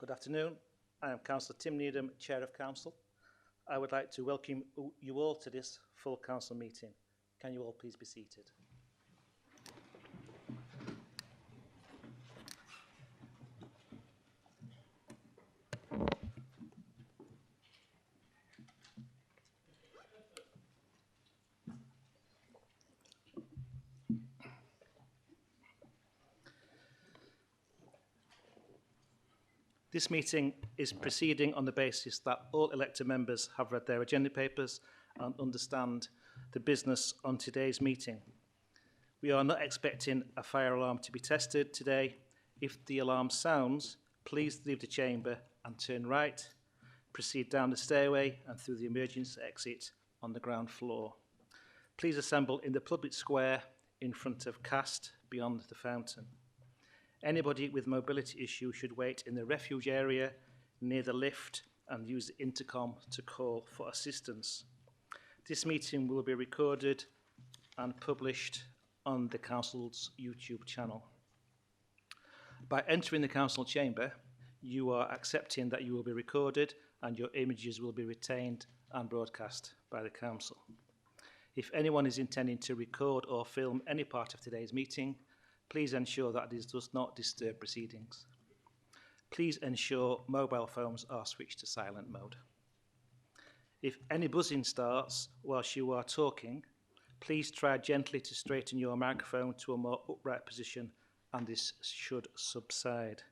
Good afternoon. I am Councillor Tim Needham, Chair of Council. I would like to welcome you all to this full Council meeting. Can you all please be seated? This meeting is proceeding on the basis that all elected members have read their agenda papers and understand the business on today's meeting. We are not expecting a fire alarm to be tested today. If the alarm sounds, please leave the chamber and turn right, proceed down the stairway and through the emergency exit on the ground floor. Please assemble in the public square in front of Cast beyond the fountain. Anybody with mobility issues should wait in the refuge area near the lift and use the intercom to call for assistance. This meeting will be recorded and published on the Council's YouTube channel. By entering the Council chamber, you are accepting that you will be recorded and your images will be retained and broadcast by the Council. If anyone is intending to record or film any part of today's meeting, please ensure that this does not disturb proceedings. Please ensure mobile phones are switched to silent mode. If any buzzing starts whilst you are talking, please try gently to straighten your microphone to a more upright position and this should subside.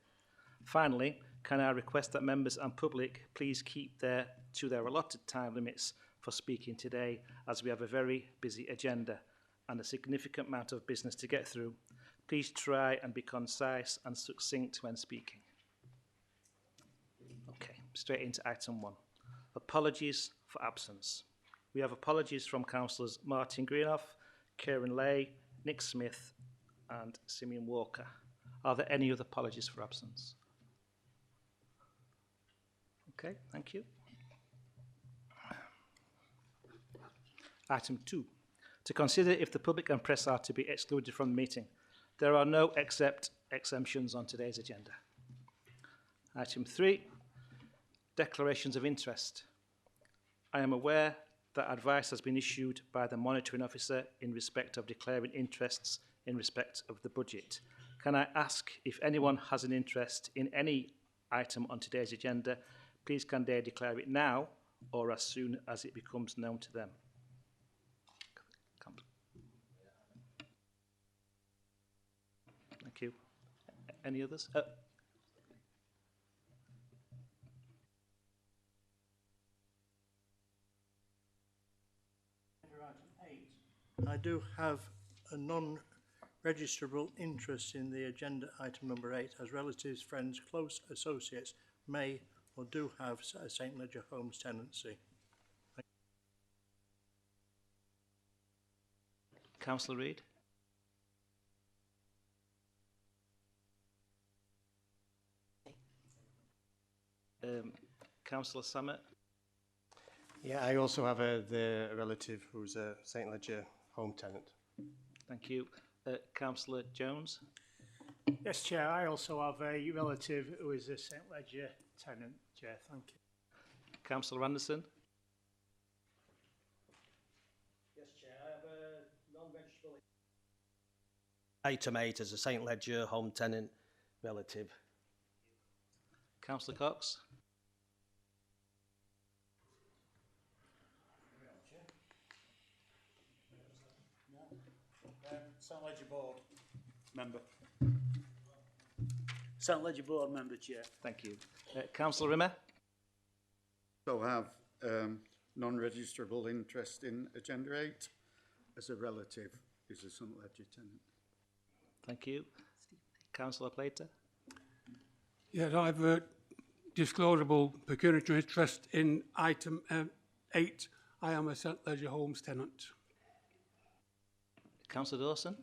Finally, can I request that members and public please keep to their allotted time limits for speaking today, as we have a very busy agenda and a significant amount of business to get through. Please try and be concise and succinct when speaking. Okay, straight into item 1. Apologies for absence. We have apologies from Councillors Martin Greenhoff, Kieran Lay, Nick Smith and Simeon Walker. Are there any other apologies for absence? Okay, thank you. Item 2. To consider if the public and press are to be excluded from the meeting. There are no exemptions on today's agenda. Item 3, declarations of interest. I am aware that advice has been issued by the monitoring officer in respect of declaring interests in respect of the budget. Can I ask if anyone has an interest in any item on today's agenda, please can they declare it now or as soon as it becomes known to them? Thank you. Any others? I do have a non-registrable interest in the agenda item number 8, as relatives, friends, close associates may or do have a St Ledger Homes tenancy. Councillor Reid. Councillor Samet. Yeah, I also have the relative who's a St Ledger home tenant. Thank you. Councillor Jones. Yes, Chair. I also have a relative who is a St Ledger tenant, Chair. Thank you. Councillor Anderson. Yes, Chair. I have a non-registrable. Item 8 as a St Ledger home tenant relative. Councillor Cox. St Ledger Board member. St Ledger Board member, Chair. Thank you. Councillor Rimmer. So I have non-registrable interest in Agenda 8 as a relative who's a St Ledger tenant. Thank you. Councillor Plater. Yes, I have a disclosable pecuniary interest in item 8. I am a St Ledger Homes tenant. Councillor Dawson.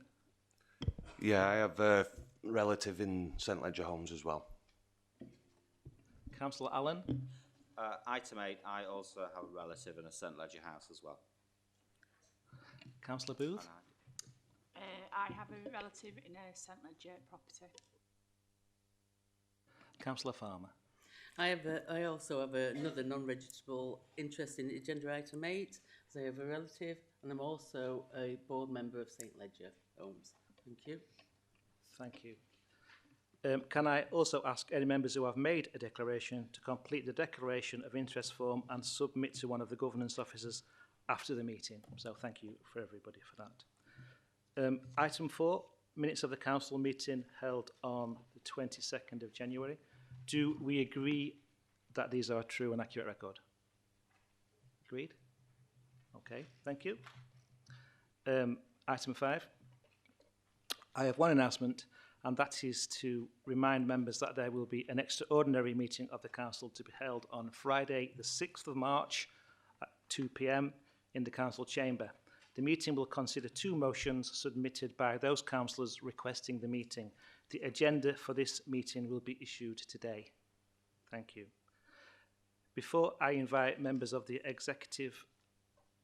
Yeah, I have a relative in St Ledger Homes as well. Councillor Allen. Item 8, I also have a relative in a St Ledger house as well. Councillor Booth. I have a relative in a St Ledger property. Councillor Farmer. I also have another non-registrable interest in agenda item 8, as I have a relative, and I'm also a board member of St Ledger Homes. Thank you. Thank you. Can I also ask any members who have made a declaration to complete the declaration of interest form and submit to one of the governance officers after the meeting? So thank you for everybody for that. Item 4, minutes of the council meeting held on the 22nd of January. Do we agree that these are a true and accurate record? Agreed? Okay, thank you. Item 5. I have one announcement, and that is to remind members that there will be an extraordinary meeting of the council to be held on Friday, the 6th of March at 2 p.m. in the council chamber. The meeting will consider 2 motions submitted by those councillors requesting the meeting. The agenda for this meeting will be issued today. Thank you. Before I invite members of the executive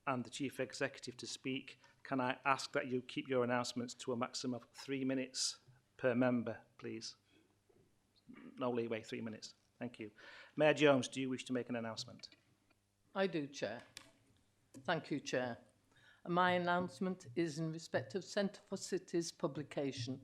and the chief executive to speak, can I ask that you keep your announcements to a maximum of 3 minutes per member, please? No leeway, 3 minutes. Thank you. Mayor Jones, do you wish to make an announcement? I do, Chair. Thank you, Chair. And my announcement is in respect of Centre for Cities publication.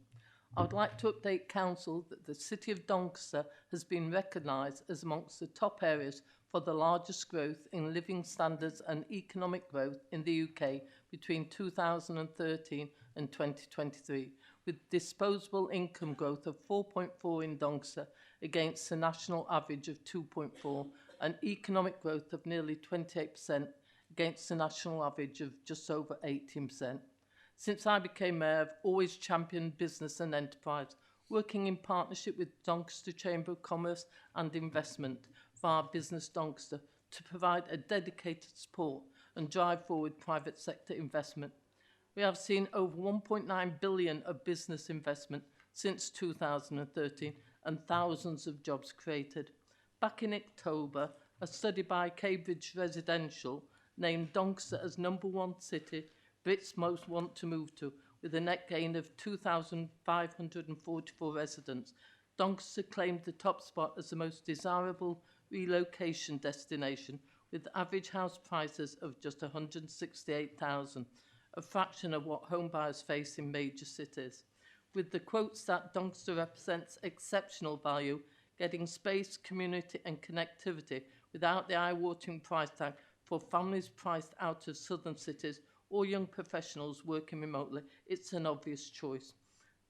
I would like to update Council that the City of Doncaster has been recognised as amongst the top areas for the largest growth in living standards and economic growth in the UK between 2013 and 2023, with disposable income growth of 4.4 in Doncaster against the national average of 2.4, and economic growth of nearly 28% against the national average of just over 18%. Since I became mayor, I've always championed business and enterprise, working in partnership with Doncaster Chamber of Commerce and Investment via Business Doncaster to provide a dedicated support and drive forward private sector investment. We have seen over 1.9 billion of business investment since 2013 and thousands of jobs created. Back in October, a study by Cambridge Residential named Doncaster as #1 city Brits most want to move to, with a net gain of 2,544 residents. Doncaster claimed the top spot as the most desirable relocation destination, with average house prices of just $168,000, a fraction of what home buyers face in major cities. With the quotes that Doncaster represents exceptional value, getting space, community and connectivity without the eye-watering price tag for families priced out of southern cities or young professionals working remotely, it's an obvious choice.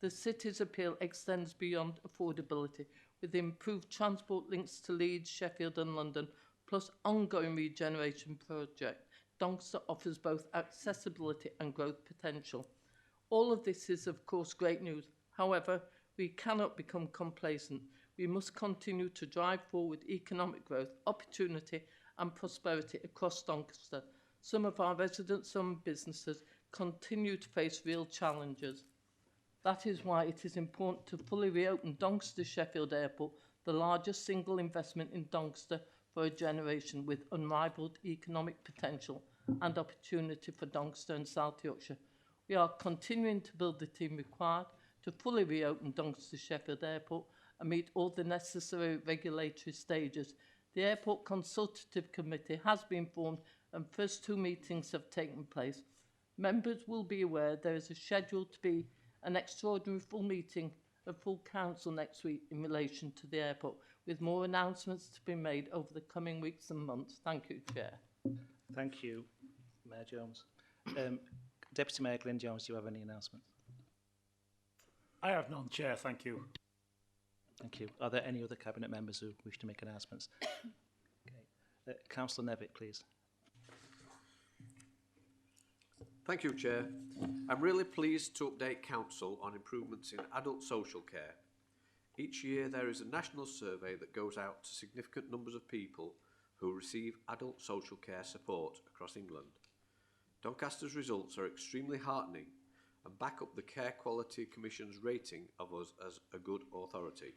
The city's appeal extends beyond affordability, with improved transport links to Leeds, Sheffield and London, plus ongoing regeneration project. Doncaster offers both accessibility and growth potential. All of this is, of course, great news. However, we cannot become complacent. We must continue to drive forward economic growth, opportunity and prosperity across Doncaster. Some of our residents and businesses continue to face real challenges. That is why it is important to fully reopen Doncaster Sheffield Airport, the largest single investment in Doncaster for a generation, with unrivaled economic potential and opportunity for Doncaster and South Yorkshire. We are continuing to build the team required to fully reopen Doncaster Sheffield Airport and meet all the necessary regulatory stages. The Airport Consultative Committee has been formed and first 2 meetings have taken place. Members will be aware there is a scheduled to be an extraordinary full meeting of full council next week in relation to the airport, with more announcements to be made over the coming weeks and months. Thank you, Chair. Thank you, Mayor Jones. Deputy Mayor Glyn Jones, do you have any announcements? I have none, Chair, thank you. Thank you. Are there any other Cabinet members who wish to make announcements? Okay. Councillor Nevitt, please. Thank you, Chair. I'm really pleased to update Council on improvements in adult social care. Each year there is a national survey that goes out to significant numbers of people who receive adult social care support across England. Doncaster's results are extremely heartening and back up the Care Quality Commission's rating of us as a good authority.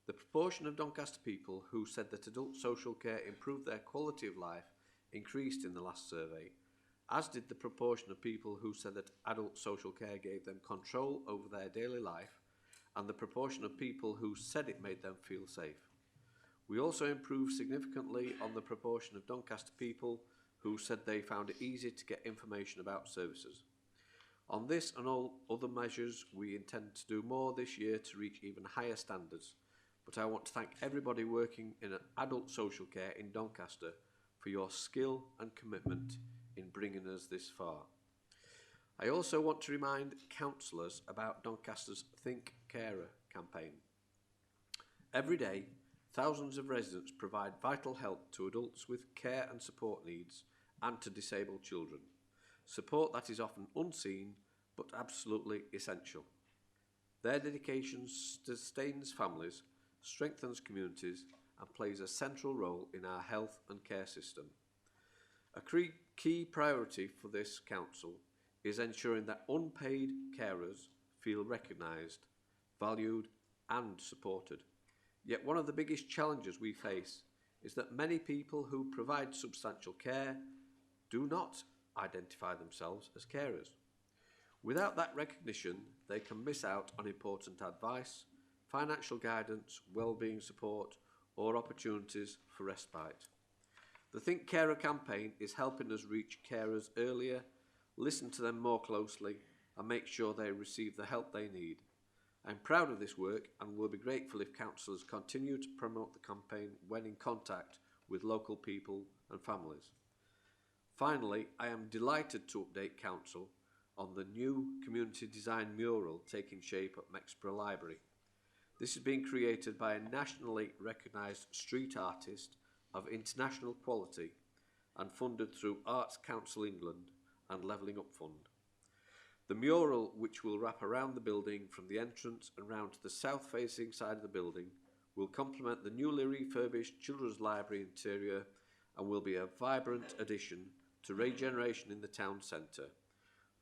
The proportion of Doncaster people who said that adult social care improved their quality of life increased in the last survey, as did the proportion of people who said that adult social care gave them control over their daily life, and the proportion of people who said it made them feel safe. We also improved significantly on the proportion of Doncaster people who said they found it easy to get information about services. On this and all other measures, we intend to do more this year to reach even higher standards, but I want to thank everybody working in adult social care in Doncaster for your skill and commitment in bringing us this far. I also want to remind councillors about Doncaster's Think Carer campaign. Every day, thousands of residents provide vital help to adults with care and support needs and to disabled children. Support that is often unseen but absolutely essential. Their dedication sustains families, strengthens communities and plays a central role in our health and care system. A key priority for this council is ensuring that unpaid carers feel recognised, valued and supported. Yet one of the biggest challenges we face is that many people who provide substantial care do not identify themselves as carers. Without that recognition, they can miss out on important advice, financial guidance, well-being support, or opportunities for respite. The Think Carer campaign is helping us reach carers earlier, listen to them more closely, and make sure they receive the help they need. I'm proud of this work and will be grateful if councillors continue to promote the campaign when in contact with local people and families. Finally, I am delighted to update Council on the new community design mural taking shape at Mexborough Library. This is being created by a nationally recognised street artist of international quality and funded through Arts Council England and Levelling Up Fund. The mural, which will wrap around the building from the entrance and round to the south-facing side of the building, will complement the newly refurbished Children's Library interior and will be a vibrant addition to regeneration in the town centre.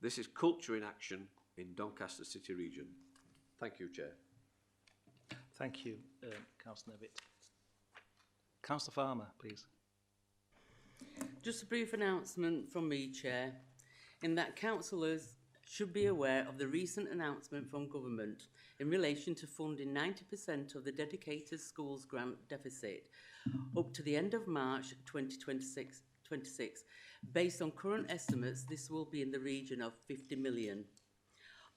This is culture in action in Doncaster City region. Thank you, Chair. Thank you, Councillor Nevitt. Councillor Farmer, please. Just a brief announcement from me, Chair, in that councillors should be aware of the recent announcement from government in relation to funding 90% of the dedicated schools grant deficit up to the end of March 2026. Based on current estimates, this will be in the region of 50 million.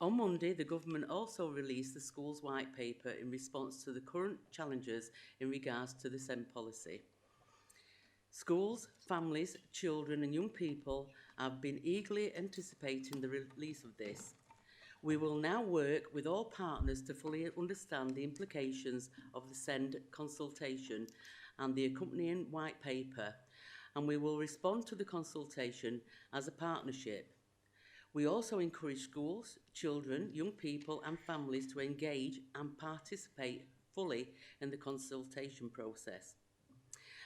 On Monday, the government also released the school's white paper in response to the current challenges in regards to the SEND policy. Schools, families, children and young people have been eagerly anticipating the release of this. We will now work with all partners to fully understand the implications of the SEND consultation and the accompanying white paper, and we will respond to the consultation as a partnership. We also encourage schools, children, young people and families to engage and participate fully in the consultation process.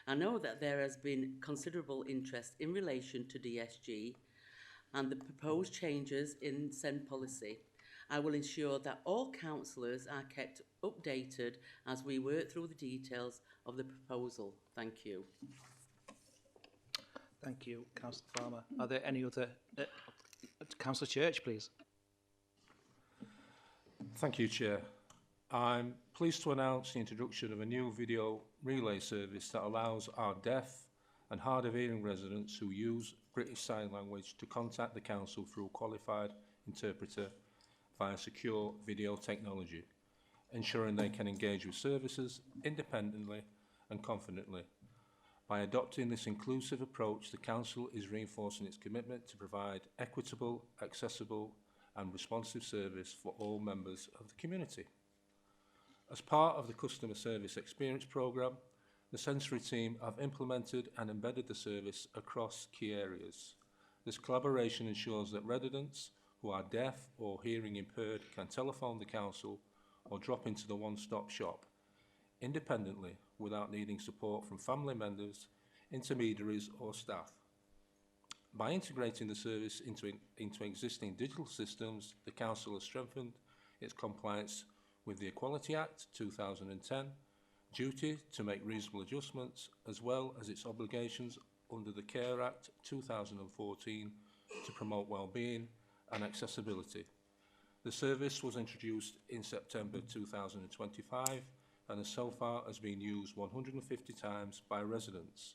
I know that there has been considerable interest in relation to DSG and the proposed changes in SEND policy. I will ensure that all councillors are kept updated as we work through the details of the proposal. Thank you. Thank you, Councillor Farmer. Are there any other... Councillor Church, please. Thank you, Chair. I'm pleased to announce the introduction of a new video relay service that allows our deaf and hard of hearing residents who use British Sign Language to contact the Council through a qualified interpreter via secure video technology, ensuring they can engage with services independently and confidently. By adopting this inclusive approach, the Council is reinforcing its commitment to provide equitable, accessible and responsive service for all members of the community. As part of the Customer Service Experience Programme, the Sensory team have implemented and embedded the service across key areas. This collaboration ensures that residents who are deaf or hearing impaired can telephone the Council or drop into the one-stop shop independently without needing support from family members, intermediaries or staff. By integrating the service into existing digital systems, the Council has strengthened its compliance with the Equality Act 2010, duty to make reasonable adjustments, as well as its obligations under the Care Act 2014 to promote well-being and accessibility. The service was introduced in September 2025 and so far has been used 150 times by residents.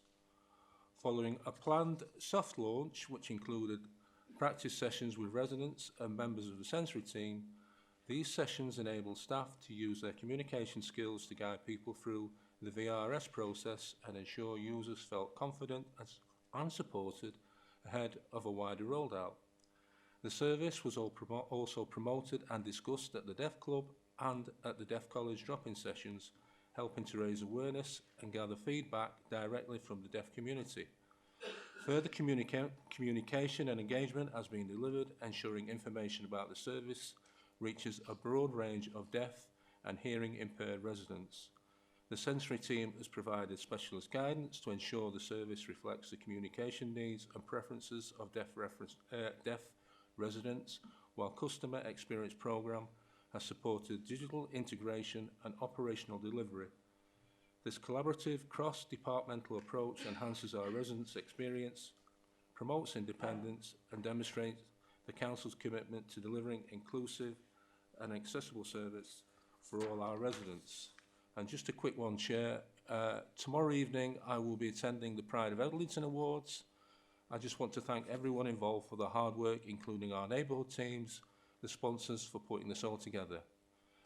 Following a planned soft launch, which included practice sessions with residents and members of the sensory team, these sessions enable staff to use their communication skills to guide people through the VRS process and ensure users felt confident and supported ahead of a wider rollout. The service was also promoted and discussed at the Deaf Club and at the Deaf College drop-in sessions, helping to raise awareness and gather feedback directly from the deaf community. Further communication and engagement has been delivered, ensuring information about the service reaches a broad range of deaf and hearing impaired residents. The sensory team has provided specialist guidance to ensure the service reflects the communication needs and preferences of deaf residents, while customer experience programme has supported digital integration and operational delivery. This collaborative cross-departmental approach enhances our residents' experience, promotes independence and demonstrates the Council's commitment to delivering inclusive and accessible service for all our residents. And just a quick one, Chair. Tomorrow evening I will be attending the Pride of Edlington Awards. I just want to thank everyone involved for their hard work, including our neighbourhood teams, the sponsors for putting this all together.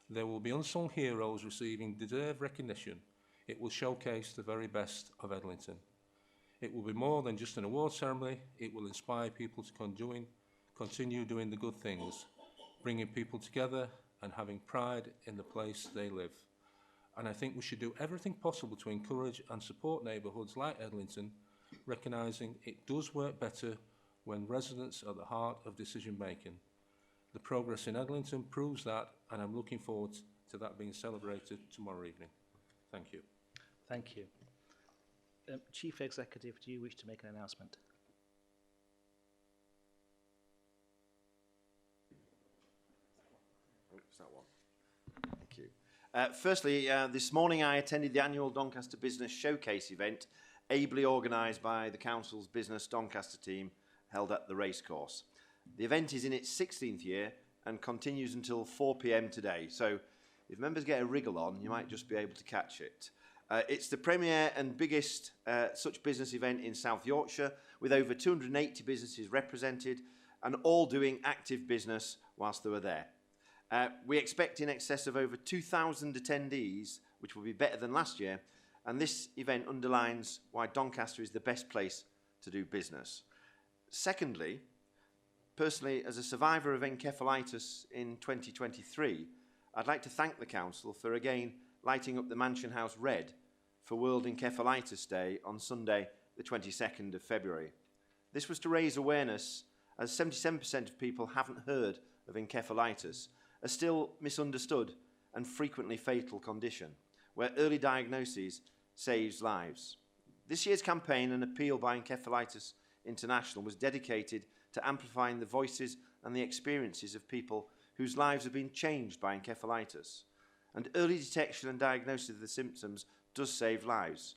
There will be unsung heroes receiving deserved recognition. It will showcase the very best of Edlington. It will be more than just an award ceremony. It will inspire people to continue doing the good things, bringing people together and having pride in the place they live. And I think we should do everything possible to encourage and support neighbourhoods like Edlington, recognising it does work better when residents are at the heart of decision making. The progress in Edlington proves that, and I'm looking forward to that being celebrated tomorrow evening. Thank you. Thank you. Chief Executive, do you wish to make an announcement? Is that one? Thank you. Firstly, this morning I attended the annual Doncaster Business Showcase event, ably organised by the Council's Business Doncaster team, held at the racecourse. The event is in its 16th year and continues until 4 p.m. today, so if members get a wriggle on, you might just be able to catch it. It's the premier and biggest such business event in South Yorkshire, with over 280 businesses represented and all doing active business whilst they were there. We expect in excess of over 2,000 attendees, which will be better than last year, and this event underlines why Doncaster is the best place to do business. Secondly, personally, as a survivor of encephalitis in 2023, I'd like to thank the Council for again lighting up the Mansion House red for World Encephalitis Day on Sunday, the 22nd of February. This was to raise awareness, as 77% of people haven't heard of encephalitis, a still misunderstood and frequently fatal condition, where early diagnosis saves lives. This year's campaign and appeal by Encephalitis International was dedicated to amplifying the voices and the experiences of people whose lives have been changed by encephalitis. And early detection and diagnosis of the symptoms does save lives.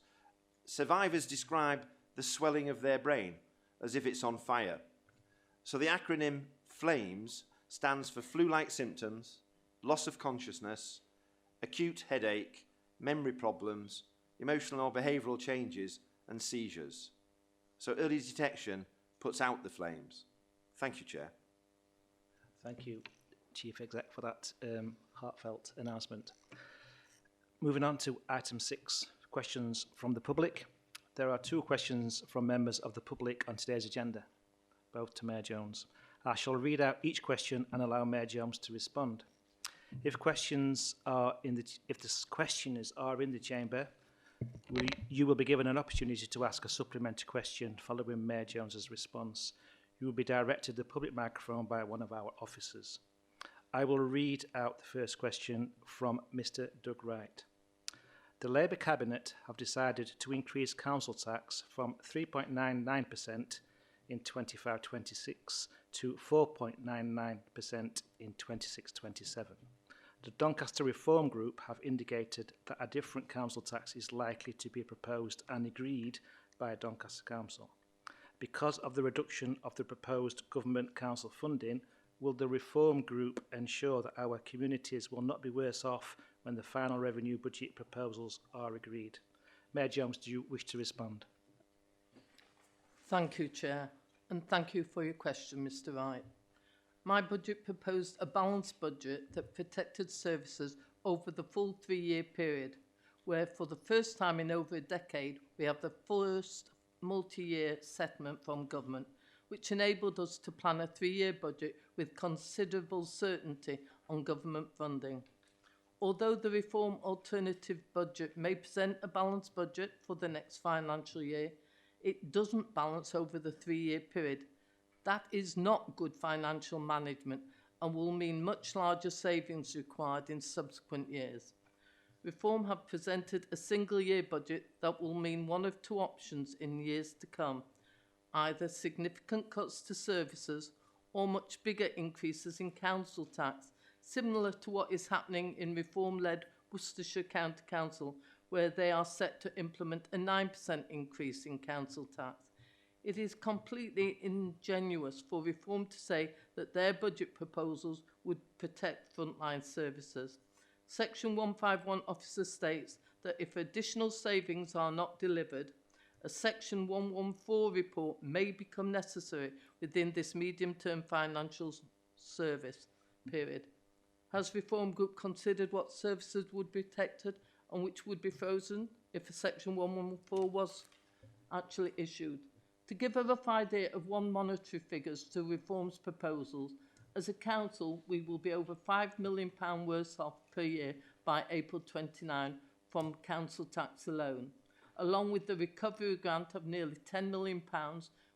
Survivors describe the swelling of their brain as if it's on fire. So the acronym FLAMES stands for flu-like symptoms, loss of consciousness, acute headache, memory problems, emotional or behavioural changes, and seizures. So early detection puts out the flames. Thank you, Chair. Thank you, Chief Exec, for that heartfelt announcement. Moving on to item 6, questions from the public. There are 2 questions from members of the public on today's agenda, both to Mayor Jones. I shall read out each question and allow Mayor Jones to respond. If questions are if the questioners are in the chamber, you will be given an opportunity to ask a supplementary question following Mayor Jones's response. You will be directed to the public microphone by one of our officers. I will read out the first question from Mr. Doug Wright. The Labour Cabinet have decided to increase council tax from 3.99% in 25-26 to 4.99% in 26-27. The Doncaster Reform Group have indicated that a different council tax is likely to be proposed and agreed by Doncaster Council. Because of the reduction of the proposed government council funding, will the reform group ensure that our communities will not be worse off when the final revenue budget proposals are agreed? Mayor Jones, do you wish to respond? Thank you, Chair, and thank you for your question, Mr. Wright. My budget proposed a balanced budget that protected services over the full 3-year period, where for the first time in over a decade, we have the first multi-year settlement from government, which enabled us to plan a 3-year budget with considerable certainty on government funding. Although the Reform Alternative Budget may present a balanced budget for the next financial year, it doesn't balance over the 3-year period. That is not good financial management and will mean much larger savings required in subsequent years. Reform have presented a single-year budget that will mean one of two options in years to come, either significant cuts to services or much bigger increases in council tax, similar to what is happening in Reform-led Worcestershire County Council, where they are set to implement a 9% increase in council tax. It is completely ingenuous for Reform to say that their budget proposals would protect frontline services. Section 151 officer states that if additional savings are not delivered, a Section 114 report may become necessary within this medium-term financial service period. Has Reform Group considered what services would be protected and which would be frozen if a Section 114 was actually issued? To give a rough idea of one monetary figures to Reform's proposals, as a council, we will be over £5 million worse off per year by April 29 from council tax alone, along with the recovery grant of nearly £10 million,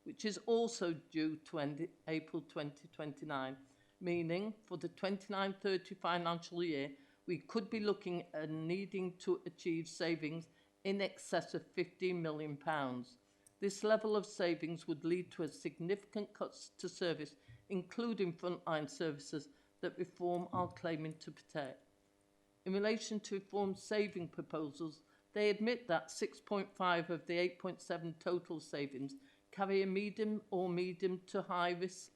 which is also due to end April 2029, meaning for the 29-30 financial year, we could be looking at needing to achieve savings in excess of £15 million. This level of savings would lead to a significant cuts to service, including frontline services that Reform are claiming to protect. In relation to Reform's saving proposals, they admit that 6.5 of the 8.7 total savings carry a medium or medium to high risk.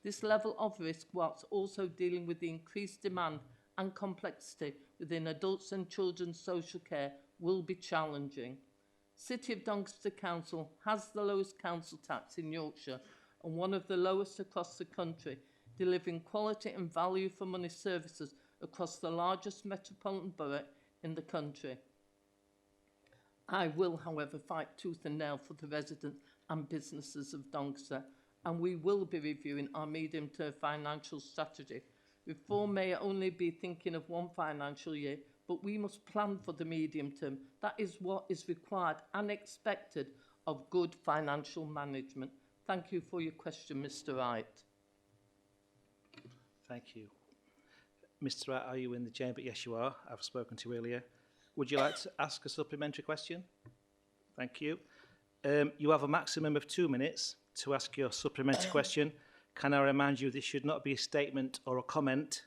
This level of risk, whilst also dealing with the increased demand and complexity within adults and children's social care, will be challenging. City of Doncaster Council has the lowest council tax in Yorkshire and one of the lowest across the country, delivering quality and value for money services across the largest metropolitan borough in the country. I will, however, fight tooth and nail for the residents and businesses of Doncaster, and we will be reviewing our medium-term financial strategy. Reform may only be thinking of one financial year, but we must plan for the medium term. That is what is required and expected of good financial management. Thank you for your question, Mr. Wright. Thank you. Mr. Wright, are you in the chamber? Yes, you are. I've spoken to you earlier. Would you like to ask a supplementary question? Thank you. You have a maximum of 2 minutes to ask your supplementary question. Can I remind you this should not be a statement or a comment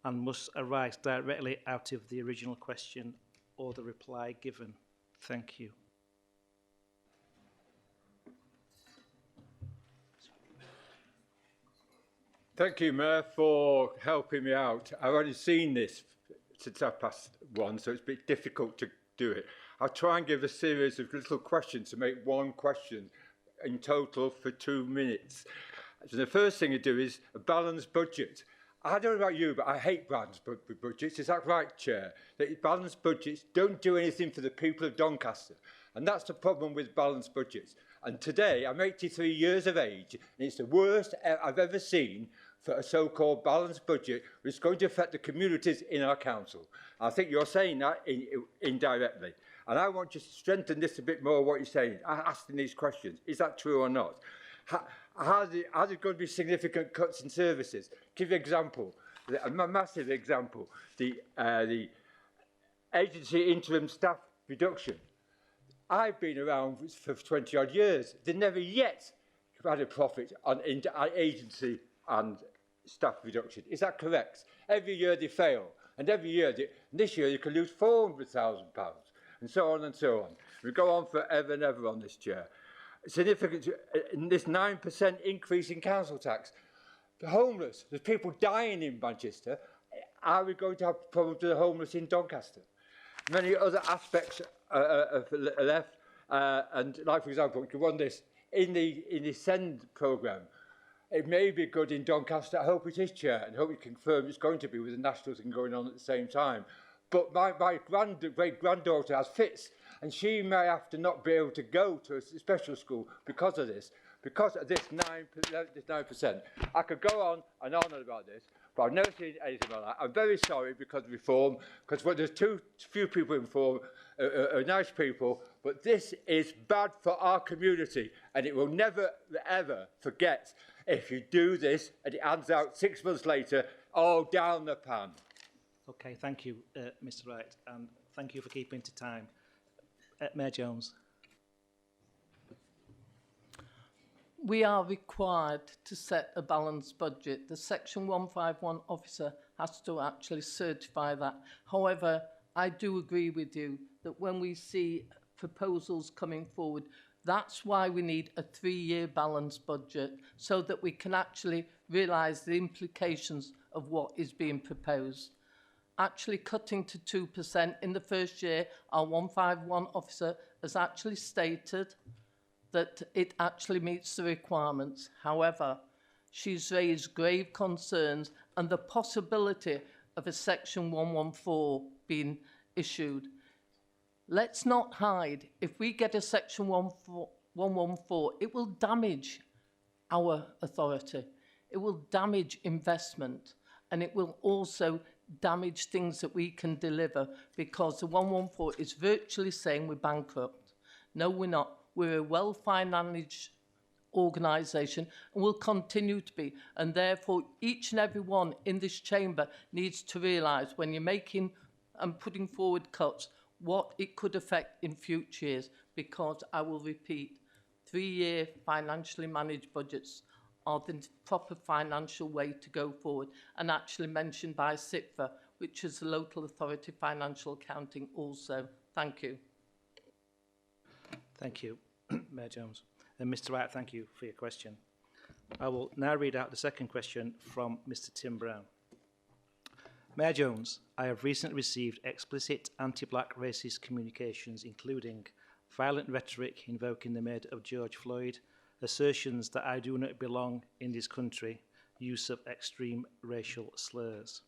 and must arise directly out of the original question or the reply given. Thank you. Thank you, Mayor, for helping me out. I've only seen this since 1:30, so it's a bit difficult to do it. I'll try and give a series of little questions to make one question in total for 2 minutes. So the first thing to do is a balanced budget. I don't know about you, but I hate balanced budgets. Is that right, Chair? That balanced budgets don't do anything for the people of Doncaster. And that's the problem with balanced budgets. And today, I'm 83 years of age, and it's the worst I've ever seen for a so-called balanced budget, which is going to affect the communities in our council. I think you're saying that indirectly. And I want you to strengthen this a bit more, what you're saying, asking these questions. Is that true or not? Are there going to be significant cuts in services? Give you an example, a massive example, the agency interim staff reduction. I've been around for 20-odd years. They never yet had a profit on agency and staff reduction. Is that correct? Every year they fail, and every year, this year you can lose £400,000, and so on and so on. We go on forever and ever on this, Chair. Significant, this 9% increase in council tax. The homeless, there's people dying in Manchester. Are we going to have problems with the homeless in Doncaster? Many other aspects are left. And like, for example, you run this in the SEND programme. It may be good in Doncaster. I hope it is, Chair, and hope you confirm it's going to be with the national thing going on at the same time. But my great-granddaughter has fits, and she may have to not be able to go to a special school because of this 9%. I could go on and on about this, but I've never seen anything like that. I'm very sorry because of reform, because there's too few people in reform, nice people, but this is bad for our community, and it will never, ever forget if you do this and it hands out 6 months later, all down the pan. Okay, thank you, Mr. Wright, and thank you for keeping to time. Mayor Jones. We are required to set a balanced budget. The Section 151 officer has to actually certify that. However, I do agree with you that when we see proposals coming forward, that's why we need a 3-year balanced budget, so that we can actually realise the implications of what is being proposed. Actually cutting to 2% in the first year, our 151 officer has actually stated that it actually meets the requirements. However, she's raised grave concerns and the possibility of a Section 114 being issued. Let's not hide. If we get a Section 114, it will damage our authority. It will damage investment, and it will also damage things that we can deliver, because the 114 is virtually saying we're bankrupt. No, we're not. We're a well-financed organisation and will continue to be. And therefore, each and every one in this chamber needs to realise when you're making and putting forward cuts, what it could affect in future years, because I will repeat, 3-year financially managed budgets are the proper financial way to go forward, and actually mentioned by SIPFA, which is the Local Authority Financial Accounting also. Thank you. Thank you, Mayor Jones. And Mr. Wright, thank you for your question. I will now read out the second question from Mr. Tim Brown. Mayor Jones, I have recently received explicit anti-black racist communications, including violent rhetoric invoking the murder of George Floyd, assertions that I do not belong in this country, use of extreme racial slurs.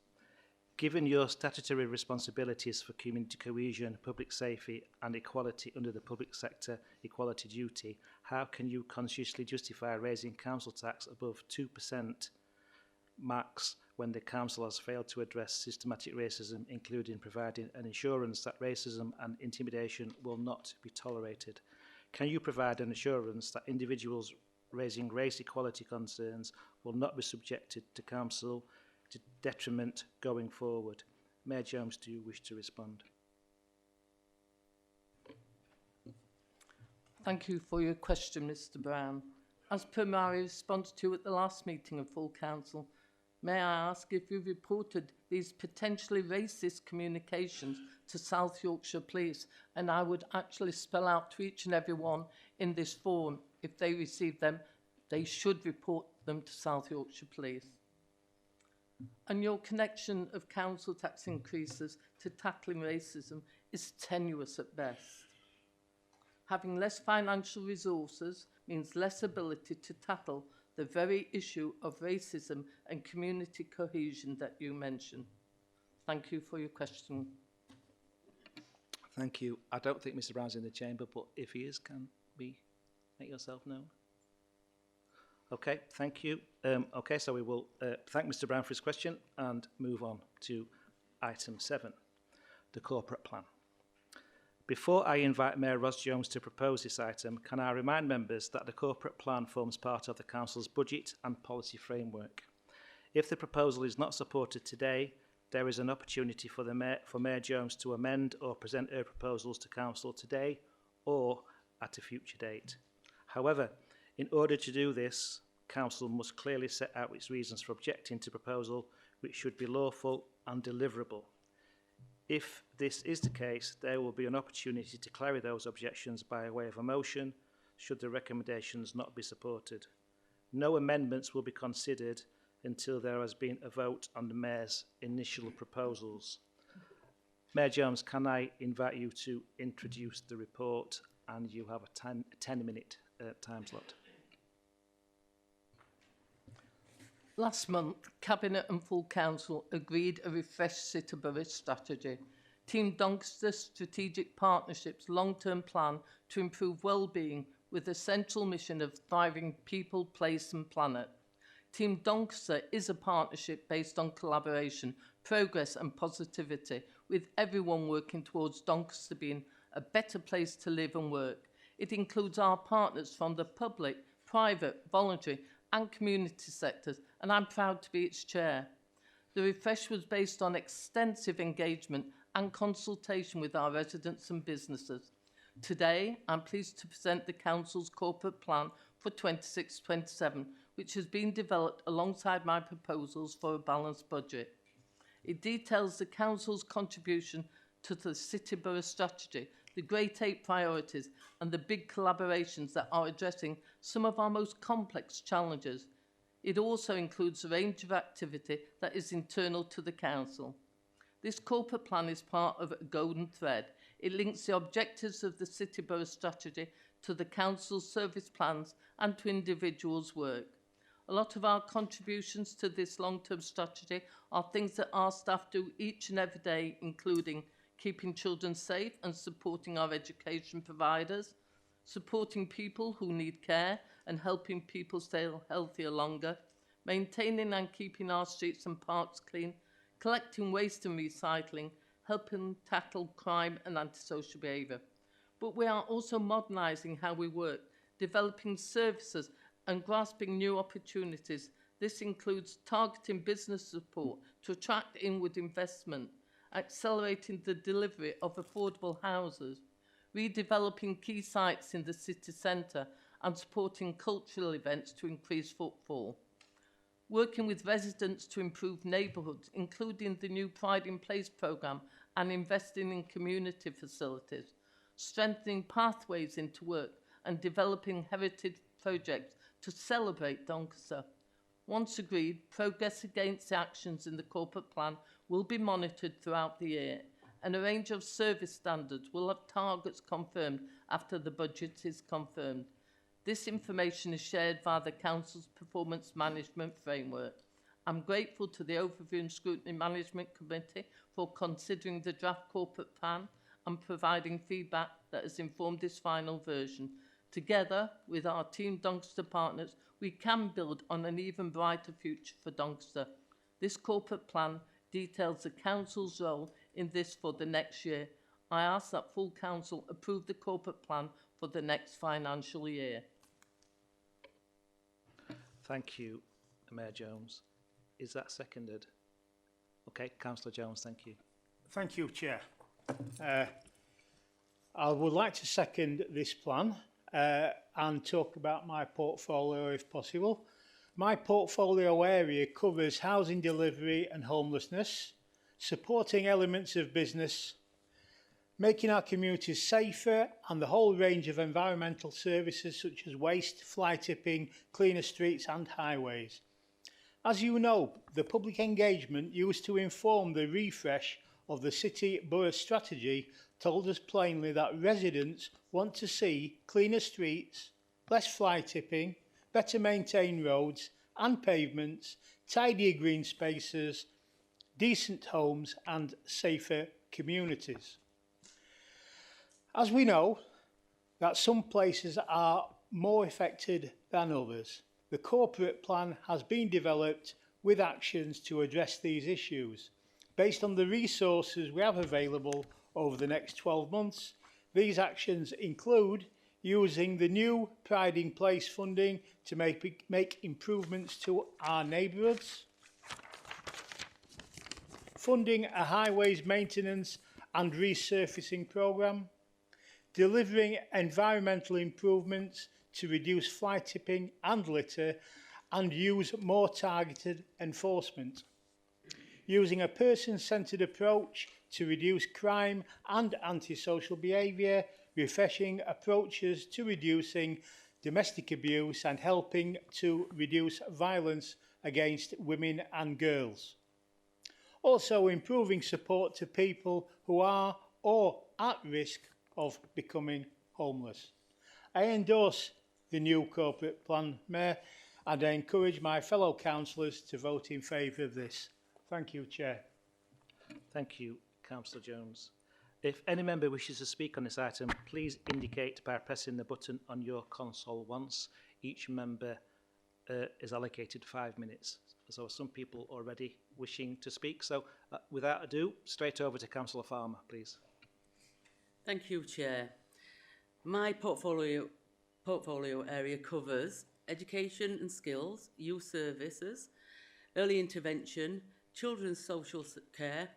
Given your statutory responsibilities for community cohesion, public safety and equality under the public sector equality duty, how can you consciously justify raising council tax above 2% max when the council has failed to address systematic racism, including providing an assurance that racism and intimidation will not be tolerated? Can you provide an assurance that individuals raising race equality concerns will not be subjected to council detriment going forward? Mayor Jones, do you wish to respond? Thank you for your question, Mr. Brown. As per my response to you at the last meeting of full council, may I ask if you reported these potentially racist communications to South Yorkshire Police? And I would actually spell out to each and every one in this forum, if they receive them, they should report them to South Yorkshire Police. And your connection of council tax increases to tackling racism is tenuous at best. Having less financial resources means less ability to tackle the very issue of racism and community cohesion that you mentioned. Thank you for your question. Thank you. I don't think Mr. Brown's in the chamber, but if he is, can we make yourself known? Okay, thank you. Okay, so we will thank Mr. Brown for his question and move on to item 7, the corporate plan. Before I invite Mayor Ros Jones to propose this item, can I remind members that the corporate plan forms part of the Council's budget and policy framework. If the proposal is not supported today, there is an opportunity for Mayor Jones to amend or present her proposals to Council today or at a future date. However, in order to do this, Council must clearly set out its reasons for objecting to proposal, which should be lawful and deliverable. If this is the case, there will be an opportunity to clarify those objections by way of a motion, should the recommendations not be supported. No amendments will be considered until there has been a vote on the Mayor's initial proposals. Mayor Jones, can I invite you to introduce the report, and you have a 10-minute time slot. Last month, Cabinet and full Council agreed a refreshed City Borough strategy. Team Doncaster's strategic partnerships long-term plan to improve well-being with a central mission of thriving people, place and planet. Team Doncaster is a partnership based on collaboration, progress and positivity, with everyone working towards Doncaster being a better place to live and work. It includes our partners from the public, private, voluntary and community sectors, and I'm proud to be its chair. The refresh was based on extensive engagement and consultation with our residents and businesses. Today, I'm pleased to present the Council's corporate plan for 26-27, which has been developed alongside my proposals for a balanced budget. It details the Council's contribution to the City Borough strategy, the Great 8 priorities and the big collaborations that are addressing some of our most complex challenges. It also includes a range of activity that is internal to the Council. This corporate plan is part of a golden thread. It links the objectives of the City Borough strategy to the Council's service plans and to individuals' work. A lot of our contributions to this long-term strategy are things that our staff do each and every day, including keeping children safe and supporting our education providers, supporting people who need care and helping people stay healthier longer, maintaining and keeping our streets and parks clean, collecting waste and recycling, helping tackle crime and antisocial behaviour. But we are also modernising how we work, developing services and grasping new opportunities. This includes targeting business support to attract inward investment, accelerating the delivery of affordable houses, redeveloping key sites in the city centre and supporting cultural events to increase footfall. Working with residents to improve neighbourhoods, including the new Pride in Place programme and investing in community facilities, strengthening pathways into work and developing heritage projects to celebrate Doncaster. Once agreed, progress against the actions in the corporate plan will be monitored throughout the year, and a range of service standards will have targets confirmed after the budget is confirmed. This information is shared via the Council's Performance Management Framework. I'm grateful to the Overview and Scrutiny Management Committee for considering the draft corporate plan and providing feedback that has informed this final version. Together with our Team Doncaster partners, we can build on an even brighter future for Doncaster. This corporate plan details the Council's role in this for the next year. I ask that full Council approve the corporate plan for the next financial year. Thank you, Mayor Jones. Is that seconded? Okay, Councillor Jones, thank you. Thank you, Chair. I would like to second this plan and talk about my portfolio if possible. My portfolio area covers housing delivery and homelessness, supporting elements of business, making our communities safer, and the whole range of environmental services such as waste, fly tipping, cleaner streets and highways. As you know, the public engagement used to inform the refresh of the City Borough strategy told us plainly that residents want to see cleaner streets, less fly tipping, better maintained roads and pavements, tidier green spaces, decent homes and safer communities. As we know that some places are more affected than others, the corporate plan has been developed with actions to address these issues. Based on the resources we have available over the next 12 months, these actions include using the new Pride in Place funding to make improvements to our neighbourhoods, funding a highways maintenance and resurfacing programme, delivering environmental improvements to reduce fly tipping and litter and use more targeted enforcement, using a person-centred approach to reduce crime and antisocial behaviour, refreshing approaches to reducing domestic abuse and helping to reduce violence against women and girls. Also, improving support to people who are or at risk of becoming homeless. I endorse the new corporate plan, Mayor, and I encourage my fellow councillors to vote in favour of this. Thank you, Chair. Thank you, Councillor Jones. If any member wishes to speak on this item, please indicate by pressing the button on your console once. Each member is allocated 5 minutes. So some people already wishing to speak. So without ado, straight over to Councillor Farmer, please. Thank you, Chair. My portfolio area covers education and skills, youth services, early intervention, children's social care,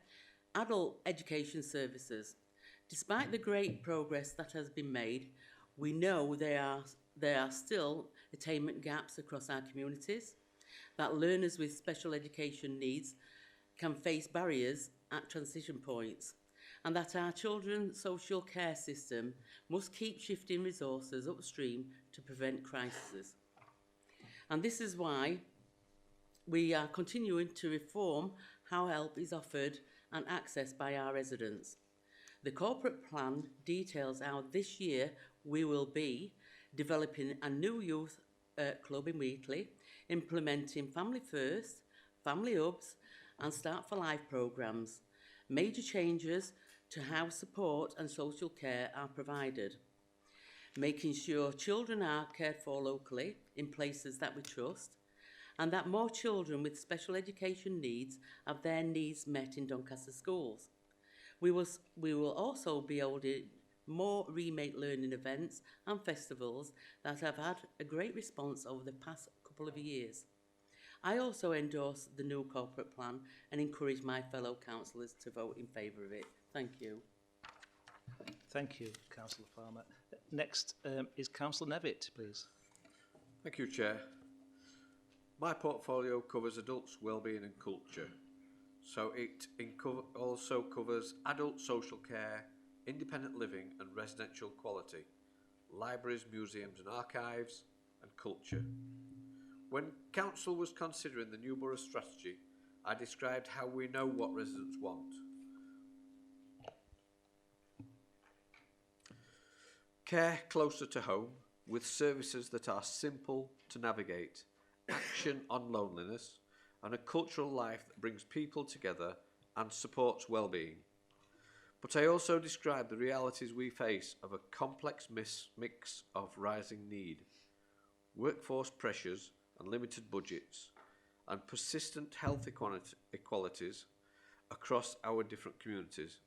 adult education services. Despite the great progress that has been made, we know there are still attainment gaps across our communities, that learners with special education needs can face barriers at transition points, and that our children's social care system must keep shifting resources upstream to prevent crises. And this is why we are continuing to reform how help is offered and accessed by our residents. The corporate plan details how this year we will be developing a new youth club in Wheatley, implementing Family First, Family Hubs and Start for Life programmes, major changes to how support and social care are provided, making sure children are cared for locally in places that we trust, and that more children with special education needs have their needs met in Doncaster schools. We will also be holding more remake learning events and festivals that have had a great response over the past couple of years. I also endorse the new corporate plan and encourage my fellow councillors to vote in favour of it. Thank you. Thank you, Councillor Farmer. Next is Councillor Nevitt, please. Thank you, Chair. My portfolio covers adults' wellbeing and culture, so it also covers adult social care, independent living and residential quality, libraries, museums and archives, and culture. When Council was considering the new borough strategy, I described how we know what residents want. Care closer to home, with services that are simple to navigate, action on loneliness, and a cultural life that brings people together and supports well-being. But I also described the realities we face of a complex mix of rising need, workforce pressures and limited budgets, and persistent health inequalities across our different communities.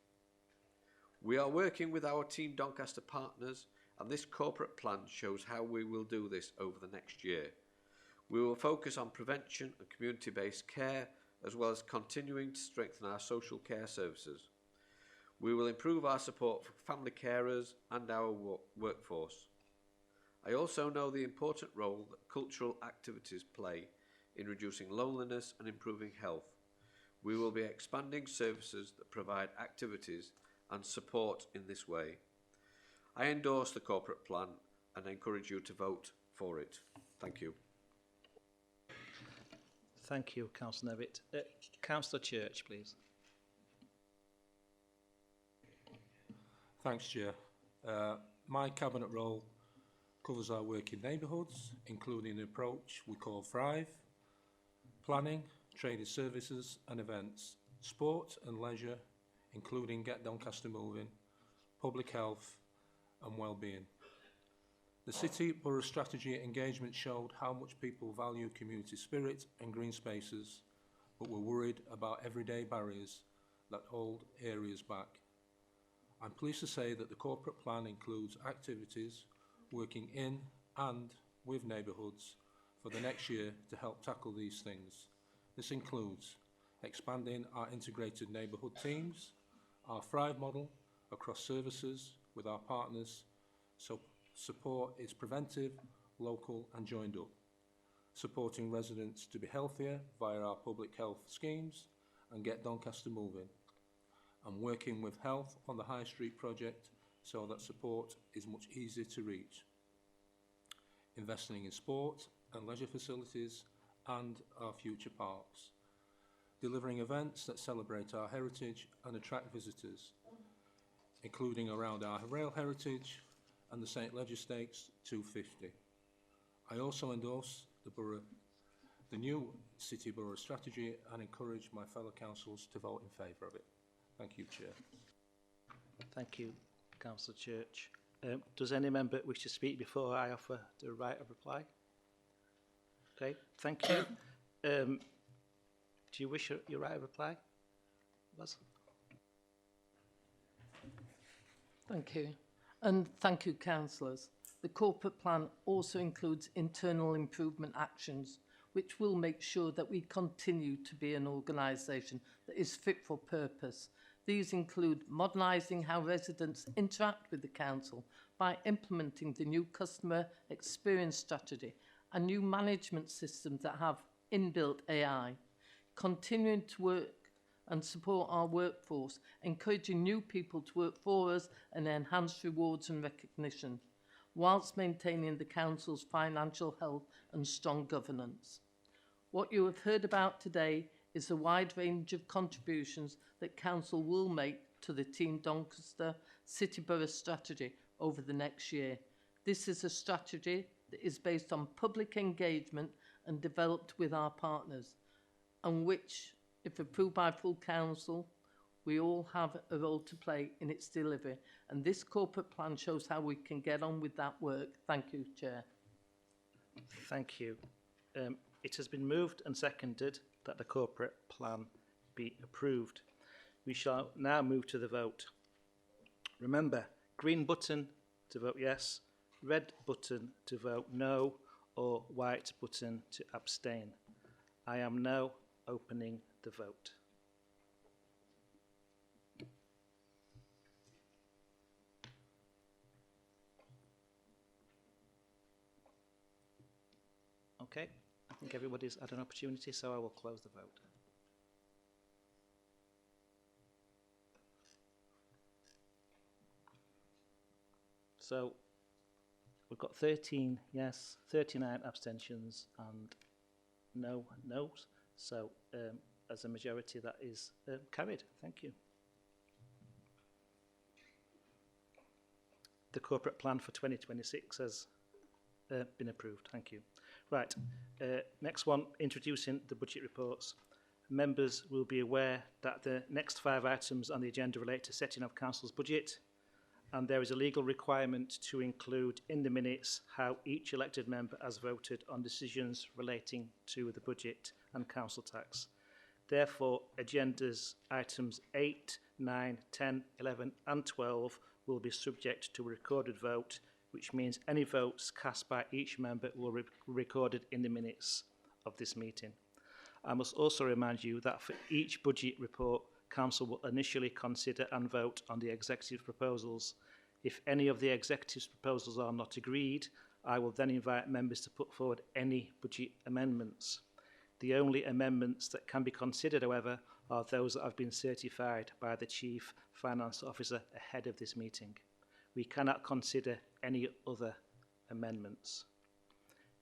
We are working with our Team Doncaster partners, and this corporate plan shows how we will do this over the next year. We will focus on prevention and community-based care, as well as continuing to strengthen our social care services. We will improve our support for family carers and our workforce. I also know the important role that cultural activities play in reducing loneliness and improving health. We will be expanding services that provide activities and support in this way. I endorse the corporate plan and encourage you to vote for it. Thank you. Thank you, Councillor Nevitt. Councillor Church, please. Thanks, Chair. My cabinet role covers our work in neighbourhoods, including an approach we call Thrive, planning, trade services and events, sport and leisure, including Get Doncaster Moving, public health and wellbeing. The City Borough Strategy engagement showed how much people value community spirit and green spaces, but were worried about everyday barriers that hold areas back. I'm pleased to say that the corporate plan includes activities working in and with neighbourhoods for the next year to help tackle these things. This includes expanding our integrated neighbourhood teams, our Thrive model across services with our partners, so support is preventive, local and joined up, supporting residents to be healthier via our public health schemes and Get Doncaster Moving, and working with Health on the High Street project so that support is much easier to reach, investing in sport and leisure facilities and our future parks, delivering events that celebrate our heritage and attract visitors, including around our rail heritage and the St Ledger Stakes 250. I also endorse the new City Borough strategy and encourage my fellow councillors to vote in favour of it. Thank you, Chair. Thank you, Councillor Church. Does any member wish to speak before I offer the right of reply? Okay, thank you. Do you wish your right of reply? Buzz? Thank you. And thank you, councillors. The corporate plan also includes internal improvement actions, which will make sure that we continue to be an organisation that is fit for purpose. These include modernising how residents interact with the council by implementing the new customer experience strategy and new management systems that have inbuilt AI, continuing to work and support our workforce, encouraging new people to work for us and enhance rewards and recognition, whilst maintaining the council's financial health and strong governance. What you have heard about today is a wide range of contributions that council will make to the Team Doncaster City Borough strategy over the next year. This is a strategy that is based on public engagement and developed with our partners, and which, if approved by full council, we all have a role to play in its delivery. And this corporate plan shows how we can get on with that work. Thank you, Chair. Thank you. It has been moved and seconded that the corporate plan be approved. We shall now move to the vote. Remember, green button to vote yes, red button to vote no, or white button to abstain. I am now opening the vote. Okay, I think everybody's had an opportunity, so I will close the vote. So we've got 13 yes, 39 abstentions and no no's. So as a majority, that is carried. Thank you. The corporate plan for 2026 has been approved. Thank you. Right, next one, introducing the budget reports. Members will be aware that the next 5 items on the agenda relate to setting of council's budget, and there is a legal requirement to include in the minutes how each elected member has voted on decisions relating to the budget and council tax. Therefore, agenda's items 8, 9, 10, 11 and 12 will be subject to a recorded vote, which means any votes cast by each member will be recorded in the minutes of this meeting. I must also remind you that for each budget report, Council will initially consider and vote on the executive proposals. If any of the executive's proposals are not agreed, I will then invite members to put forward any budget amendments. The only amendments that can be considered, however, are those that have been certified by the Chief Finance Officer ahead of this meeting. We cannot consider any other amendments.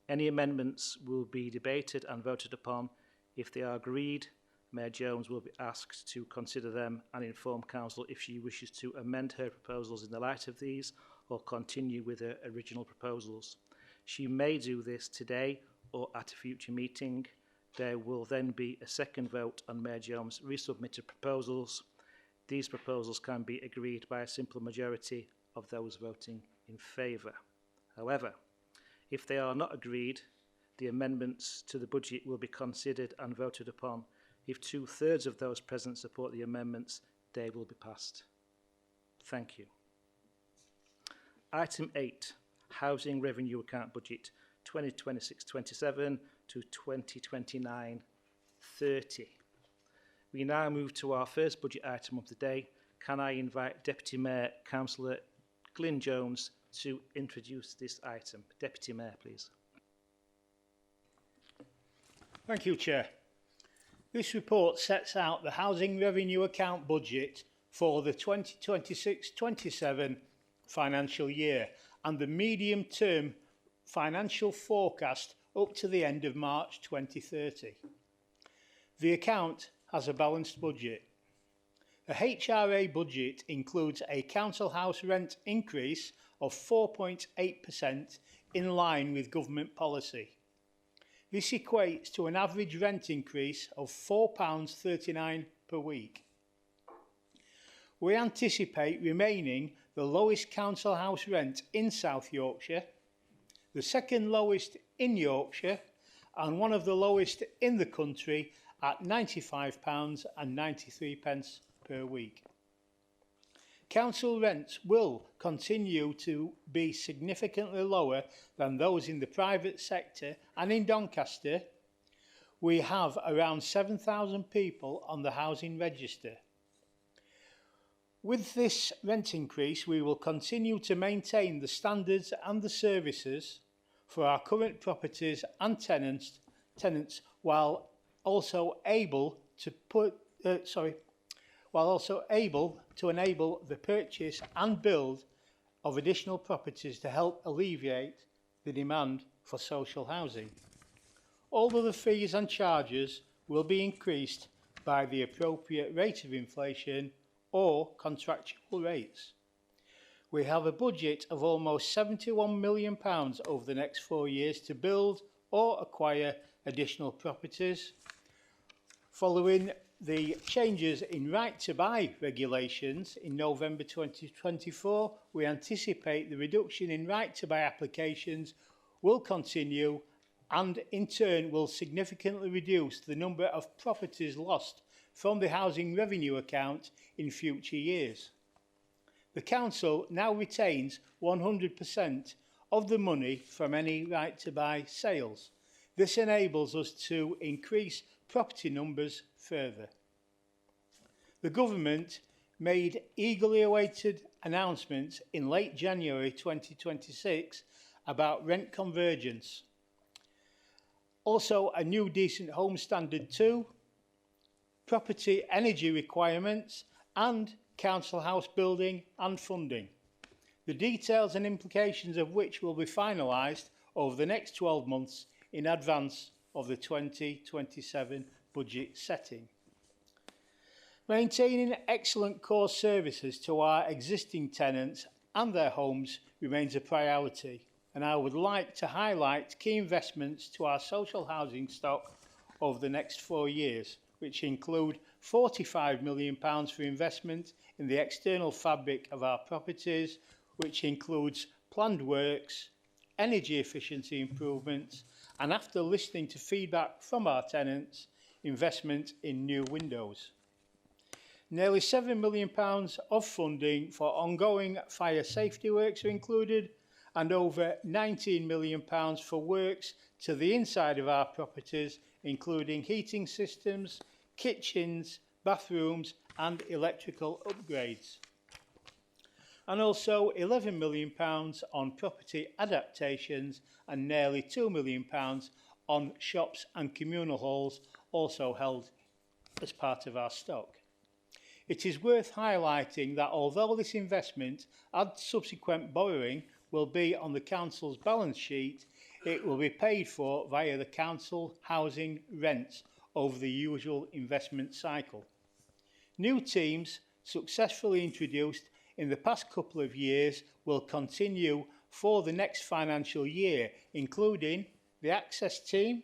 Any amendments will be debated and voted upon. If they are agreed, Mayor Jones will be asked to consider them and inform Council if she wishes to amend her proposals in the light of these or continue with her original proposals. She may do this today or at a future meeting. There will then be a second vote on Mayor Jones' resubmitted proposals. These proposals can be agreed by a simple majority of those voting in favour. However, if they are not agreed, the amendments to the budget will be considered and voted upon. If 2/3 of those present support the amendments, they will be passed. Thank you. Item 8, Housing Revenue Account Budget 2026-27 to 2029-30. We now move to our first budget item of the day. Can I invite Deputy Mayor Councillor Glyn Jones to introduce this item? Deputy Mayor, please. Thank you, Chair. This report sets out the Housing Revenue Account budget for the 2026-27 financial year and the medium-term financial forecast up to the end of March 2030. The account has a balanced budget. The HRA budget includes a council house rent increase of 4.8% in line with government policy. This equates to an average rent increase of £4.39 per week. We anticipate remaining the lowest council house rent in South Yorkshire, the second lowest in Yorkshire, and one of the lowest in the country at £95.93 per week. Council rents will continue to be significantly lower than those in the private sector, and in Doncaster we have around 7,000 people on the housing register. With this rent increase, we will continue to maintain the standards and the services for our current properties and tenants while also able to enable the purchase and build of additional properties to help alleviate the demand for social housing. All other fees and charges will be increased by the appropriate rate of inflation or contractual rates. We have a budget of almost £71 million over the next 4 years to build or acquire additional properties. Following the changes in right to buy regulations in November 2024, we anticipate the reduction in right to buy applications will continue and in turn will significantly reduce the number of properties lost from the housing revenue account in future years. The council now retains 100% of the money from any right to buy sales. This enables us to increase property numbers further. The government made eagerly awaited announcements in late January 2026 about rent convergence. Also, a new Decent Home Standard 2, property energy requirements and council house building and funding, the details and implications of which will be finalised over the next 12 months in advance of the 2027 budget setting. Maintaining excellent core services to our existing tenants and their homes remains a priority, and I would like to highlight key investments to our social housing stock over the next 4 years, which include £45 million for investment in the external fabric of our properties, which includes planned works, energy efficiency improvements, and after listening to feedback from our tenants, investment in new windows. Nearly £7 million of funding for ongoing fire safety works are included, and over £19 million for works to the inside of our properties, including heating systems, kitchens, bathrooms and electrical upgrades. And also £11 million on property adaptations and nearly £2 million on shops and communal halls, also held as part of our stock. It is worth highlighting that although this investment and subsequent borrowing will be on the council's balance sheet, it will be paid for via the council housing rents over the usual investment cycle. New teams successfully introduced in the past couple of years will continue for the next financial year, including the Access team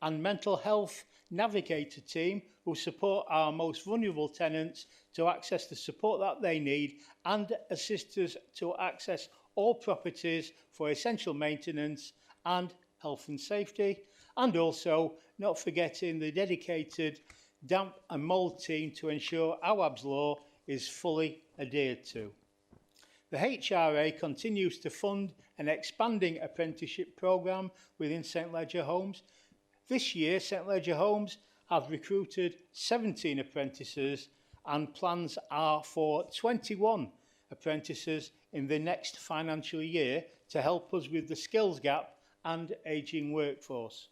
and Mental Health Navigator team, who support our most vulnerable tenants to access the support that they need and assist us to access all properties for essential maintenance and health and safety, and also not forgetting the dedicated damp and mould team to ensure AWAB's law is fully adhered to. The HRA continues to fund an expanding apprenticeship programme within St Leger Homes. This year, St Leger Homes have recruited 17 apprentices, and plans are for 21 apprentices in the next financial year to help us with the skills gap and ageing workforce.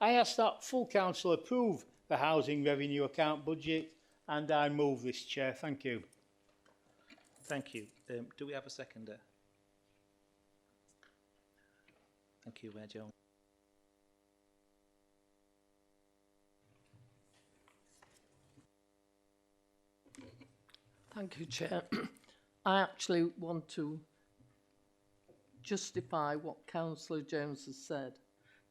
I ask that full council approve the housing revenue account budget, and I move this, Chair. Thank you. Thank you. Do we have a seconder? Thank you, Mayor Jones. Thank you, Chair. I actually want to justify what Councillor Jones has said.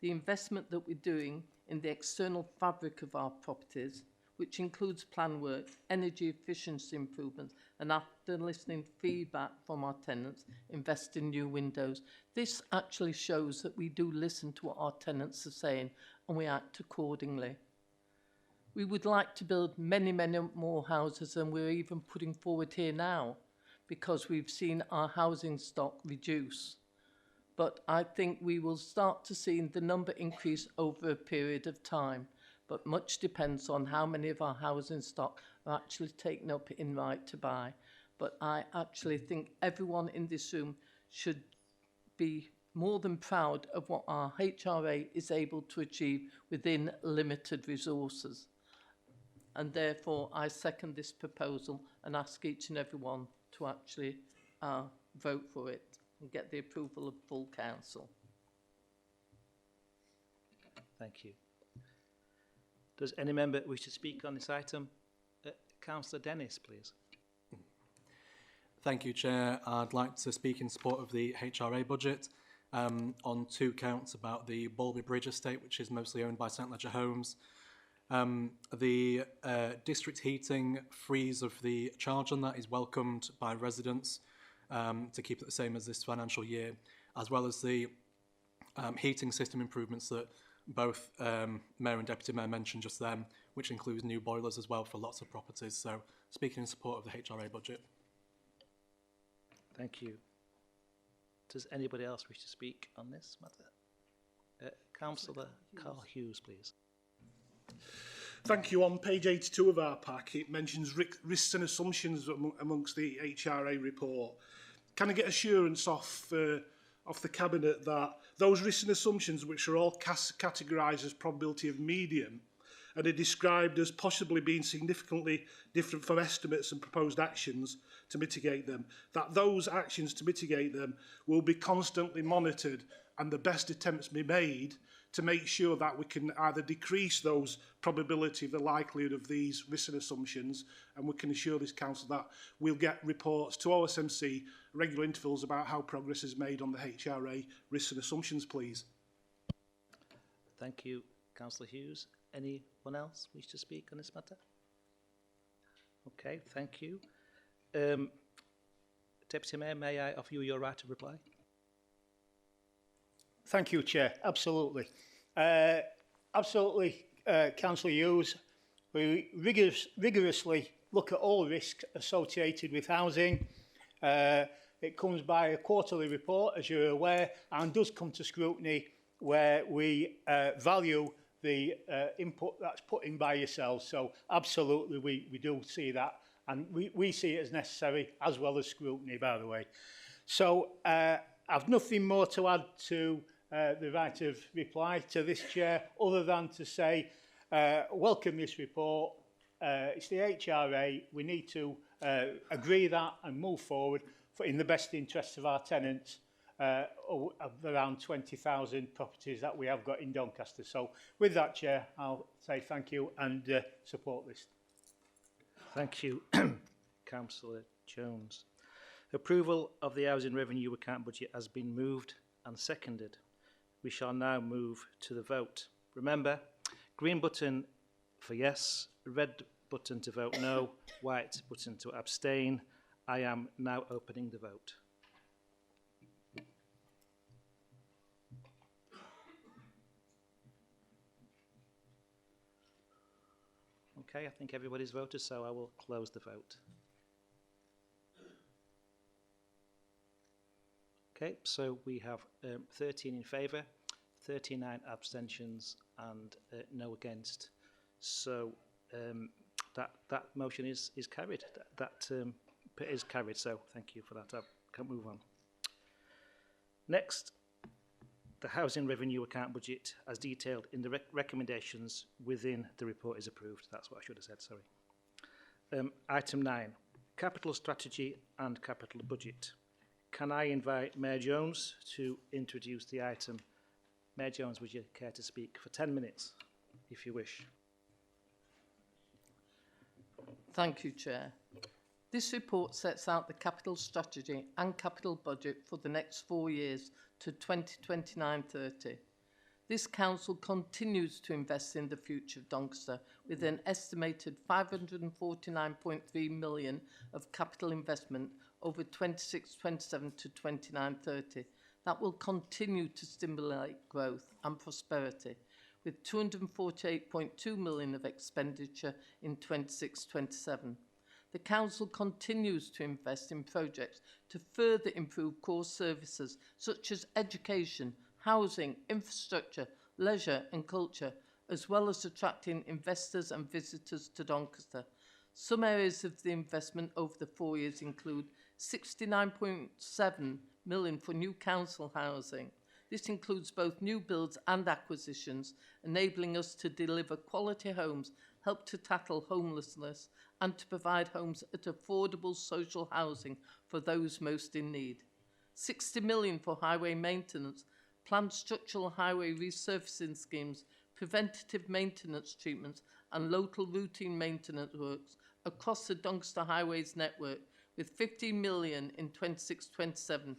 The investment that we're doing in the external fabric of our properties, which includes plan work, energy efficiency improvements, and after listening to feedback from our tenants, invest in new windows. This actually shows that we do listen to what our tenants are saying and we act accordingly. We would like to build many, many more houses than we're even putting forward here now, because we've seen our housing stock reduce. But I think we will start to see the number increase over a period of time. But much depends on how many of our housing stock are actually taken up in right to buy. But I actually think everyone in this room should be more than proud of what our HRA is able to achieve within limited resources. And therefore, I second this proposal and ask each and every one to actually vote for it and get the approval of full council. Thank you. Does any member wish to speak on this item? Councillor Dennis, please. Thank you, Chair. I'd like to speak in support of the HRA budget on two counts about the Balby Bridge estate, which is mostly owned by St Ledger Homes. The district heating freeze of the charge on that is welcomed by residents to keep it the same as this financial year, as well as the heating system improvements that both Mayor and Deputy Mayor mentioned just then, which includes new boilers as well for lots of properties. So speaking in support of the HRA budget. Thank you. Does anybody else wish to speak on this matter? Councillor Carl Hughes, please. Thank you. On page 82 of our pack, it mentions risks and assumptions amongst the HRA report. Can I get assurance off the Cabinet that those risks and assumptions, which are all categorised as probability of medium and are described as possibly being significantly different from estimates and proposed actions to mitigate them, that those actions to mitigate them will be constantly monitored and the best attempts be made to make sure that we can either decrease those probability of the likelihood of these risks and assumptions, and we can assure this council that we'll get reports to OSMC regular intervals about how progress is made on the HRA risks and assumptions, please. Thank you, Councillor Hughes. Anyone else wish to speak on this matter? Okay, thank you. Deputy Mayor, may I offer you your right to reply? Thank you, Chair. Absolutely. Councillor Hughes, we rigorously look at all risks associated with housing. It comes by a quarterly report, as you're aware, and does come to scrutiny where we value the input that's put in by yourselves. So absolutely, we do see that, and we see it as necessary, as well as scrutiny, by the way. So I've nothing more to add to the right of reply to this, Chair, other than to say welcome this report. It's the HRA. We need to agree that and move forward in the best interests of our tenants of around 20,000 properties that we have got in Doncaster. So with that, Chair, I'll say thank you and support this. Thank you, Councillor Jones. Approval of the housing revenue account budget has been moved and seconded. We shall now move to the vote. Remember, green button for yes, red button to vote no, white button to abstain. I am now opening the vote. Okay, I think everybody's voted, so I will close the vote. Okay, so we have 13 in favour, 39 abstentions and no against. So that motion is carried. That is carried, so thank you for that. I can move on. Next, the housing revenue account budget as detailed in the recommendations within the report is approved. That's what I should have said, sorry. Item 9, capital strategy and capital budget. Can I invite Mayor Jones to introduce the item? Mayor Jones, would you care to speak for 10 minutes, if you wish? Thank you, Chair. This report sets out the capital strategy and capital budget for the next 4 years to 2029-30. This council continues to invest in the future of Doncaster with an estimated 549.3 million of capital investment over 26-27 to 29-30. That will continue to stimulate growth and prosperity, with 248.2 million of expenditure in 26-27. The council continues to invest in projects to further improve core services such as education, housing, infrastructure, leisure and culture, as well as attracting investors and visitors to Doncaster. Some areas of the investment over the 4 years include 69.7 million for new council housing. This includes both new builds and acquisitions, enabling us to deliver quality homes, help to tackle homelessness, and to provide homes at affordable social housing for those most in need. 60 million for highway maintenance, planned structural highway resurfacing schemes, preventative maintenance treatments, and local routine maintenance works across the Doncaster Highways network, with 15 million in 26-27.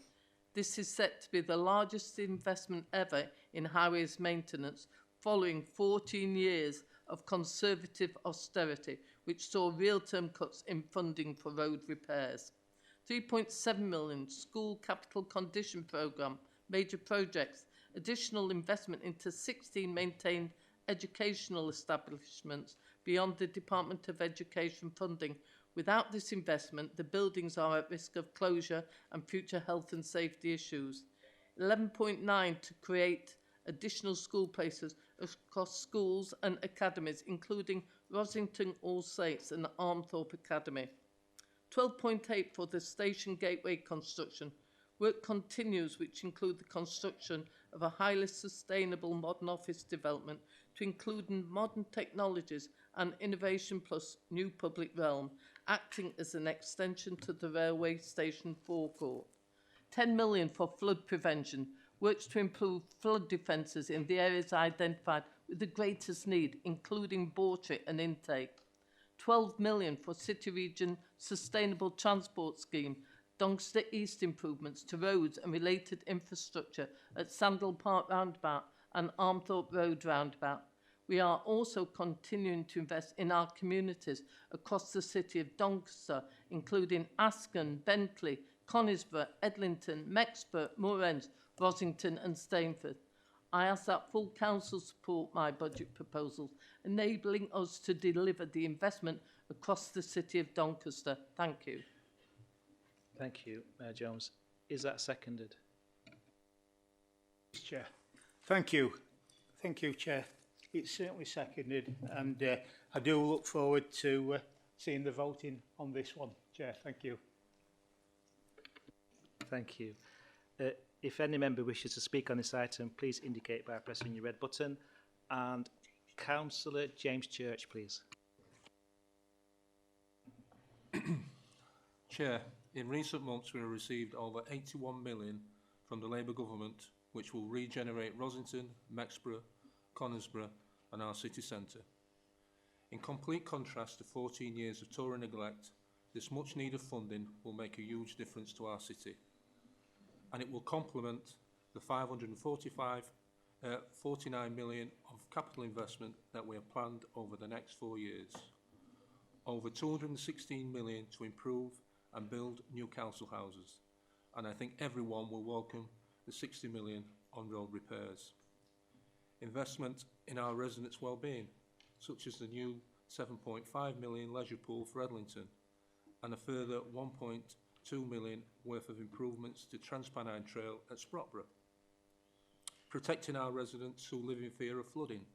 This is set to be the largest investment ever in highways maintenance, following 14 years of conservative austerity, which saw real-term cuts in funding for road repairs. 3.7 million school capital condition programme, major projects, additional investment into 16 maintained educational establishments beyond the Department of Education funding. Without this investment, the buildings are at risk of closure and future health and safety issues. 11.9 to create additional school places across schools and academies, including Rosington All Saints and Armthorpe Academy. 12.8 for the station gateway construction. Work continues, which include the construction of a highly sustainable modern office development to include modern technologies and innovation plus new public realm, acting as an extension to the railway station forecourt. 10 million for flood prevention, works to improve flood defences in the areas identified with the greatest need, including Bawtry and Intake. 12 million for City Region Sustainable Transport Scheme, Doncaster East improvements to roads and related infrastructure at Sandal Park Roundabout and Armthorpe Road Roundabout. We are also continuing to invest in our communities across the city of Doncaster, including Asken, Bentley, Conisbrough, Edlington, Mexborough, Moorends, Rosington and Stainford. I ask that full council support my budget proposals, enabling us to deliver the investment across the city of Doncaster. Thank you. Thank you, Mayor Jones. Is that seconded? Chair. Thank you. Thank you, Chair. It's certainly seconded, and I do look forward to seeing the voting on this one, Chair. Thank you. Thank you. If any member wishes to speak on this item, please indicate by pressing your red button. And Councillor James Church, please. Chair, in recent months we have received over 81 million from the Labour government, which will regenerate Rosington, Mexborough, Conisbrough and our city centre. In complete contrast to 14 years of Tory neglect, this much needed funding will make a huge difference to our city, and it will complement the 49 million of capital investment that we have planned over the next 4 years. Over 216 million to improve and build new council houses, and I think everyone will welcome the 60 million on road repairs. Investment in our residents' well-being, such as the new 7.5 million leisure pool for Edlington, and a further 1.2 million worth of improvements to Transpennine Trail at Sprotborough. Protecting our residents who live in fear of flooding,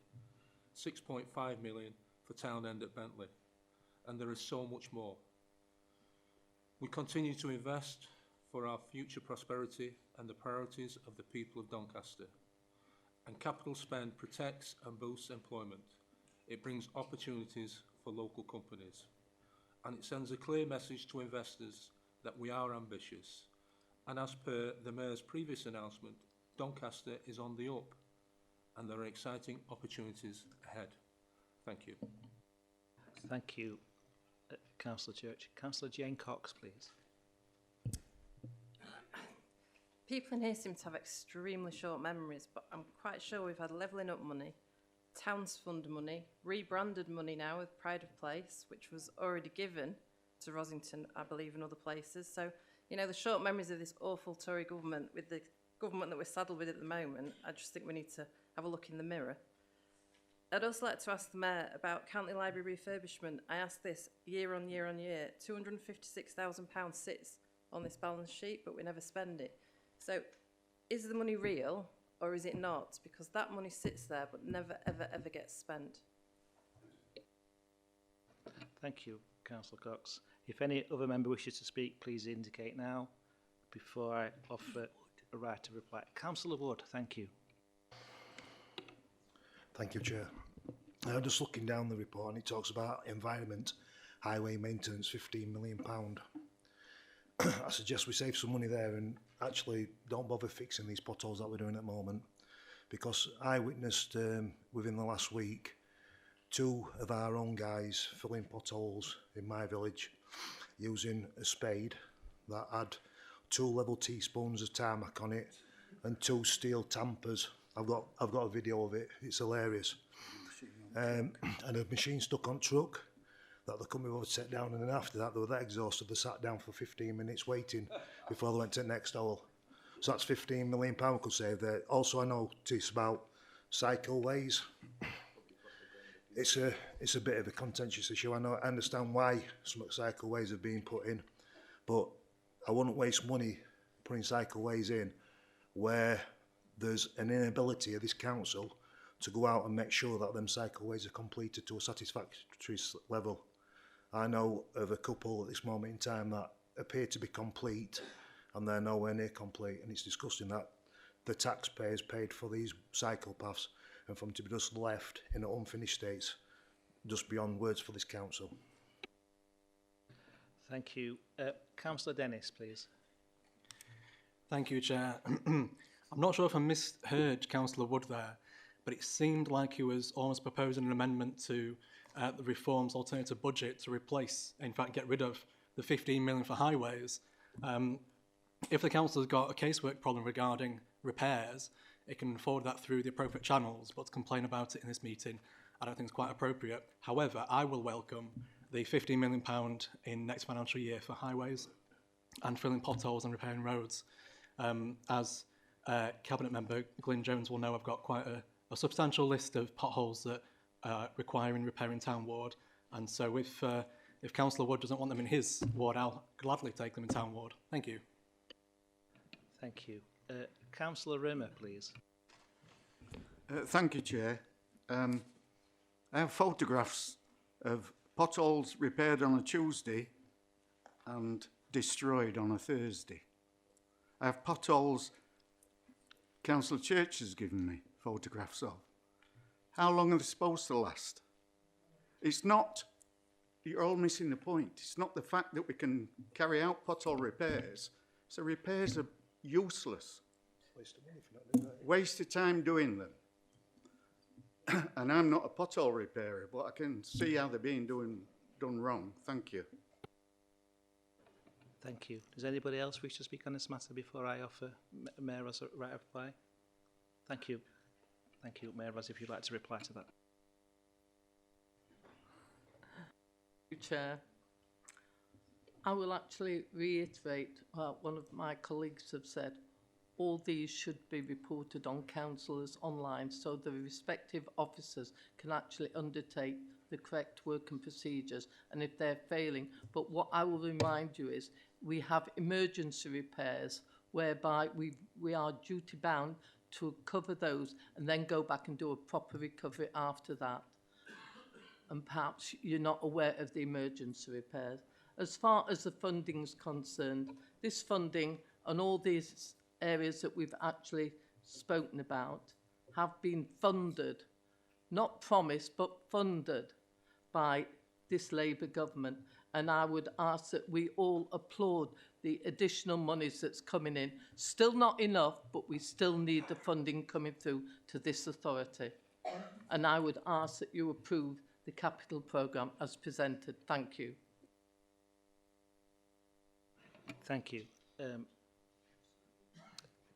6.5 million for Townend at Bentley, and there is so much more. We continue to invest for our future prosperity and the priorities of the people of Doncaster. And capital spend protects and boosts employment. It brings opportunities for local companies. And it sends a clear message to investors that we are ambitious. And as per the Mayor's previous announcement, Doncaster is on the up and there are exciting opportunities ahead. Thank you. Thank you. Councillor Church. Councillor Jane Cox, please. People in here seem to have extremely short memories, but I'm quite sure we've had levelling up money, Towns Fund money, rebranded money now with Pride of Place, which was already given to Rosington, I believe, and other places. So, you know, the short memories of this awful Tory government with the government that we're saddled with at the moment, I just think we need to have a look in the mirror. I'd also like to ask the Mayor about County Library refurbishment. I asked this year on year on year. £256,000 sits on this balance sheet, but we never spend it. So is the money real or is it not? Because that money sits there but never, ever, ever gets spent. Thank you, Councillor Cox. If any other member wishes to speak, please indicate now before I offer a right to reply. Councillor Wood, thank you. Thank you, Chair. I'm just looking down the report and it talks about environment, highway maintenance, £15 million. I suggest we save some money there and actually don't bother fixing these potholes that we're doing at the moment, because I witnessed within the last week 2 of our own guys filling potholes in my village using a spade that had 2 level teaspoons of tarmac on it and 2 steel tampers. I've got a video of it. It's hilarious. And a machine stuck on truck that the company would set down, and then after that they were that exhausted they sat down for 15 minutes waiting before they went to the next hole. So that's £15 million we could save there. Also, I noticed about cycleways. It's a bit of a contentious issue. I understand why some cycleways are being put in, but I wouldn't waste money putting cycleways in where there's an inability of this council to go out and make sure that them cycleways are completed to a satisfactory level. I know of a couple at this moment in time that appear to be complete and they're nowhere near complete, and it's disgusting that the taxpayers paid for these cycle paths and for them to be just left in unfinished states, just beyond words for this council. Thank you. Councillor Dennis, please. Thank you, Chair. I'm not sure if I misheard Councillor Wood there, but it seemed like he was almost proposing an amendment to the Reform's alternative budget to replace, in fact, get rid of the 15 million for highways. If the council has got a casework problem regarding repairs, it can forward that through the appropriate channels, but to complain about it in this meeting, I don't think it's quite appropriate. However, I will welcome the £15 million in next financial year for highways and filling potholes and repairing roads. As Cabinet Member Glyn Jones will know, I've got quite a substantial list of potholes that requiring repair in Town Ward, and so if Councillor Wood doesn't want them in his ward, I'll gladly take them in Town Ward. Thank you. Thank you. Councillor Rimmer, please. Thank you, Chair. I have photographs of potholes repaired on a Tuesday and destroyed on a Thursday. I have potholes Councillor Church has given me photographs of. How long are they supposed to last? It's not, you're all missing the point. It's not the fact that we can carry out pothole repairs. So repairs are useless. Waste of money for not doing that. Waste of time doing them. And I'm not a pothole repairer, but I can see how they're being done wrong. Thank you. Thank you. Does anybody else wish to speak on this matter before I offer Mayor Ross a right of reply? Thank you. Thank you, Mayor Ross, if you'd like to reply to that. Chair, I will actually reiterate what one of my colleagues have said. All these should be reported on councillors online so the respective officers can actually undertake the correct work and procedures, and if they're failing. But what I will remind you is we have emergency repairs whereby we are duty bound to cover those and then go back and do a proper recovery after that. And perhaps you're not aware of the emergency repairs. As far as the funding's concerned, this funding and all these areas that we've actually spoken about have been funded, not promised, but funded by this Labour government. And I would ask that we all applaud the additional monies that's coming in. Still not enough, but we still need the funding coming through to this authority. And I would ask that you approve the capital programme as presented. Thank you. Thank you.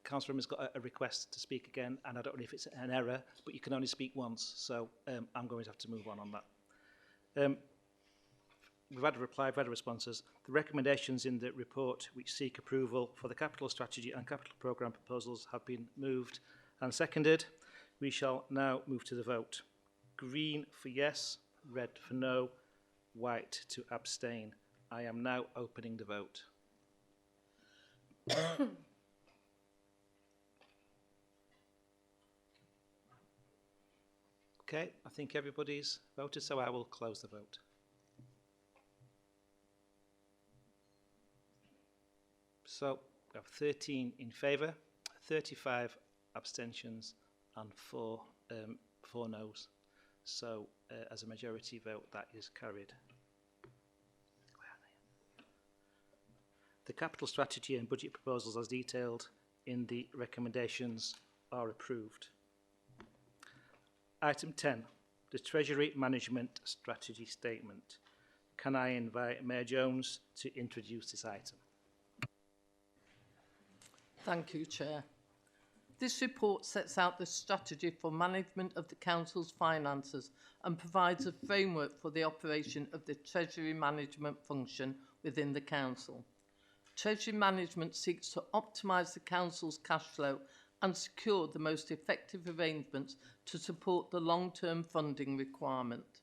Councillor has got a request to speak again, and I don't know if it's an error, but you can only speak once, so I'm going to have to move on that. We've had a reply, we've had responses. The recommendations in the report which seek approval for the capital strategy and capital programme proposals have been moved and seconded. We shall now move to the vote. Green for yes, red for no, white to abstain. I am now opening the vote. Okay, I think everybody's voted, so I will close the vote. So we have 13 in favour, 35 abstentions and 4 noes. So as a majority vote, that is carried. The capital strategy and budget proposals as detailed in the recommendations are approved. Item 10, the Treasury Management Strategy Statement. Can I invite Mayor Jones to introduce this item? Thank you, Chair. This report sets out the strategy for management of the Council's finances and provides a framework for the operation of the Treasury Management function within the Council. Treasury Management seeks to optimise the Council's cash flow and secure the most effective arrangements to support the long-term funding requirement.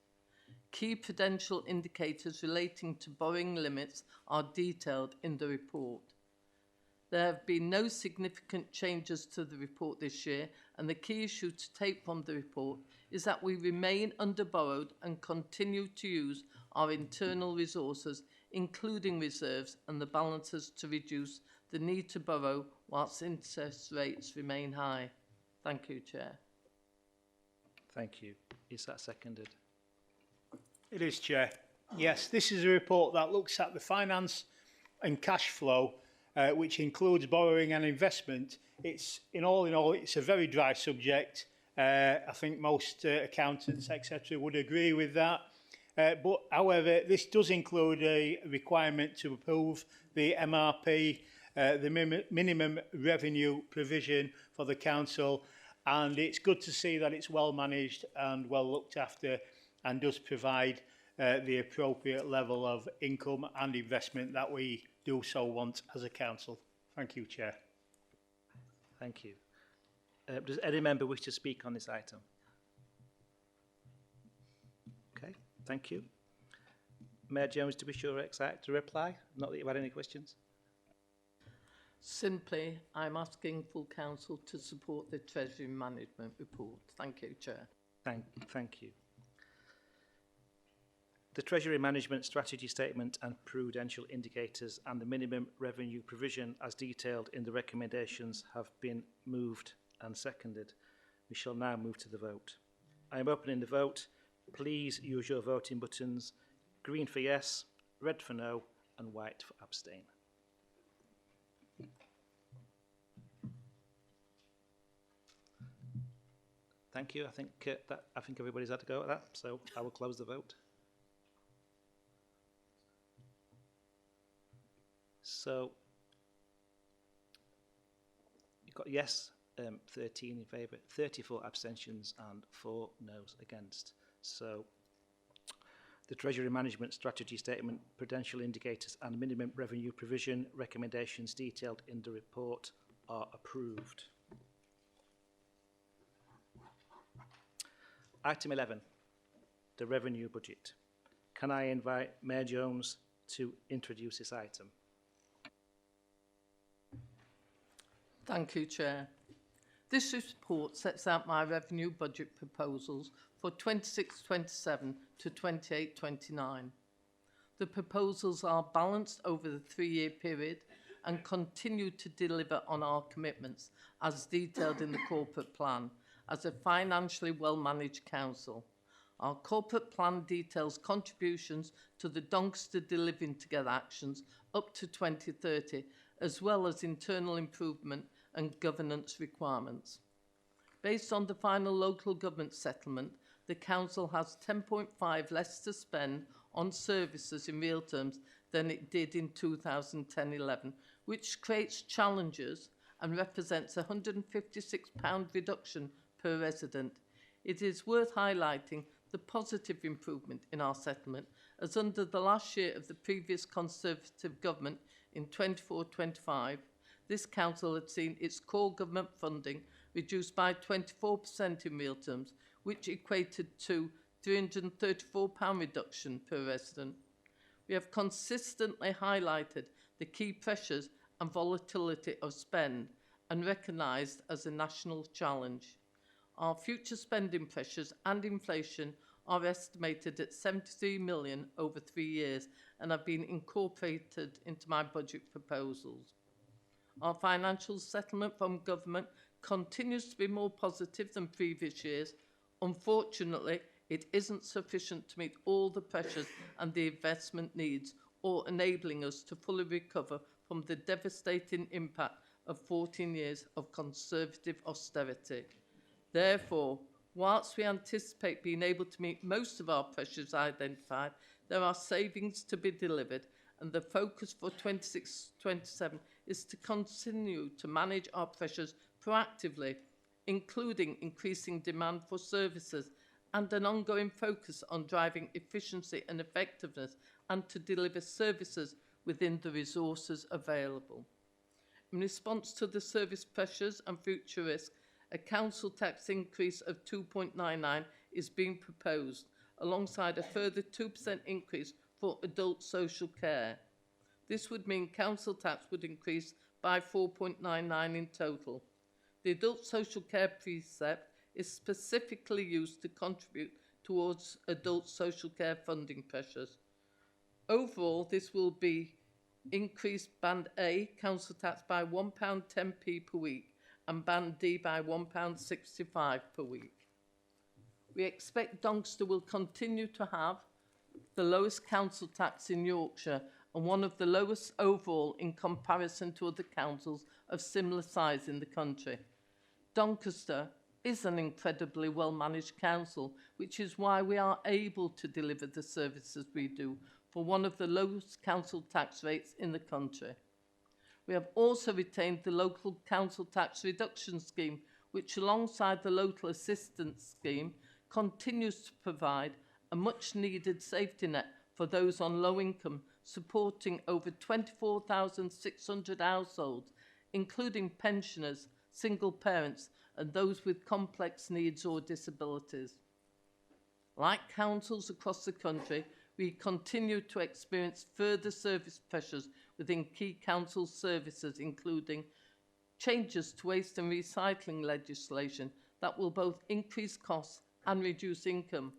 Key prudential indicators relating to borrowing limits are detailed in the report. There have been no significant changes to the report this year, and the key issue to take from the report is that we remain underborrowed and continue to use our internal resources, including reserves and the balances, to reduce the need to borrow whilst interest rates remain high. Thank you, Chair. Thank you. Is that seconded? It is, Chair. Yes, this is a report that looks at the finance and cash flow, which includes borrowing and investment. It's, in all, it's a very dry subject. I think most accountants, etc., would agree with that. But, however, this does include a requirement to approve the MRP, the minimum revenue provision for the council, and it's good to see that it's well managed and well looked after and does provide the appropriate level of income and investment that we do so want as a council. Thank you, Chair. Thank you. Does any member wish to speak on this item? Okay, thank you. Mayor Jones, to be sure, excited to reply? Not that you had any questions. Simply, I'm asking full council to support the Treasury Management report. Thank you, Chair. Thank you. The Treasury Management Strategy Statement and Prudential Indicators and the minimum revenue provision as detailed in the recommendations have been moved and seconded. We shall now move to the vote. I am opening the vote. Please use your voting buttons. Green for yes, red for no, and white for abstain. Thank you. I think everybody's had to go at that, so I will close the vote. So you've got yes, 13 in favour, 34 abstentions and 4 noes against. So the Treasury Management Strategy Statement, Prudential Indicators and Minimum Revenue Provision recommendations detailed in the report are approved. Item 11, the Revenue Budget. Can I invite Mayor Jones to introduce this item? Thank you, Chair. This report sets out my revenue budget proposals for 26-27 to 28-29. The proposals are balanced over the 3-year period and continue to deliver on our commitments as detailed in the corporate plan as a financially well-managed council. Our corporate plan details contributions to the Doncaster Delivering Together actions up to 2030, as well as internal improvement and governance requirements. Based on the final local government settlement, the council has 10.5 less to spend on services in real terms than it did in 2010-11, which creates challenges and represents a £156 reduction per resident. It is worth highlighting the positive improvement in our settlement, as under the last year of the previous Conservative government in 24-25, this council had seen its core government funding reduced by 24% in real terms, which equated to £334 reduction per resident. We have consistently highlighted the key pressures and volatility of spend and recognised as a national challenge. Our future spending pressures and inflation are estimated at 73 million over 3 years and have been incorporated into my budget proposals. Our financial settlement from government continues to be more positive than previous years. Unfortunately, it isn't sufficient to meet all the pressures and the investment needs or enabling us to fully recover from the devastating impact of 14 years of Conservative austerity. Therefore, whilst we anticipate being able to meet most of our pressures identified, there are savings to be delivered, and the focus for 26-27 is to continue to manage our pressures proactively, including increasing demand for services and an ongoing focus on driving efficiency and effectiveness and to deliver services within the resources available. In response to the service pressures and future risk, a council tax increase of 2.99 is being proposed, alongside a further 2% increase for adult social care. This would mean council tax would increase by 4.99 in total. The adult social care precept is specifically used to contribute towards adult social care funding pressures. Overall, this will be increased Band A council tax by £1.10p per week and Band D by £1.65 per week. We expect Doncaster will continue to have the lowest council tax in Yorkshire and one of the lowest overall in comparison to other councils of similar size in the country. Doncaster is an incredibly well-managed council, which is why we are able to deliver the services we do for one of the lowest council tax rates in the country. We have also retained the local council tax reduction scheme, which alongside the local assistance scheme continues to provide a much-needed safety net for those on low income, supporting over 24,600 households, including pensioners, single parents and those with complex needs or disabilities. Like councils across the country, we continue to experience further service pressures within key council services, including changes to waste and recycling legislation that will both increase costs and reduce income.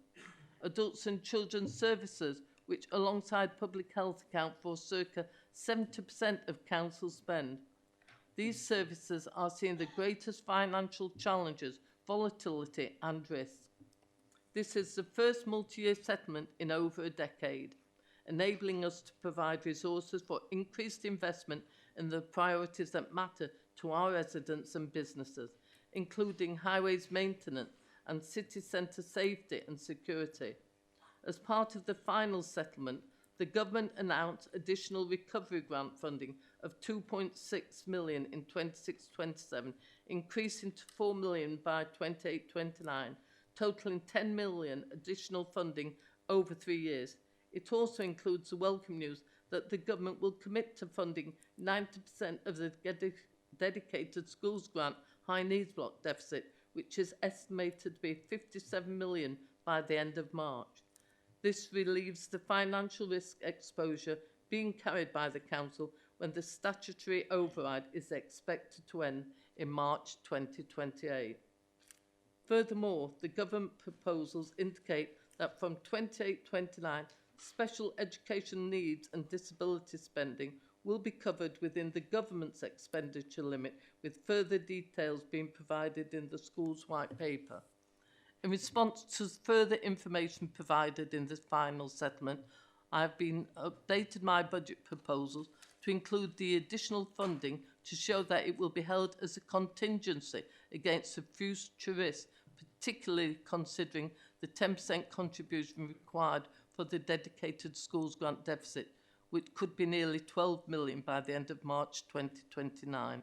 Adults and children's services, which alongside public health account for circa 70% of council spend. These services are seeing the greatest financial challenges, volatility and risk. This is the first multi-year settlement in over a decade, enabling us to provide resources for increased investment in the priorities that matter to our residents and businesses, including highways maintenance and city centre safety and security. As part of the final settlement, the government announced additional recovery grant funding of £2.6 million in 26-27, increasing to £4 million by 28-29, totalling £10 million additional funding over 3 years. It also includes the welcome news that the government will commit to funding 90% of the dedicated schools grant high needs block deficit, which is estimated to be £57 million by the end of March. This relieves the financial risk exposure being carried by the council when the statutory override is expected to end in March 2028. Furthermore, the government proposals indicate that from 28-29, special education needs and disability spending will be covered within the government's expenditure limit, with further details being provided in the school's white paper. In response to further information provided in this final settlement, I have updated my budget proposals to include the additional funding to show that it will be held as a contingency against the future risk, particularly considering the 10% contribution required for the dedicated schools grant deficit, which could be nearly 12 million by the end of March 2029.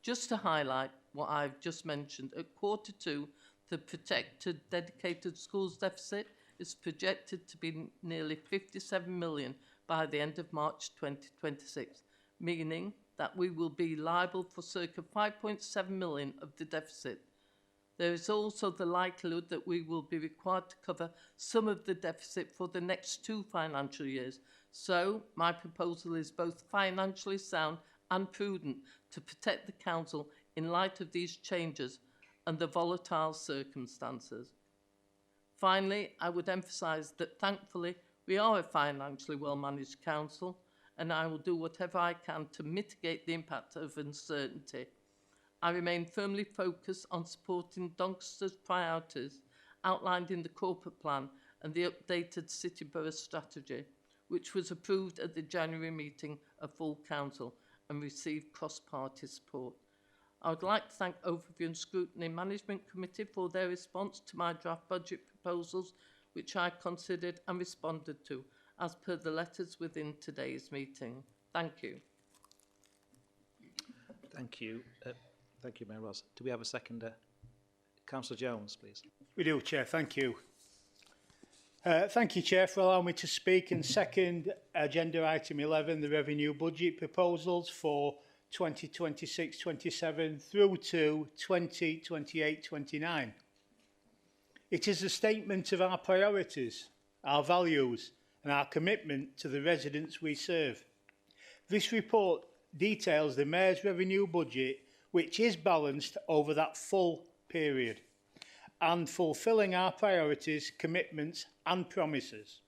Just to highlight what I've just mentioned, at Q2, the protected dedicated schools deficit is projected to be nearly 57 million by the end of March 2026, meaning that we will be liable for circa 5.7 million of the deficit. There is also the likelihood that we will be required to cover some of the deficit for the next 2 financial years. So my proposal is both financially sound and prudent to protect the council in light of these changes and the volatile circumstances. Finally, I would emphasise that thankfully we are a financially well-managed council, and I will do whatever I can to mitigate the impact of uncertainty. I remain firmly focused on supporting Doncaster's priorities outlined in the corporate plan and the updated City Borough strategy, which was approved at the January meeting of full council and received cross-party support. I would like to thank Overview and Scrutiny Management Committee for their response to my draft budget proposals, which I considered and responded to as per the letters within today's meeting. Thank you. Thank you. Thank you, Mayor Ross. Do we have a seconder? Councillor Jones, please. We do, Chair. Thank you. Thank you, Chair, for allowing me to speak and second agenda item 11, the revenue budget proposals for 2026-27 through to 2028-29. It is a statement of our priorities, our values and our commitment to the residents we serve. This report details the Mayor's revenue budget, which is balanced over that full period and fulfilling our priorities, commitments and promises.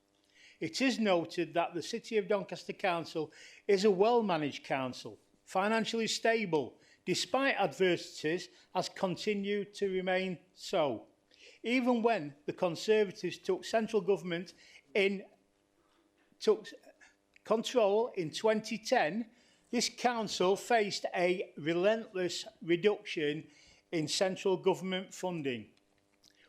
It is noted that the City of Doncaster Council is a well-managed council, financially stable, despite adversities, has continued to remain so. Even when the Conservatives took central government took control in 2010, this council faced a relentless reduction in central government funding.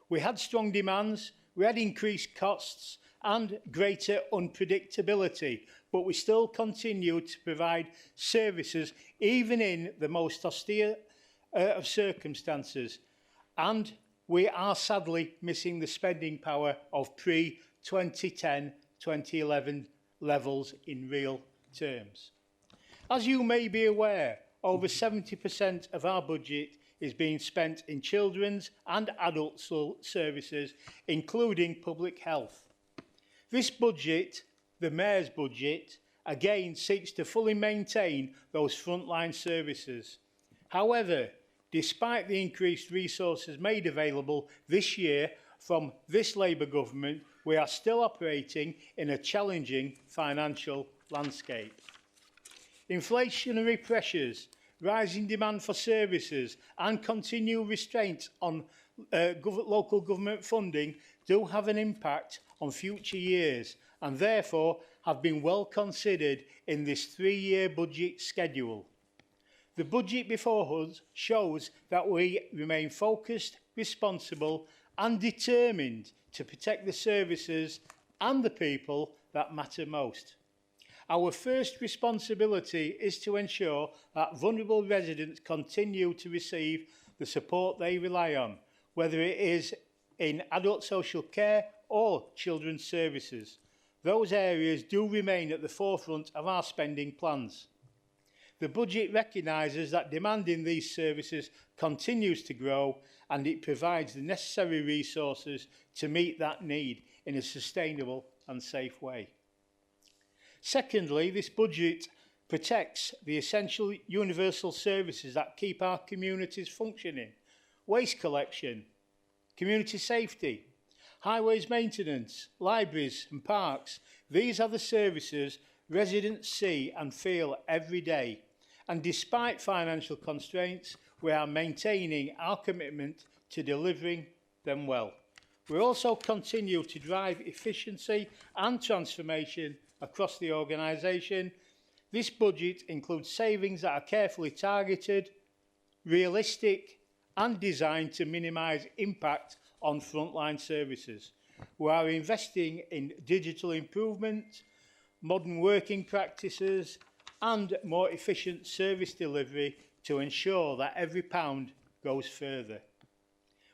We had strong demands, we had increased costs and greater unpredictability, but we still continued to provide services even in the most austere of circumstances. And we are sadly missing the spending power of pre-2010-2011 levels in real terms. As you may be aware, over 70% of our budget is being spent in children's and adult services, including public health. This budget, the Mayor's budget, again seeks to fully maintain those frontline services. However, despite the increased resources made available this year from this Labour government, we are still operating in a challenging financial landscape. Inflationary pressures, rising demand for services and continued restraints on local government funding do have an impact on future years and therefore have been well considered in this 3-year budget schedule. The budget before us shows that we remain focused, responsible and determined to protect the services and the people that matter most. Our first responsibility is to ensure that vulnerable residents continue to receive the support they rely on, whether it is in adult social care or children's services. Those areas do remain at the forefront of our spending plans. The budget recognises that demand in these services continues to grow and it provides the necessary resources to meet that need in a sustainable and safe way. Secondly, this budget protects the essential universal services that keep our communities functioning: waste collection, community safety, highways maintenance, libraries and parks. These are the services residents see and feel every day. And despite financial constraints, we are maintaining our commitment to delivering them well. We also continue to drive efficiency and transformation across the organisation. This budget includes savings that are carefully targeted, realistic and designed to minimise impact on frontline services. We are investing in digital improvement, modern working practices and more efficient service delivery to ensure that every pound goes further.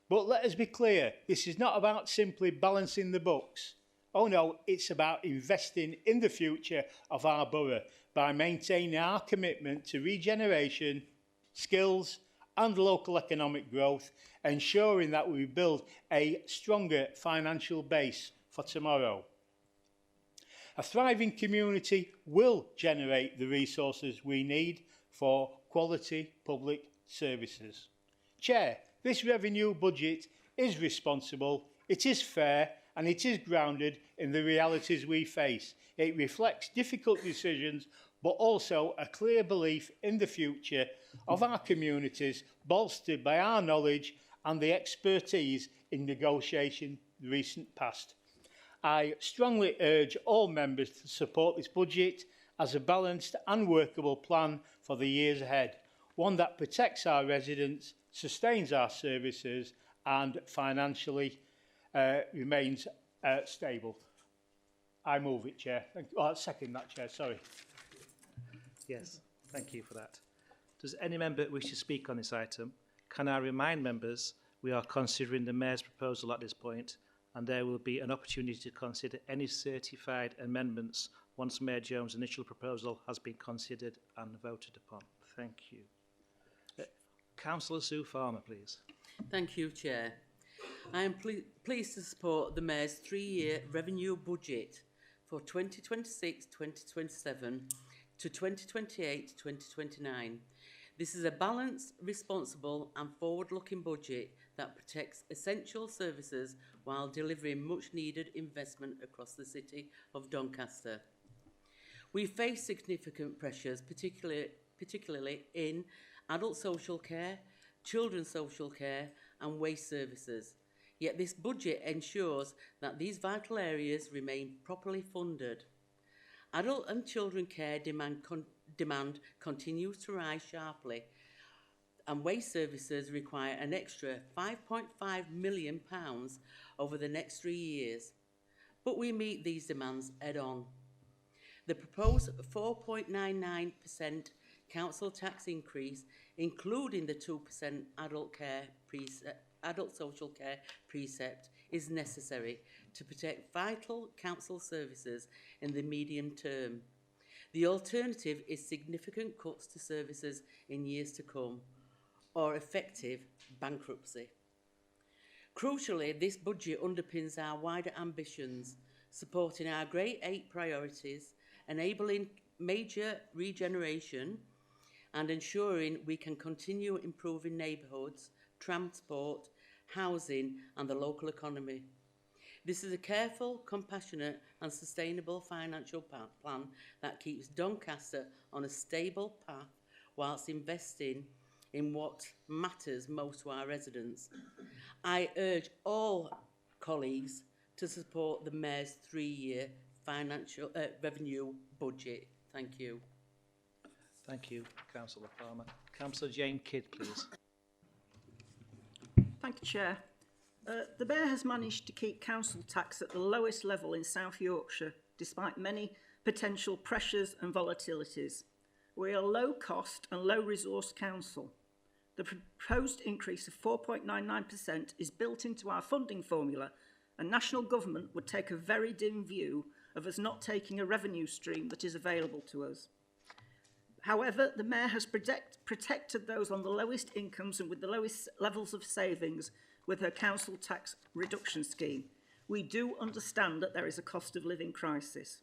But let us be clear, this is not about simply balancing the books. Oh no, it's about investing in the future of our borough by maintaining our commitment to regeneration, skills and local economic growth, ensuring that we build a stronger financial base for tomorrow. A thriving community will generate the resources we need for quality public services. Chair, this revenue budget is responsible, it is fair and it is grounded in the realities we face. It reflects difficult decisions but also a clear belief in the future of our communities, bolstered by our knowledge and the expertise in negotiation in the recent past. I strongly urge all members to support this budget as a balanced and workable plan for the years ahead, one that protects our residents, sustains our services and financially remains stable. I move it, Chair. Second that, Chair, sorry. Yes, thank you for that. Does any member wish to speak on this item? Can I remind members we are considering the Mayor's proposal at this point, and there will be an opportunity to consider any certified amendments once Mayor Jones' initial proposal has been considered and voted upon. Thank you. Councillor Sue Farmer, please. Thank you, Chair. I am pleased to support the Mayor's three-year revenue budget for 2026-2027 to 2028-2029. This is a balanced, responsible and forward-looking budget that protects essential services while delivering much-needed investment across the city of Doncaster. We face significant pressures, particularly in adult social care, children's social care and waste services. Yet this budget ensures that these vital areas remain properly funded. Adult and children care demand continues to rise sharply, and waste services require an extra £5.5 million over the next 3 years. But we meet these demands head-on. The proposed 4.99% council tax increase, including the 2% adult social care precept, is necessary to protect vital council services in the medium term. The alternative is significant cuts to services in years to come, or effective bankruptcy. Crucially, this budget underpins our wider ambitions, supporting our Great 8 priorities, enabling major regeneration and ensuring we can continue improving neighbourhoods, transport, housing and the local economy. This is a careful, compassionate and sustainable financial plan that keeps Doncaster on a stable path whilst investing in what matters most to our residents. I urge all colleagues to support the Mayor's three-year financial revenue budget. Thank you. Thank you, Councillor Farmer. Councillor Jane Kidd, please. Thank you, Chair. The Mayor has managed to keep council tax at the lowest level in South Yorkshire, despite many potential pressures and volatilities. We are a low-cost and low-resource council. The proposed increase of 4.99% is built into our funding formula, and national government would take a very dim view of us not taking a revenue stream that is available to us. However, the Mayor has protected those on the lowest incomes and with the lowest levels of savings with her council tax reduction scheme. We do understand that there is a cost of living crisis.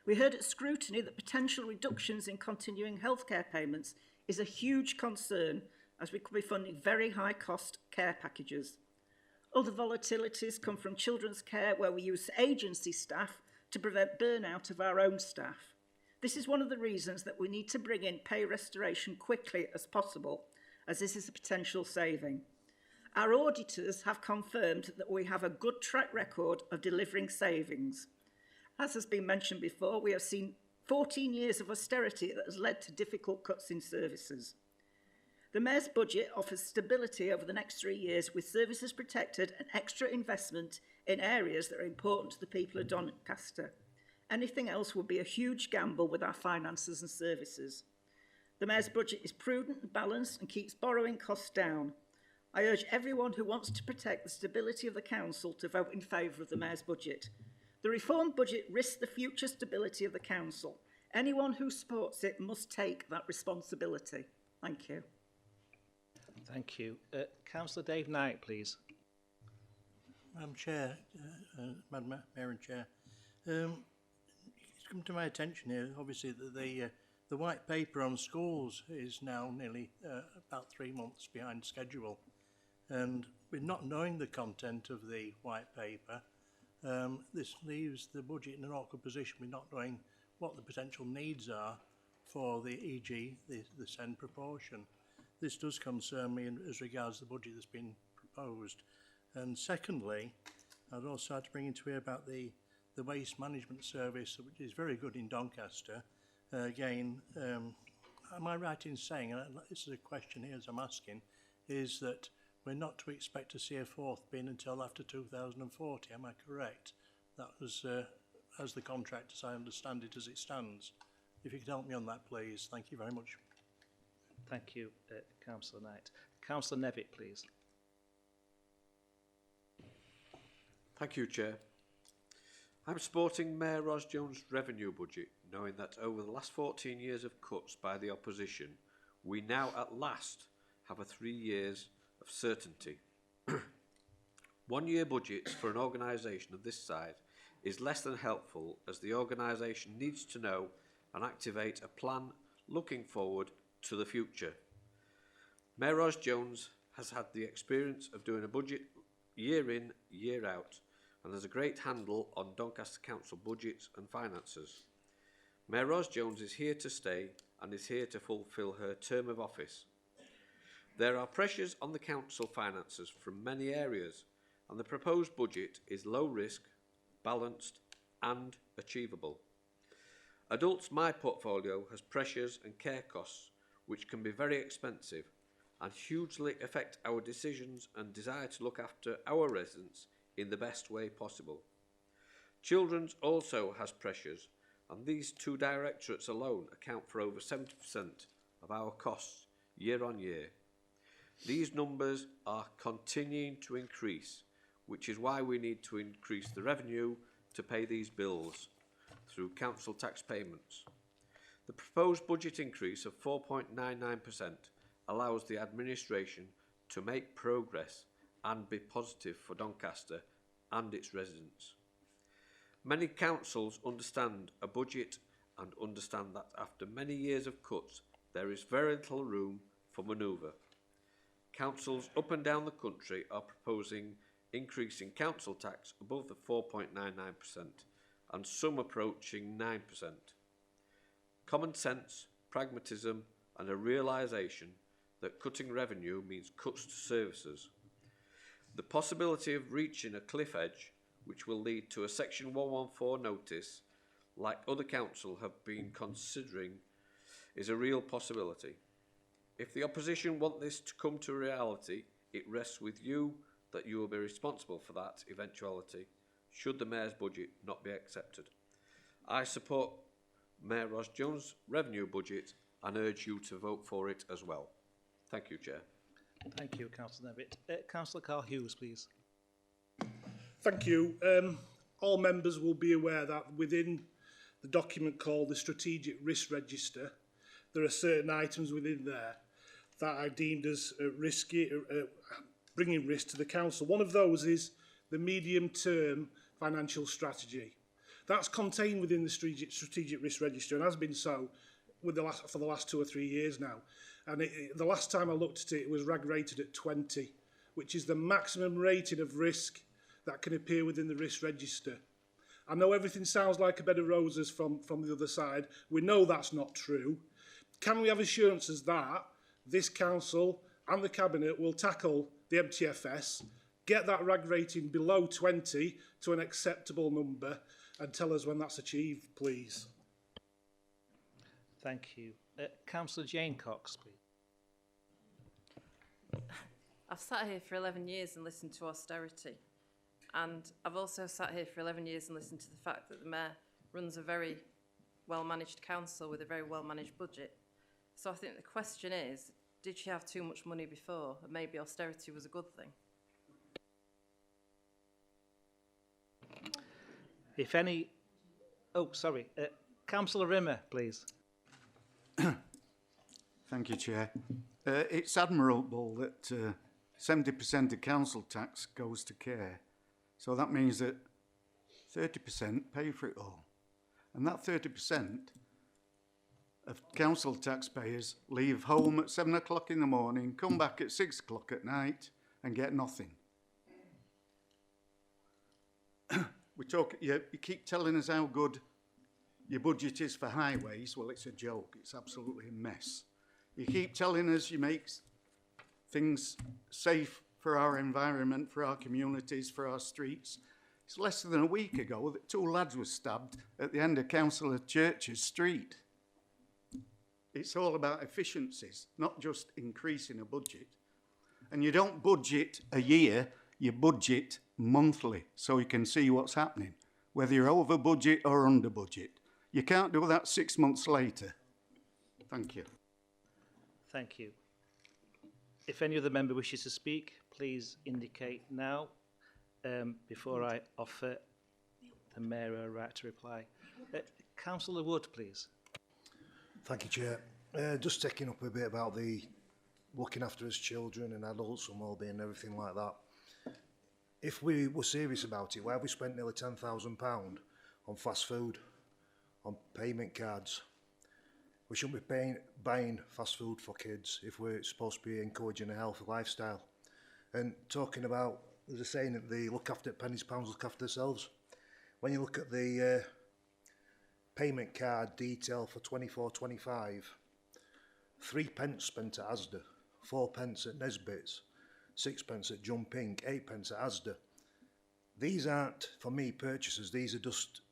We heard at scrutiny that potential reductions in continuing healthcare payments is a huge concern, as we could be funding very high cost care packages. Other volatilities come from children's care, where we use agency staff to prevent burnout of our own staff. This is one of the reasons that we need to bring in pay restoration quickly as possible, as this is a potential saving. Our auditors have confirmed that we have a good track record of delivering savings. As has been mentioned before, we have seen 14 years of austerity that has led to difficult cuts in services. The Mayor's budget offers stability over the next 3 years, with services protected and extra investment in areas that are important to the people of Doncaster. Anything else would be a huge gamble with our finances and services. The Mayor's budget is prudent and balanced and keeps borrowing costs down. I urge everyone who wants to protect the stability of the Council to vote in favour of the Mayor's budget. The reformed budget risks the future stability of the Council. Anyone who supports it must take that responsibility. Thank you. Thank you. Councillor Dave Knight, please. Madam Chair, Madam Mayor and Chair, it's come to my attention here, obviously, that the white paper on schools is now nearly about 3 months behind schedule. And with not knowing the content of the white paper, this leaves the budget in an awkward position with not knowing what the potential needs are for the e.g. the SEND proportion. This does concern me as regards the budget that's been proposed. And secondly, I'd also like to bring into here about the waste management service, which is very good in Doncaster. Again, am I right in saying, and this is a question here as I'm asking, is that we're not to expect to see a fourth bin until after 2040, am I correct? That was as the contract, as I understand it, as it stands. If you could help me on that, please. Thank you very much. Thank you, Councillor Knight. Councillor Nevitt, please. Thank you, Chair. I'm supporting Mayor Ros Jones' revenue budget, knowing that over the last 14 years of cuts by the opposition, we now at last have a 3 years of certainty. 1 year budgets for an organisation of this size is less than helpful, as the organisation needs to know and activate a plan looking forward to the future. Mayor Ros Jones has had the experience of doing a budget year in, year out, and has a great handle on Doncaster Council budgets and finances. Mayor Ros Jones is here to stay and is here to fulfil her term of office. There are pressures on the council finances from many areas, and the proposed budget is low risk, balanced and achievable. Adults My Portfolio has pressures and care costs which can be very expensive and hugely affect our decisions and desire to look after our residents in the best way possible. Children's also has pressures, and these two directorates alone account for over 70% of our costs year on year. These numbers are continuing to increase, which is why we need to increase the revenue to pay these bills through council tax payments. The proposed budget increase of 4.99% allows the administration to make progress and be positive for Doncaster and its residents. Many councils understand a budget and understand that after many years of cuts, there is very little room for manoeuvre. Councils up and down the country are proposing increasing council tax above the 4.99% and some approaching 9%. Common sense, pragmatism and a realisation that cutting revenue means cuts to services. The possibility of reaching a cliff edge, which will lead to a Section 114 notice, like other councils have been considering, is a real possibility. If the opposition want this to come to reality, it rests with you that you will be responsible for that eventuality, should the Mayor's budget not be accepted. I support Mayor Ros Jones' revenue budget and urge you to vote for it as well. Thank you, Chair. Thank you, Councillor Nevitt. Councillor Carl Hughes, please. Thank you. All members will be aware that within the document called the Strategic Risk Register, there are certain items within there that are deemed as risky, bringing risk to the council. One of those is the medium-term financial strategy. That's contained within the Strategic Risk Register and has been so for the last 2 or 3 years now. And the last time I looked at it, it was rag rated at 20, which is the maximum rating of risk that can appear within the risk register. I know everything sounds like a bed of roses from the other side. We know that's not true. Can we have assurances that this council and the cabinet will tackle the MTFS, get that rag rating below 20 to an acceptable number, and tell us when that's achieved, please? Thank you. Councillor Jane Cox, please. I've sat here for 11 years and listened to austerity. And I've also sat here for 11 years and listened to the fact that the Mayor runs a very well-managed council with a very well-managed budget. So I think the question is, did she have too much money before? And maybe austerity was a good thing. If any... Oh, sorry. Councillor Rimmer, please. Thank you, Chair. It's admirable that 70% of council tax goes to care. So that means that 30% pay for it all. And that 30% of council taxpayers leave home at 7 o'clock in the morning, come back at 6 o'clock at night and get nothing. You keep telling us how good your budget is for highways. Well, it's a joke. It's absolutely a mess. You keep telling us you make things safe for our environment, for our communities, for our streets. It's less than a week ago that 2 lads were stabbed at the end of Councillor Church's street. It's all about efficiencies, not just increasing a budget. And you don't budget a year, you budget monthly so you can see what's happening, whether you're over budget or under budget. You can't do that 6 months later. Thank you. Thank you. If any other member wishes to speak, please indicate now before I offer the Mayor a right to reply. Councillor Wood, please. Thank you, Chair. Just taking up a bit about the looking after his children and adults and wellbeing and everything like that. If we were serious about it, why have we spent nearly £10,000 on fast food, on payment cards? We shouldn't be buying fast food for kids if we're supposed to be encouraging a healthy lifestyle. And talking about, there's a saying that they look after pennies, pounds, look after themselves. When you look at the payment card detail for 24-25, 3 pence spent at Asda, 4 pence at Nesbitt's, 6 pence at Jump Inc, 8 pence at Asda. These aren't, for me, purchases. These are just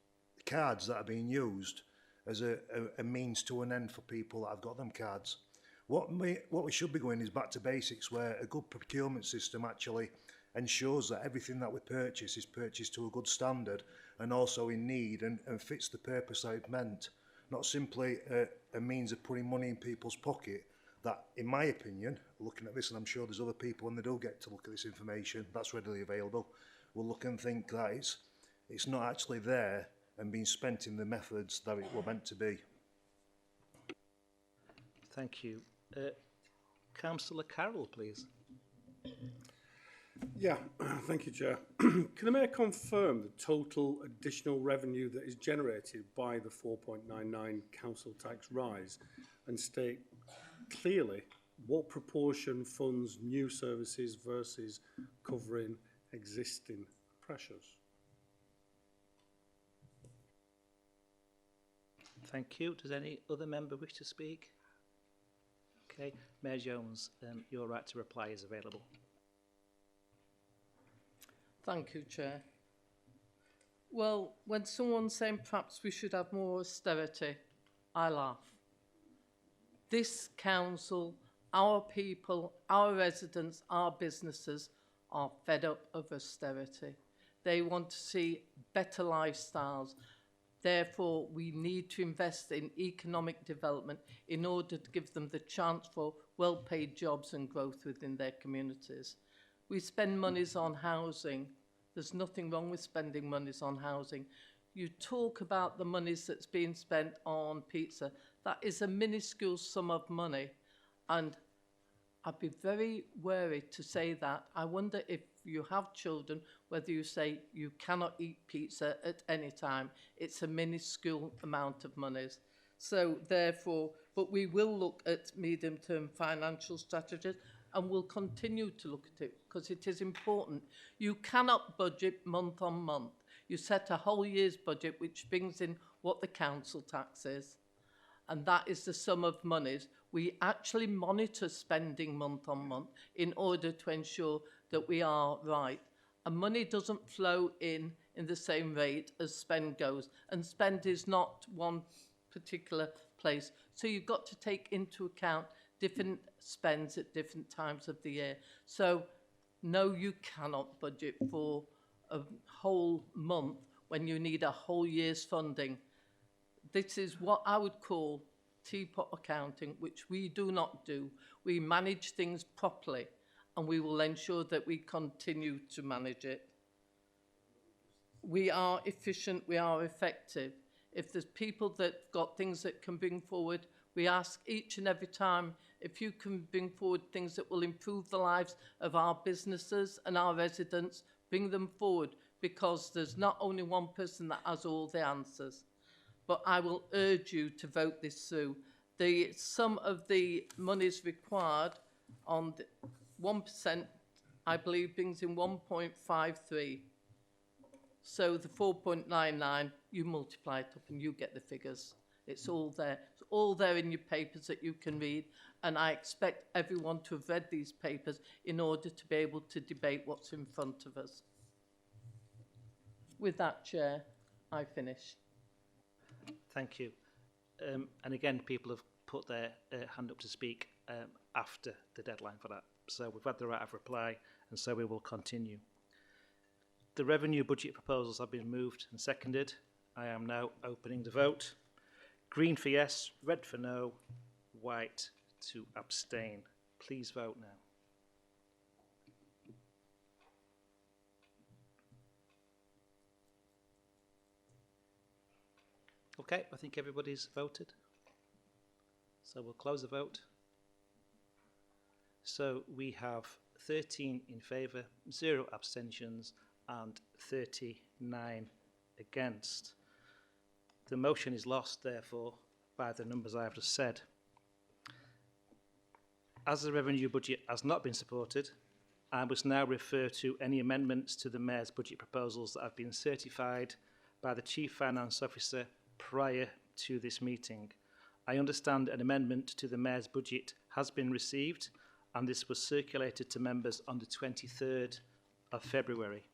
cards that are being used as a means to an end for people that have got them cards. What we should be going is back to basics, where a good procurement system actually ensures that everything that we purchase is purchased to a good standard and also in need and fits the purpose that it meant. Not simply a means of putting money in people's pocket that, in my opinion, looking at this, and I'm sure there's other people when they do get to look at this information that's readily available, will look and think that it's not actually there and being spent in the methods that it were meant to be. Thank you. Councillor Carroll, please. Yeah, thank you, Chair. Can the Mayor confirm the total additional revenue that is generated by the 4.99 council tax rise and state clearly what proportion funds new services versus covering existing pressures? Thank you. Does any other member wish to speak? Okay, Mayor Jones, your right to reply is available. Thank you, Chair. Well, when someone's saying perhaps we should have more austerity, I laugh. This council, our people, our residents, our businesses are fed up of austerity. They want to see better lifestyles. Therefore, we need to invest in economic development in order to give them the chance for well-paid jobs and growth within their communities. We spend monies on housing. There's nothing wrong with spending monies on housing. You talk about the monies that's being spent on pizza. That is a minuscule sum of money. And I'd be very wary to say that. I wonder if you have children, whether you say you cannot eat pizza at any time. It's a minuscule amount of monies. So therefore, but we will look at medium-term financial strategies and we'll continue to look at it because it is important. You cannot budget month on month. You set a whole year's budget which brings in what the council tax is. And that is the sum of monies. We actually monitor spending month on month in order to ensure that we are right. And money doesn't flow in the same rate as spend goes. And spend is not one particular place. So you've got to take into account different spends at different times of the year. So no, you cannot budget for a whole month when you need a whole year's funding. This is what I would call teapot accounting, which we do not do. We manage things properly, and we will ensure that we continue to manage it. We are efficient, we are effective. If there's people that got things that can bring forward, we ask each and every time if you can bring forward things that will improve the lives of our businesses and our residents, bring them forward, because there's not only one person that has all the answers. But I will urge you to vote this through. The sum of the monies required on the 1%, I believe, brings in 1.53. So the 4.99, you multiply it up and you get the figures. It's all there. It's all there in your papers that you can read. And I expect everyone to have read these papers in order to be able to debate what's in front of us. With that, Chair, I finish. Thank you. And again, people have put their hand up to speak after the deadline for that. So we've had the right of reply, and so we will continue. The revenue budget proposals have been moved and seconded. I am now opening the vote. Green for yes, red for no, white to abstain. Please vote now. Okay, I think everybody's voted. So we'll close the vote. So we have 13 in favour, 0 abstentions and 39 against. The motion is lost, therefore, by the numbers I have just said. As the revenue budget has not been supported, I must now refer to any amendments to the Mayor's budget proposals that have been certified by the Chief Finance Officer prior to this meeting. I understand an amendment to the Mayor's budget has been received, and this was circulated to members on the 23rd of February.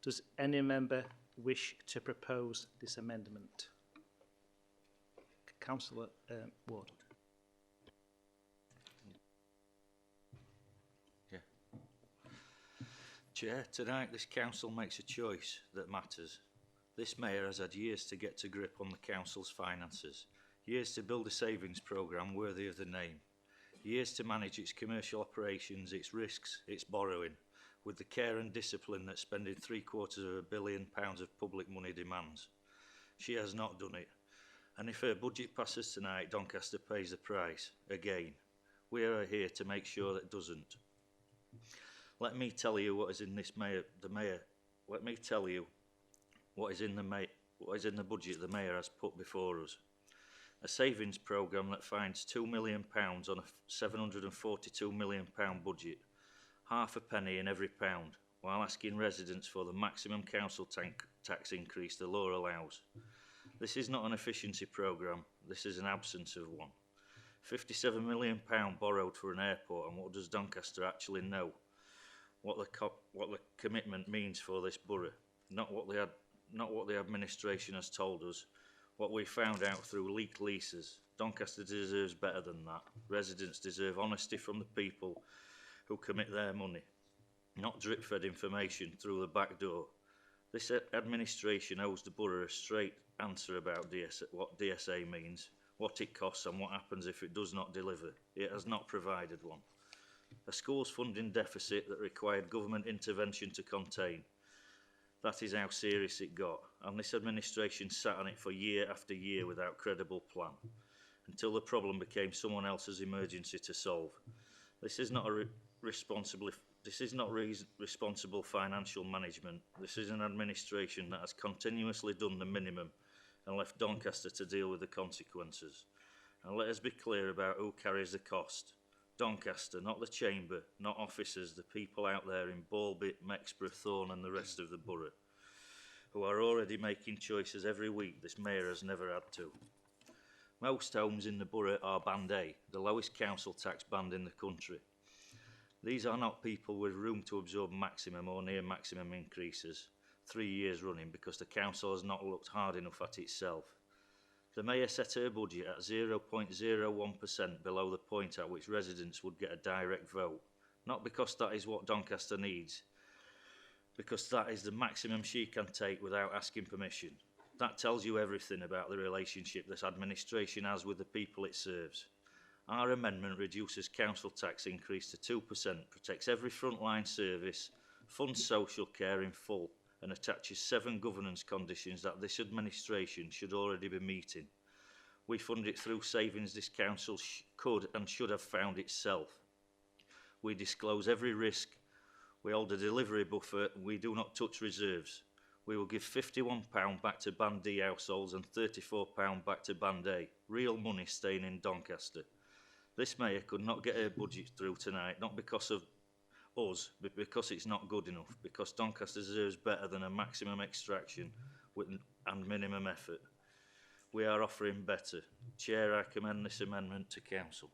Does any member wish to propose this amendment? Councillor Ward. Chair, tonight this council makes a choice that matters. This mayor has had years to get to grip on the council's finances, years to build a savings programme worthy of the name, years to manage its commercial operations, its risks, its borrowing, with the care and discipline that spending £750 million of public money demands. She has not done it, and if her budget passes tonight, Doncaster pays the price, again. We are here to make sure that it doesn't. Let me tell you what is in this let me tell you what is in the budget the Mayor has put before us. A savings programme that finds £2 million on a £742 million budget, half a penny in every pound, while asking residents for the maximum council tax increase the law allows. This is not an efficiency programme, this is an absence of one. £57 million borrowed for an airport, and what does Doncaster actually know? What the commitment means for this borough, not what the administration has told us, what we found out through leaked leases. Doncaster deserves better than that. Residents deserve honesty from the people who commit their money, not drip-fed information through the back door. This administration owes the borough a straight answer about what DSA means, what it costs and what happens if it does not deliver. It has not provided one. A school's funding deficit that required government intervention to contain. That is how serious it got, and this administration sat on it for year after year without credible plan, until the problem became someone else's emergency to solve. This is not responsible financial management. This is an administration that has continuously done the minimum and left Doncaster to deal with the consequences. And let us be clear about who carries the cost. Doncaster, not the Chamber, not officers, the people out there in Balbit, Mexborough, Thorne and the rest of the borough, who are already making choices every week this mayor has never had to. Most homes in the borough are Band A, the lowest council tax band in the country. These are not people with room to absorb maximum or near maximum increases 3 years running because the council has not looked hard enough at itself. The Mayor set her budget at 0.01% below the point at which residents would get a direct vote, not because that is what Doncaster needs, because that is the maximum she can take without asking permission. That tells you everything about the relationship this administration has with the people it serves. Our amendment reduces council tax increase to 2%, protects every frontline service, funds social care in full, and attaches 7 governance conditions that this administration should already be meeting. We fund it through savings this council could and should have found itself. We disclose every risk. We hold a delivery buffer. We do not touch reserves. We will give £51 back to Band D households and £34 back to Band A. Real money staying in Doncaster. This mayor could not get her budget through tonight, not because of us, but because it's not good enough, because Doncaster deserves better than a maximum extraction and minimum effort. We are offering better. Chair, I commend this amendment to Council.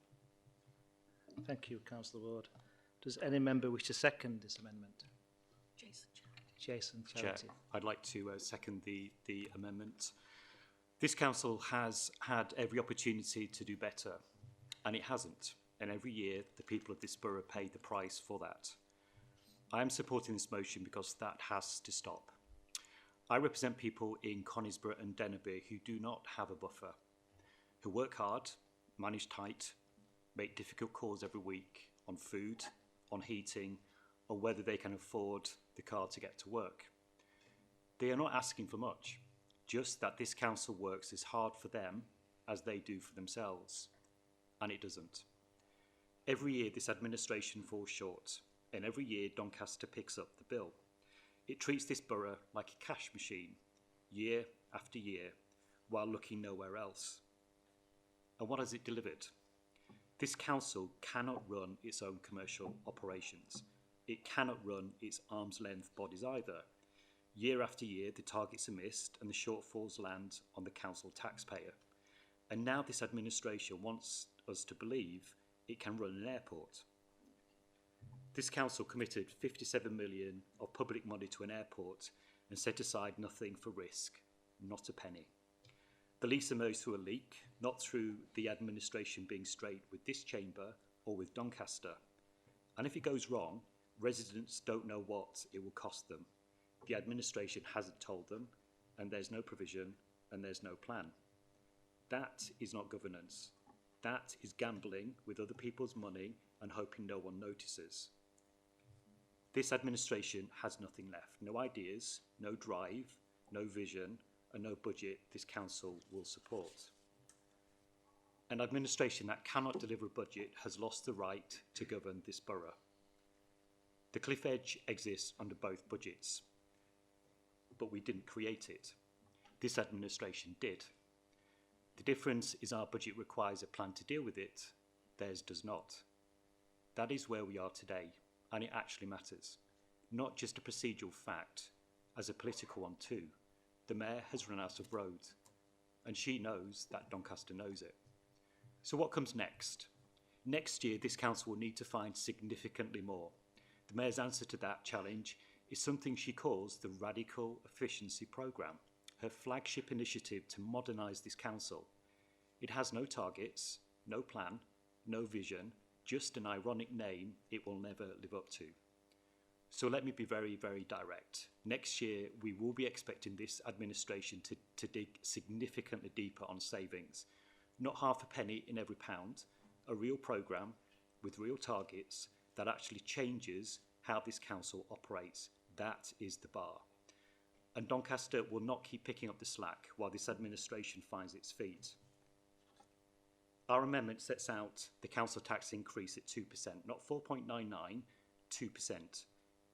Thank you, Councillor Ward. Does any member wish to second this amendment? Jason Charity. Chair, I'd like to second the amendment. This council has had every opportunity to do better, and it hasn't. And every year, the people of this borough pay the price for that. I am supporting this motion because that has to stop. I represent people in Conisbrough and Dennerby who do not have a buffer, who work hard, manage tight, make difficult calls every week on food, on heating, or whether they can afford the car to get to work. They are not asking for much, just that this council works as hard for them as they do for themselves, and it doesn't. Every year this administration falls short, and every year Doncaster picks up the bill. It treats this borough like a cash machine, year after year, while looking nowhere else. And what has it delivered? This council cannot run its own commercial operations. It cannot run its arm's length bodies either. Year after year, the targets are missed and the shortfalls land on the council taxpayer. And now this administration wants us to believe it can run an airport. This council committed 57 million of public money to an airport and set aside nothing for risk, not a penny. The lease emerged through a leak, not through the administration being straight with this chamber or with Doncaster. And if it goes wrong, residents don't know what it will cost them. The administration hasn't told them, and there's no provision, and there's no plan. That is not governance. That is gambling with other people's money and hoping no one notices. This administration has nothing left. No ideas, no drive, no vision, and no budget this council will support. An administration that cannot deliver a budget has lost the right to govern this borough. The cliff edge exists under both budgets, but we didn't create it. This administration did. The difference is our budget requires a plan to deal with it, theirs does not. That is where we are today, and it actually matters. Not just a procedural fact, as a political one too. The mayor has run out of road, and she knows that Doncaster knows it. So what comes next? Next year, this council will need to find significantly more. The mayor's answer to that challenge is something she calls the Radical Efficiency Programme, her flagship initiative to modernise this council. It has no targets, no plan, no vision, just an ironic name it will never live up to. So let me be very, very direct. Next year, we will be expecting this administration to dig significantly deeper on savings. Not half a penny in every pound, a real programme with real targets that actually changes how this council operates. That is the bar. And Doncaster will not keep picking up the slack while this administration finds its feet. Our amendment sets out the council tax increase at 2%, not 4.99, 2%.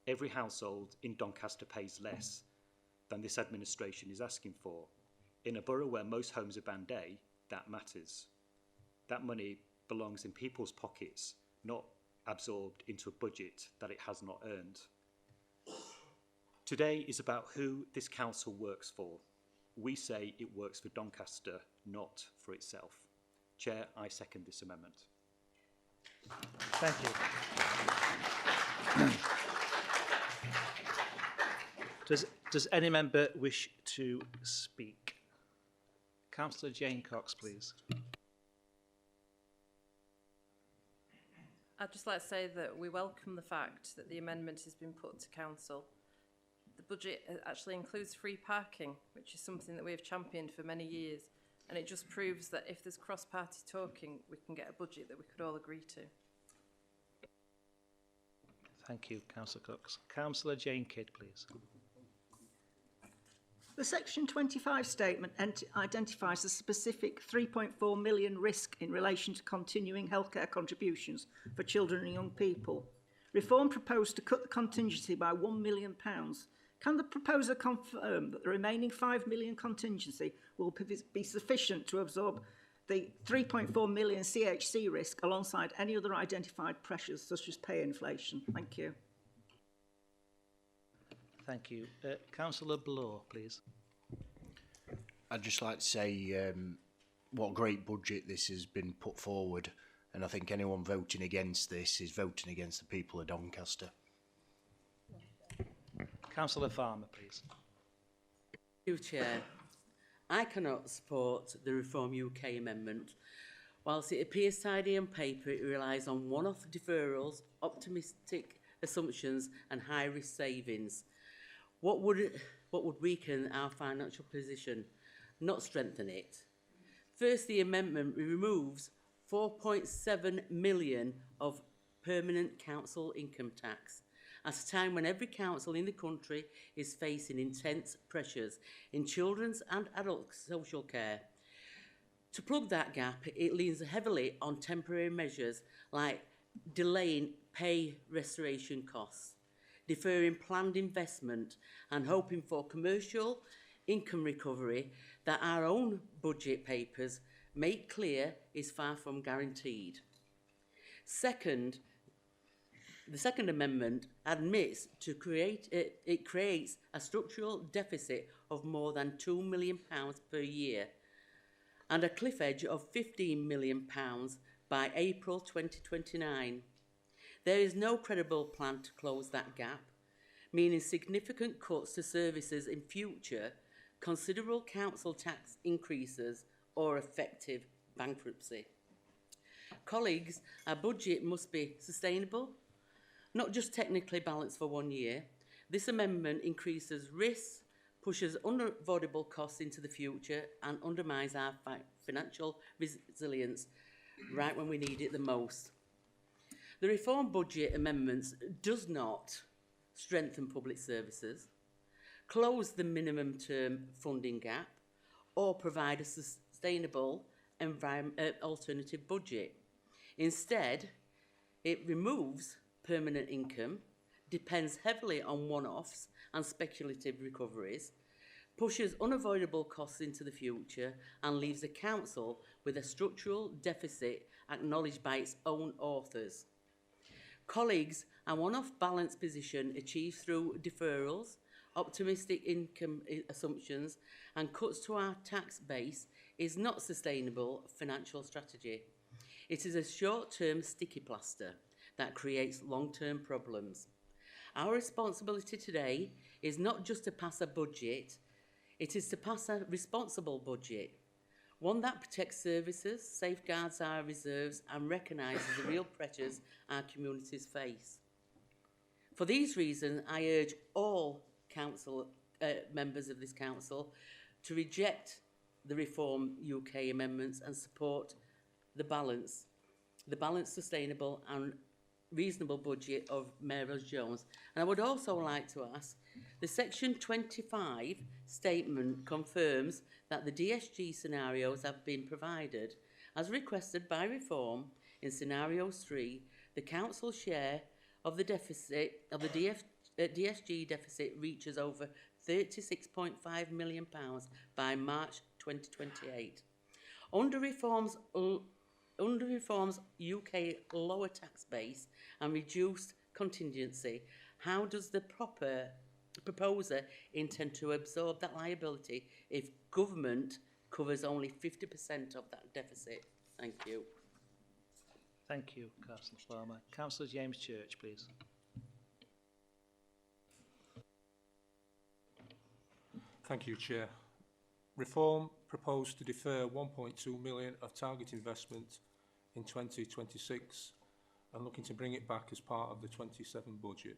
Every household in Doncaster pays less than this administration is asking for. In a borough where most homes are Band A, that matters. That money belongs in people's pockets, not absorbed into a budget that it has not earned. Today is about who this council works for. We say it works for Doncaster, not for itself. Chair, I second this amendment. Thank you. Does any member wish to speak? Councillor Jane Cox, please. I'd just like to say that we welcome the fact that the amendment has been put to council. The budget actually includes free parking, which is something that we have championed for many years. And it just proves that if there's cross-party talking, we can get a budget that we could all agree to. Thank you, Councillor Cox. Councillor Jane Kidd, please. The Section 25 statement identifies a specific 3.4 million risk in relation to continuing healthcare contributions for children and young people. Reform proposed to cut the contingency by £1 million. Can the proposer confirm that the remaining £5 million contingency will be sufficient to absorb the 3.4 million CHC risk alongside any other identified pressures such as pay inflation? Thank you. Thank you. Councillor Bloor, please. I'd just like to say what a great budget this has been put forward, and I think anyone voting against this is voting against the people of Doncaster. Councillor Farmer, please. Thank you, Chair. I cannot support the Reform UK amendment. Whilst it appears tidy on paper, it relies on one-off deferrals, optimistic assumptions and high-risk savings. What would weaken our financial position, not strengthen it? First, the amendment removes 4.7 million of permanent council income tax at a time when every council in the country is facing intense pressures in children's and adult social care. To plug that gap, it leans heavily on temporary measures like delaying pay restoration costs, deferring planned investment and hoping for commercial income recovery that our own budget papers make clear is far from guaranteed. Second, the second amendment admits to it creates a structural deficit of more than £2 million per year and a cliff edge of £15 million by April 2029. There is no credible plan to close that gap, meaning significant cuts to services in future, considerable council tax increases or effective bankruptcy. Colleagues, our budget must be sustainable, not just technically balanced for 1 year. This amendment increases risks, pushes unavoidable costs into the future and undermines our financial resilience right when we need it the most. The Reform Budget amendments does not strengthen public services, close the minimum term funding gap or provide a sustainable alternative budget. Instead, it removes permanent income, depends heavily on one-offs and speculative recoveries, pushes unavoidable costs into the future and leaves the council with a structural deficit acknowledged by its own authors. Colleagues, a one-off balance position achieved through deferrals, optimistic income assumptions and cuts to our tax base is not sustainable financial strategy. It is a short-term sticky plaster that creates long-term problems. Our responsibility today is not just to pass a budget, it is to pass a responsible budget, one that protects services, safeguards our reserves and recognises the real pressures our communities face. For these reasons, I urge all members of this council to reject the Reform UK amendments and support the balanced, sustainable and reasonable budget of Mayor Jones. And I would also like to ask, the Section 25 statement confirms that the DSG scenarios have been provided. As requested by Reform in Scenario 3, the Council's share of the deficit, of the DSG deficit reaches over £36.5 million by March 2028. Under Reform's UK lower tax base and reduced contingency, how does the proposer intend to absorb that liability if government covers only 50% of that deficit? Thank you. Thank you, Councillor Farmer. Councillor James Church, please. Thank you, Chair. Reform proposed to defer 1.2 million of target investment in 2026 and looking to bring it back as part of the 27 budget.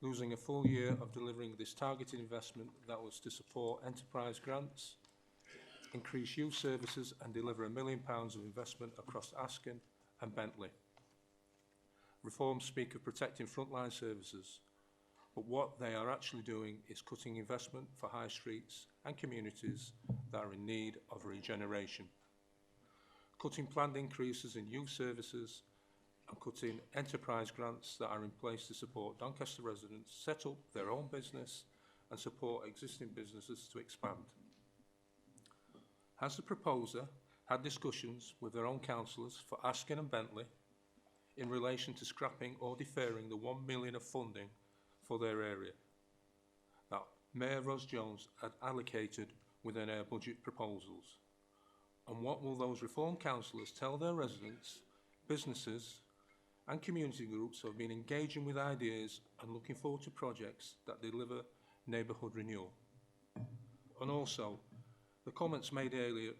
losing a full year of delivering this targeted investment that was to support enterprise grants, increase youth services and deliver £1 million of investment across Askin and Bentley. Reforms speak of protecting frontline services, but what they are actually doing is cutting investment for high streets and communities that are in need of regeneration, cutting planned increases in youth services and cutting enterprise grants that are in place to support Doncaster residents set up their own business and support existing businesses to expand. Has the proposer had discussions with their own councillors for Askin and Bentley in relation to scrapping or deferring the £1 million of funding for their area that Mayor Ros Jones had allocated within our budget proposals? And what will those reform councillors tell their residents, businesses and community groups who have been engaging with ideas and looking forward to projects that deliver neighbourhood renewal? And also, the comments made earlier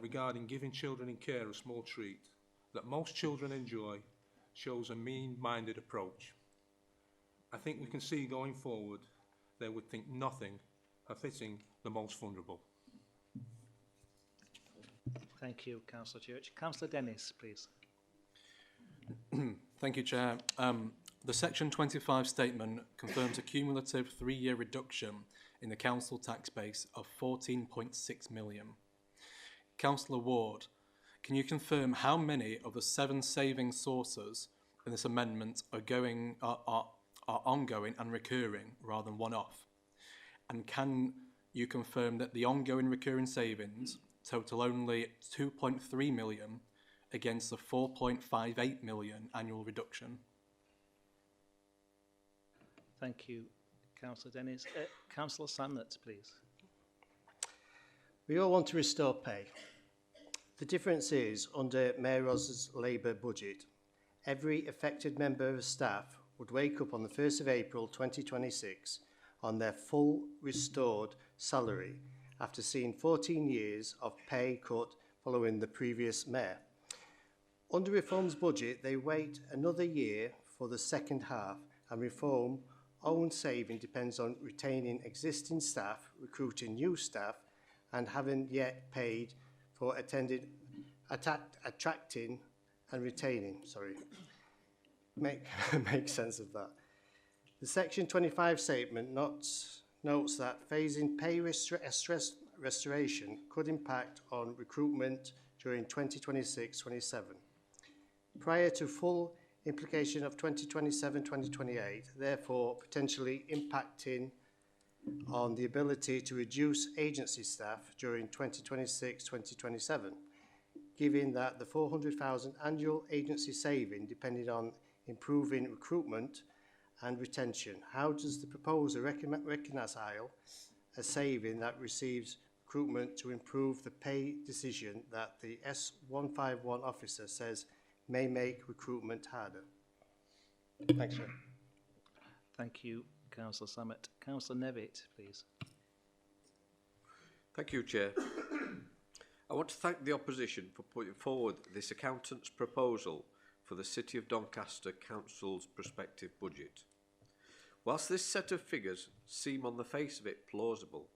regarding giving children in care a small treat that most children enjoy shows a mean-minded approach. I think we can see going forward they would think nothing of hitting the most vulnerable. Thank you, Councillor Church. Councillor Dennis, please. Thank you, Chair. The Section 25 statement confirms a cumulative 3-year reduction in the council tax base of 14.6 million. Councillor Ward, can you confirm how many of the 7 saving sources in this amendment are ongoing and recurring rather than one-off? And can you confirm that the ongoing recurring savings total only 2.3 million against the 4.58 million annual reduction? Thank you, Councillor Dennis. Councillor Sandnett, please. We all want to restore pay. The difference is, under Mayor Ros's Labour budget, every affected member of staff would wake up on the 1st of April 2026 on their full restored salary after seeing 14 years of pay cut following the previous mayor. Under Reform's budget, they wait another year for the second half, and Reform own saving depends on retaining existing staff, recruiting new staff, and haven't yet paid for attracting and retaining. Sorry, make sense of that. The Section 25 statement notes that phasing pay restoration could impact on recruitment during 2026-27. Prior to full implication of 2027-2028, therefore potentially impacting on the ability to reduce agency staff during 2026-2027, given that the 400,000 annual agency saving depended on improving recruitment and retention. How does the proposer reconcile a saving that receives recruitment to improve the pay decision that the S151 officer says may make recruitment harder? Thanks, sir. Thank you, Councillor Sammett. Councillor Nevitt, please. Thank you, Chair. I want to thank the opposition for putting forward this accountant's proposal for the City of Doncaster Council's prospective budget. Whilst this set of figures seem on the face of it plausible,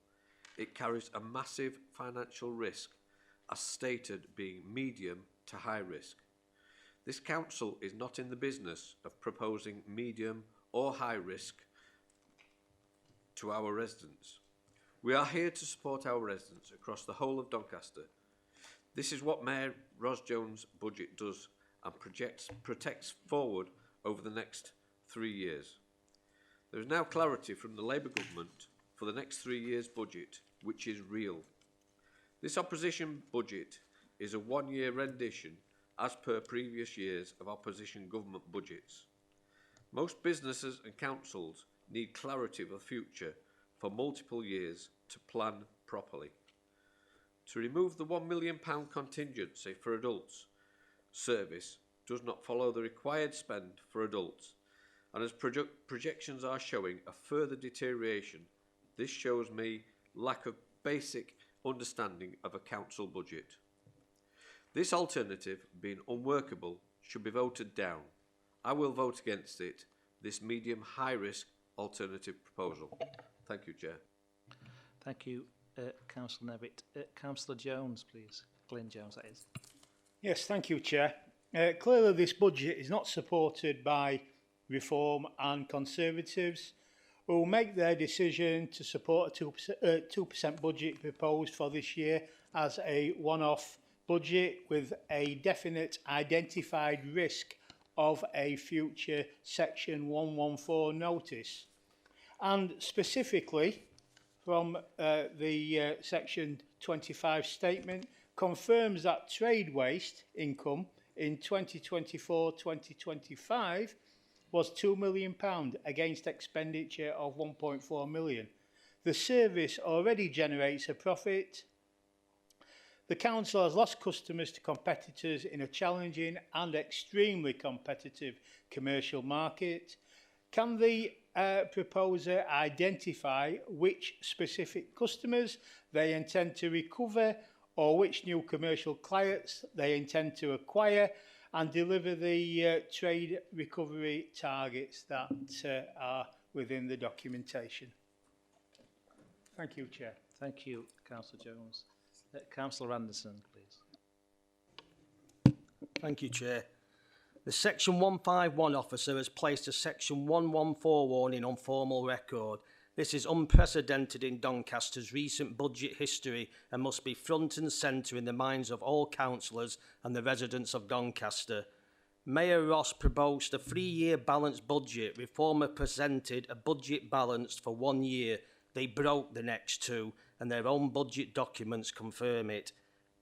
it carries a massive financial risk, as stated being medium to high risk. This council is not in the business of proposing medium or high risk to our residents. We are here to support our residents across the whole of Doncaster. This is what Mayor Ros Jones' budget does and protects forward over the next 3 years. There is now clarity from the Labour government for the next 3 years' budget, which is real. This opposition budget is a one-year rendition as per previous years of opposition government budgets. Most businesses and councils need clarity of the future for multiple years to plan properly. To remove the £1 million contingency for adults service does not follow the required spend for adults, and as projections are showing a further deterioration, this shows me lack of basic understanding of a council budget. This alternative, being unworkable, should be voted down. I will vote against it this medium-high risk alternative proposal. Thank you, Chair. Thank you, Councillor Nevitt. Councillor Jones, please. Glyn Jones, that is. Yes, thank you, Chair. Clearly this budget is not supported by Reform and Conservatives, who will make their decision to support a 2% budget proposed for this year as a one-off budget with a definite identified risk of a future Section 114 notice. And specifically, from the Section 25 statement, confirms that trade waste income in 2024-2025 was £2 million against expenditure of £1.4 million. The service already generates a profit. The council has lost customers to competitors in a challenging and extremely competitive commercial market. Can the proposer identify which specific customers they intend to recover or which new commercial clients they intend to acquire and deliver the trade recovery targets that are within the documentation? Thank you, Chair. Thank you, Councillor Jones. Councillor Anderson, please. Thank you, Chair. The Section 151 officer has placed a Section 114 warning on formal record. This is unprecedented in Doncaster's recent budget history and must be front and centre in the minds of all councillors and the residents of Doncaster. Mayor Ross proposed a 3-year balanced budget. Reformer presented a budget balanced for 1 year. They broke the next 2, and their own budget documents confirm it.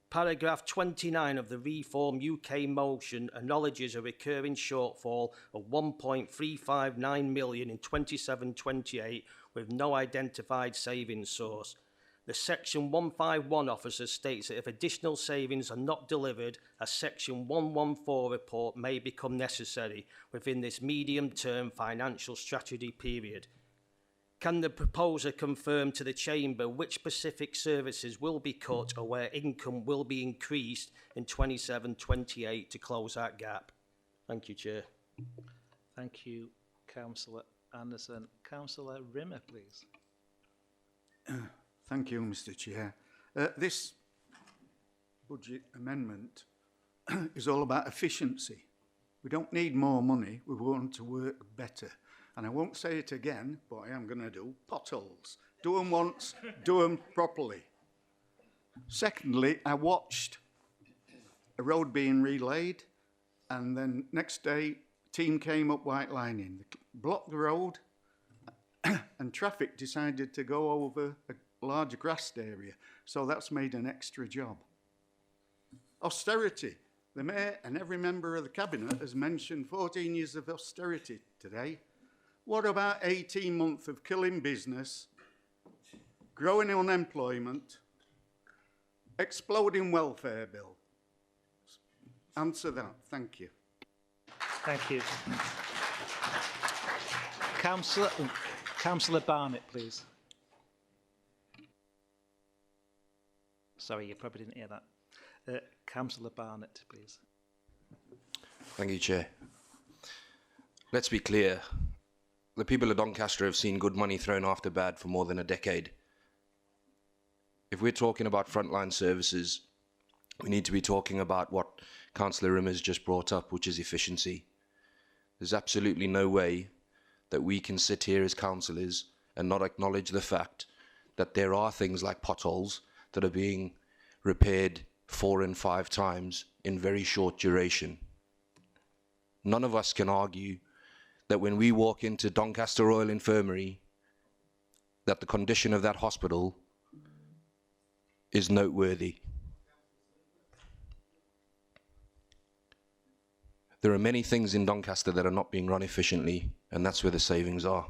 Paragraph 29 of the Reform UK motion acknowledges a recurring shortfall of 1.359 million in 27-28 with no identified savings source. The Section 151 officer states that if additional savings are not delivered, a Section 114 report may become necessary within this medium-term financial strategy period. Can the proposer confirm to the Chamber which specific services will be cut or where income will be increased in 27-28 to close that gap? Thank you, Chair. Thank you, Councillor Anderson. Councillor Rimmer, please. Thank you, Mr. Chair. This budget amendment is all about efficiency. We don't need more money, we want to work better. And I won't say it again, but I am going to do potholes. Do them once, do them properly. Secondly, I watched a road being relaid, and then next day, team came up white lining, blocked the road, and traffic decided to go over a large grassed area. So that's made an extra job. Austerity. The Mayor and every member of the Cabinet has mentioned 14 years of austerity today. What about 18 months of killing business, growing unemployment, exploding welfare bill? Answer that. Thank you. Thank you. Councillor Barnett, please. Sorry, you probably didn't hear that. Councillor Barnett, please. Thank you, Chair. Let's be clear. The people of Doncaster have seen good money thrown after bad for more than a decade. If we're talking about frontline services, we need to be talking about what Councillor Rimmer's just brought up, which is efficiency. There's absolutely no way that we can sit here as councillors and not acknowledge the fact that there are things like potholes that are being repaired 4 and 5 times in very short duration. None of us can argue that when we walk into Doncaster Royal Infirmary, that the condition of that hospital is noteworthy. There are many things in Doncaster that are not being run efficiently, and that's where the savings are.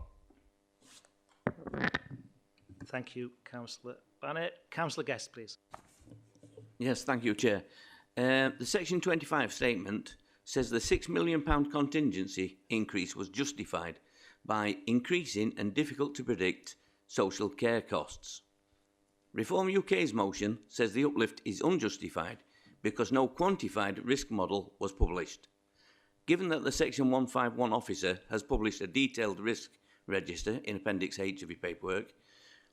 Thank you, Councillor Barnett. Councillor Guest, please. Yes, thank you, Chair. The Section 25 statement says the £6 million contingency increase was justified by increasing and difficult to predict social care costs. Reform UK's motion says the uplift is unjustified because no quantified risk model was published. Given that the Section 151 officer has published a detailed risk register in Appendix H of your paperwork,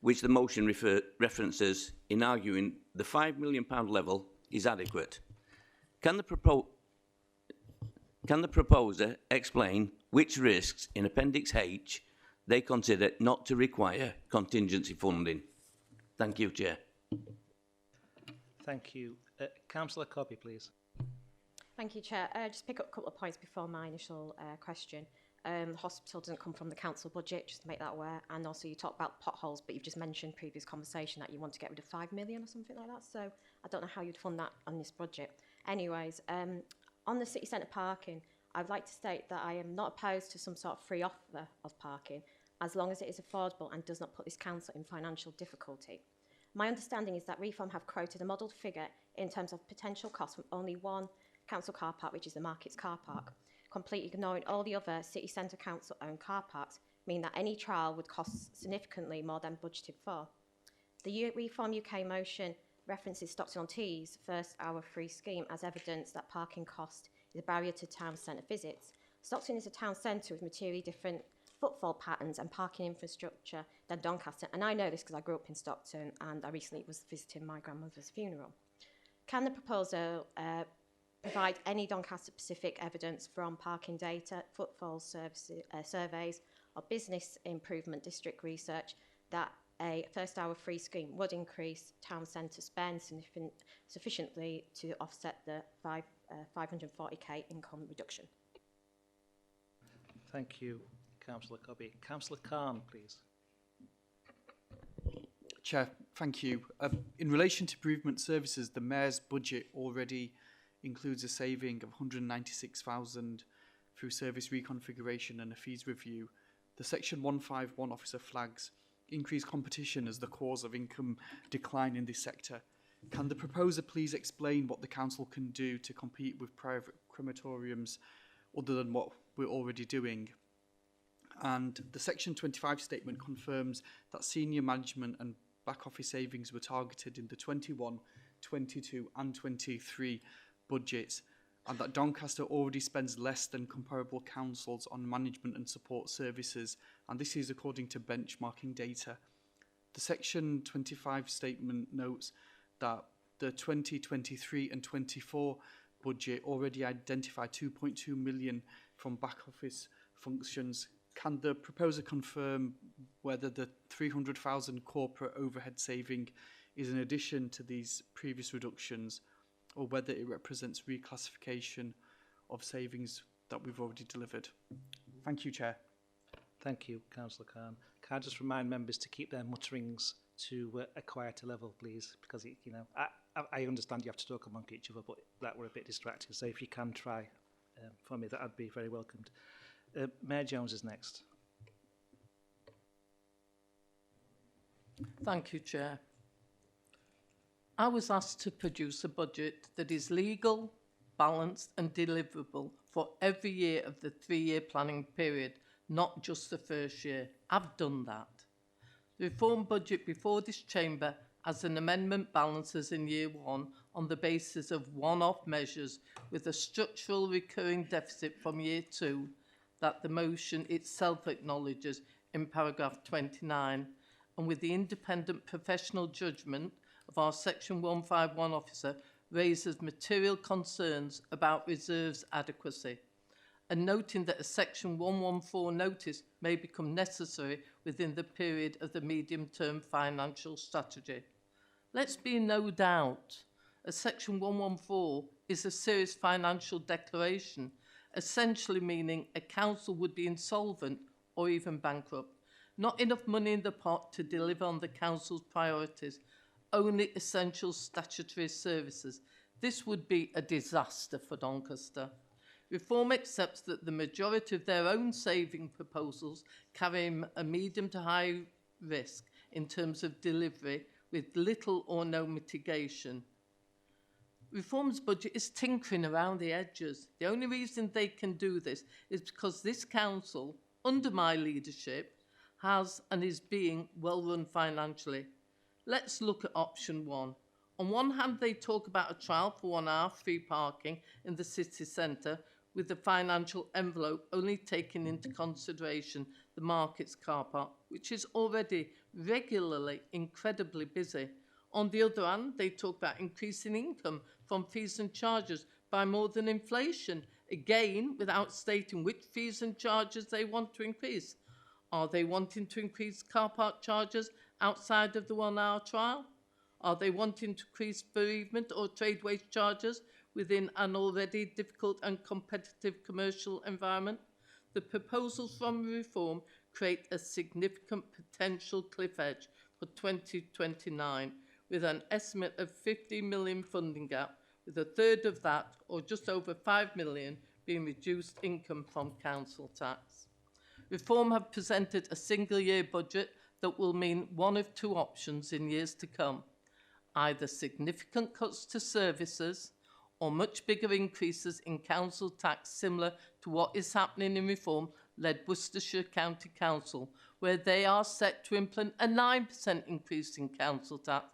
which the motion references in arguing the £5 million level is adequate, can the proposer explain which risks in Appendix H they consider not to require contingency funding? Thank you, Chair. Thank you. Councillor Cobby, please. Thank you, Chair. Just pick up a couple of points before my initial question. The hospital doesn't come from the council budget, just to make that aware. And also you talk about potholes, but you've just mentioned previous conversation that you want to get rid of 5 million or something like that. So I don't know how you'd fund that on this budget. Anyways, on the city centre parking, I'd like to state that I am not opposed to some sort of free offer of parking, as long as it is affordable and does not put this council in financial difficulty. My understanding is that Reform have quoted a modelled figure in terms of potential costs from only one council car park, which is the Markets car park, completely ignoring all the other city centre council-owned car parks, meaning that any trial would cost significantly more than budgeted for. The Reform UK motion references Stockton-on-Tees' first hour free scheme as evidence that parking cost is a barrier to town centre visits. Stockton is a town centre with materially different footfall patterns and parking infrastructure than Doncaster, and I know this because I grew up in Stockton and I recently was visiting my grandmother's funeral. Can the proposal provide any Doncaster-specific evidence from parking data, footfall surveys, or business improvement district research that a first-hour free scheme would increase town centre spend sufficiently to offset the 540k income reduction? Thank you, Councillor Cobby. Councillor Khan, please. Chair, thank you. In relation to improvement services, the Mayor's budget already includes a saving of 196,000 through service reconfiguration and a fees review. The Section 151 officer flags increased competition as the cause of income decline in this sector. Can the proposer please explain what the council can do to compete with private crematoriums other than what we're already doing? And the Section 25 statement confirms that senior management and back office savings were targeted in the 21, 22 and 23 budgets, and that Doncaster already spends less than comparable councils on management and support services, and this is according to benchmarking data. The Section 25 statement notes that the 2023 and 24 budget already identified 2.2 million from back office functions. Can the proposer confirm whether the 300,000 corporate overhead saving is in addition to these previous reductions, or whether it represents reclassification of savings that we've already delivered? Thank you, Chair. Thank you, Councillor Khan. Can I just remind members to keep their mutterings to a quieter level, please? Because, I understand you have to talk among each other, but that were a bit distracting. So if you can try for me, that would be very welcomed. Mayor Jones is next. Thank you, Chair. I was asked to produce a budget that is legal, balanced and deliverable for every year of the 3-year planning period, not just the first year. I've done that. The reform budget before this chamber as an amendment balances in year 1 on the basis of one-off measures with a structural recurring deficit from year 2 that the motion itself acknowledges in paragraph 29, and with the independent professional judgment of our Section 151 officer raises material concerns about reserves adequacy, and noting that a Section 114 notice may become necessary within the period of the medium-term financial strategy. Let's be in no doubt, a Section 114 is a serious financial declaration, essentially meaning a council would be insolvent or even bankrupt. Not enough money in the pot to deliver on the council's priorities, only essential statutory services. This would be a disaster for Doncaster. Reform accepts that the majority of their own saving proposals carry a medium to high risk in terms of delivery with little or no mitigation. Reform's budget is tinkering around the edges. The only reason they can do this is because this council, under my leadership, has and is being well run financially. Let's look at option 1. On one hand, they talk about a trial for 1 hour free parking in the city centre, with the financial envelope only taking into consideration the market's car park, which is already regularly incredibly busy. On the other hand, they talk about increasing income from fees and charges by more than inflation, again without stating which fees and charges they want to increase. Are they wanting to increase car park charges outside of the 1 hour trial? Are they wanting to increase bereavement or trade wage charges within an already difficult and competitive commercial environment? The proposals from reform create a significant potential cliff edge for 2029, with an estimate of 50 million funding gap, with a third of that, or just over 5 million, being reduced income from council tax. Reform have presented a single-year budget that will mean one of two options in years to come: either significant cuts to services or much bigger increases in council tax, similar to what is happening in reform-led Worcestershire County Council, where they are set to implement a 9% increase in council tax.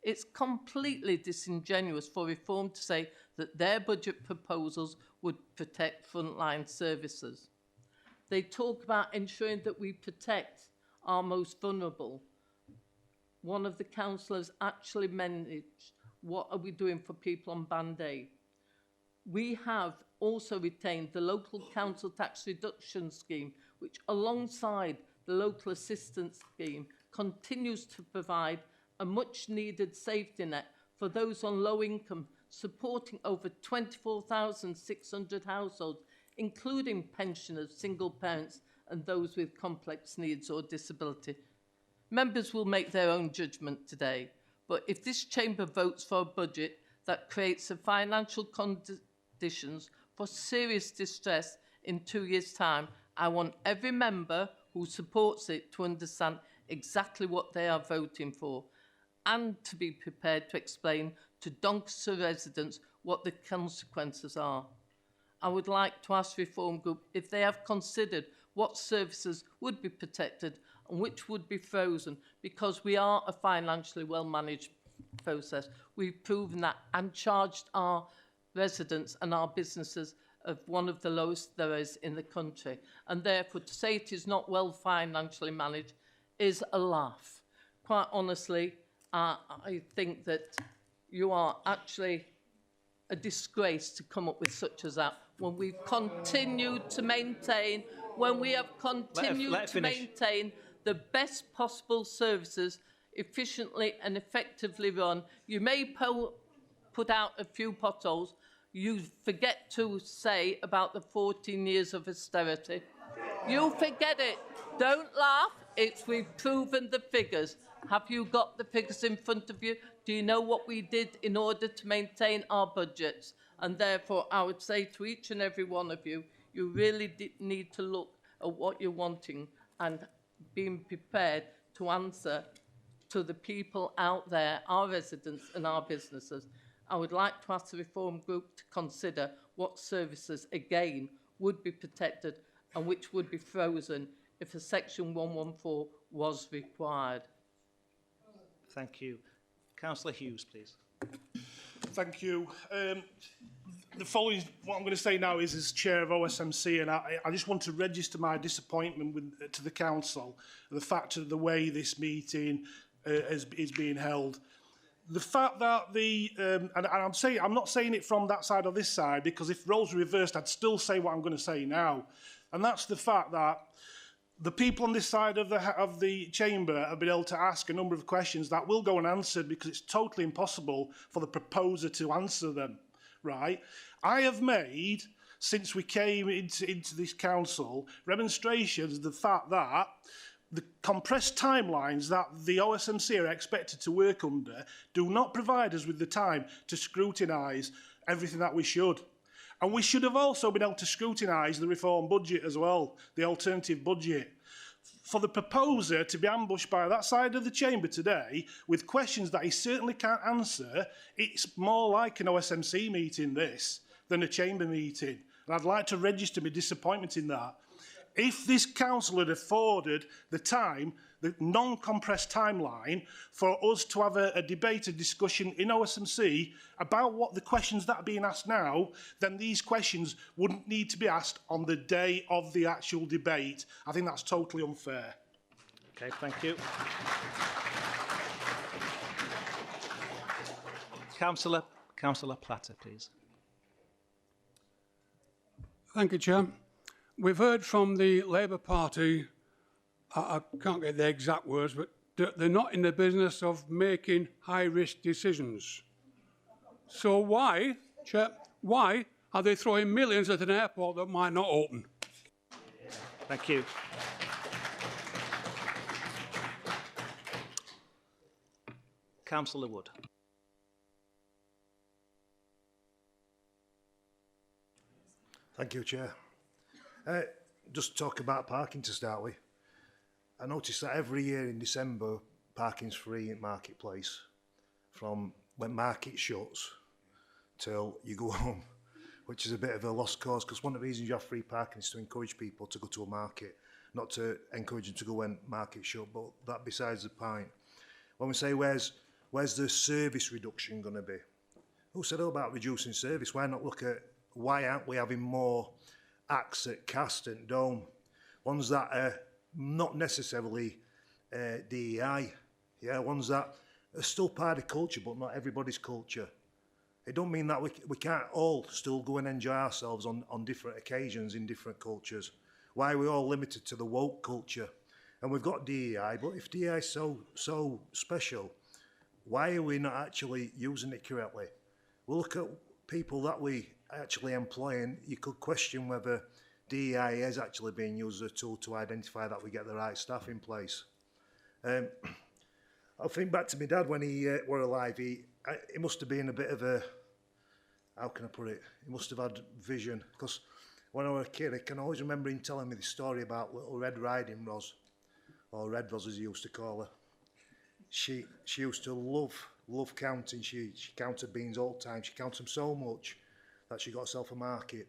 It's completely disingenuous for reform to say that their budget proposals would protect frontline services. They talk about ensuring that we protect our most vulnerable. One of the councillors actually managed, what are we doing for people on Band-Aid? We have also retained the local council tax reduction scheme, which alongside the local assistance scheme continues to provide a much needed safety net for those on low income, supporting over 24,600 households, including pensioners, single parents and those with complex needs or disability. Members will make their own judgment today, but if this chamber votes for a budget that creates the financial conditions for serious distress in 2 years' time, I want every member who supports it to understand exactly what they are voting for and to be prepared to explain to Doncaster residents what the consequences are. I would like to ask Reform Group if they have considered what services would be protected and which would be frozen, because we are a financially well-managed process. We've proven that and charged our residents and our businesses of one of the lowest there is in the country. And therefore, to say it is not well financially managed is a laugh. Quite honestly, I think that you are actually a disgrace to come up with such as that when we've continued to maintain, the best possible services efficiently and effectively run. You may put out a few potholes. You forget to say about the 14 years of austerity. You forget it. Don't laugh. We've proven the figures. Have you got the figures in front of you? Do you know what we did in order to maintain our budgets? And therefore, I would say to each and every one of you, you really need to look at what you're wanting and being prepared to answer to the people out there, our residents and our businesses. I would like to ask the Reform Group to consider what services, again, would be protected and which would be frozen if a Section 114 was required. Thank you. Councillor Hughes, please. Thank you. The following, what I'm going to say now is as Chair of OSMC, and I just want to register my disappointment to the Council, the fact of the way this meeting is being held. The fact that and I'm not saying it from that side or this side, because if roles were reversed, I'd still say what I'm going to say now. And that's the fact that the people on this side of the chamber have been able to ask a number of questions that will go unanswered because it's totally impossible for the proposer to answer them, right? I have made, since we came into this council, remonstrations of the fact that the compressed timelines that the OSMC are expected to work under do not provide us with the time to scrutinise everything that we should. And we should have also been able to scrutinise the reform budget as well, the alternative budget. For the proposer to be ambushed by that side of the chamber today with questions that he certainly can't answer, it's more like an OSMC meeting, this, than a chamber meeting. And I'd like to register my disappointment in that. If this council had afforded the time the non-compressed timeline for us to have a debate, a discussion in OSMC about what the questions that are being asked now, then these questions wouldn't need to be asked on the day of the actual debate. I think that's totally unfair. Okay, thank you. Councillor Platter, please. Thank you, Chair. We've heard from the Labour Party, I can't get the exact words, but they're not in the business of making high-risk decisions. So why, Chair, why are they throwing millions at an airport that might not open? Thank you. Councillor Wood. Thank you, Chair. Just talk about parking to start with. I notice that every year in December, parking's free in Marketplace, from when market shuts till you go home, which is a bit of a lost cause, because one of the reasons you have free parking is to encourage people to go to a market, not to encourage them to go when market shut, but that besides the point. When we say where's the service reduction going to be? Who said about reducing service? Why not look at why aren't we having more acts at Cast and Dome? Ones that are not necessarily DEI, yeah, ones that are still part of culture, but not everybody's culture. It don't mean that we can't all still go and enjoy ourselves on different occasions in different cultures. Why are we all limited to the woke culture? And we've got DEI, but if DEI is so special, why are we not actually using it correctly? We'll look at people that we actually employ, and you could question whether DEI is actually being used as a tool to identify that we get the right staff in place. I think back to my dad when he were alive. He must have been a bit of a, how can I put it? He must have had vision, because when I was a kid, I can always remember him telling me the story about little Red Riding Ros, or Red Ros as he used to call her. She used to love counting. She counted beans all the time. She counted them so much that she got herself a market.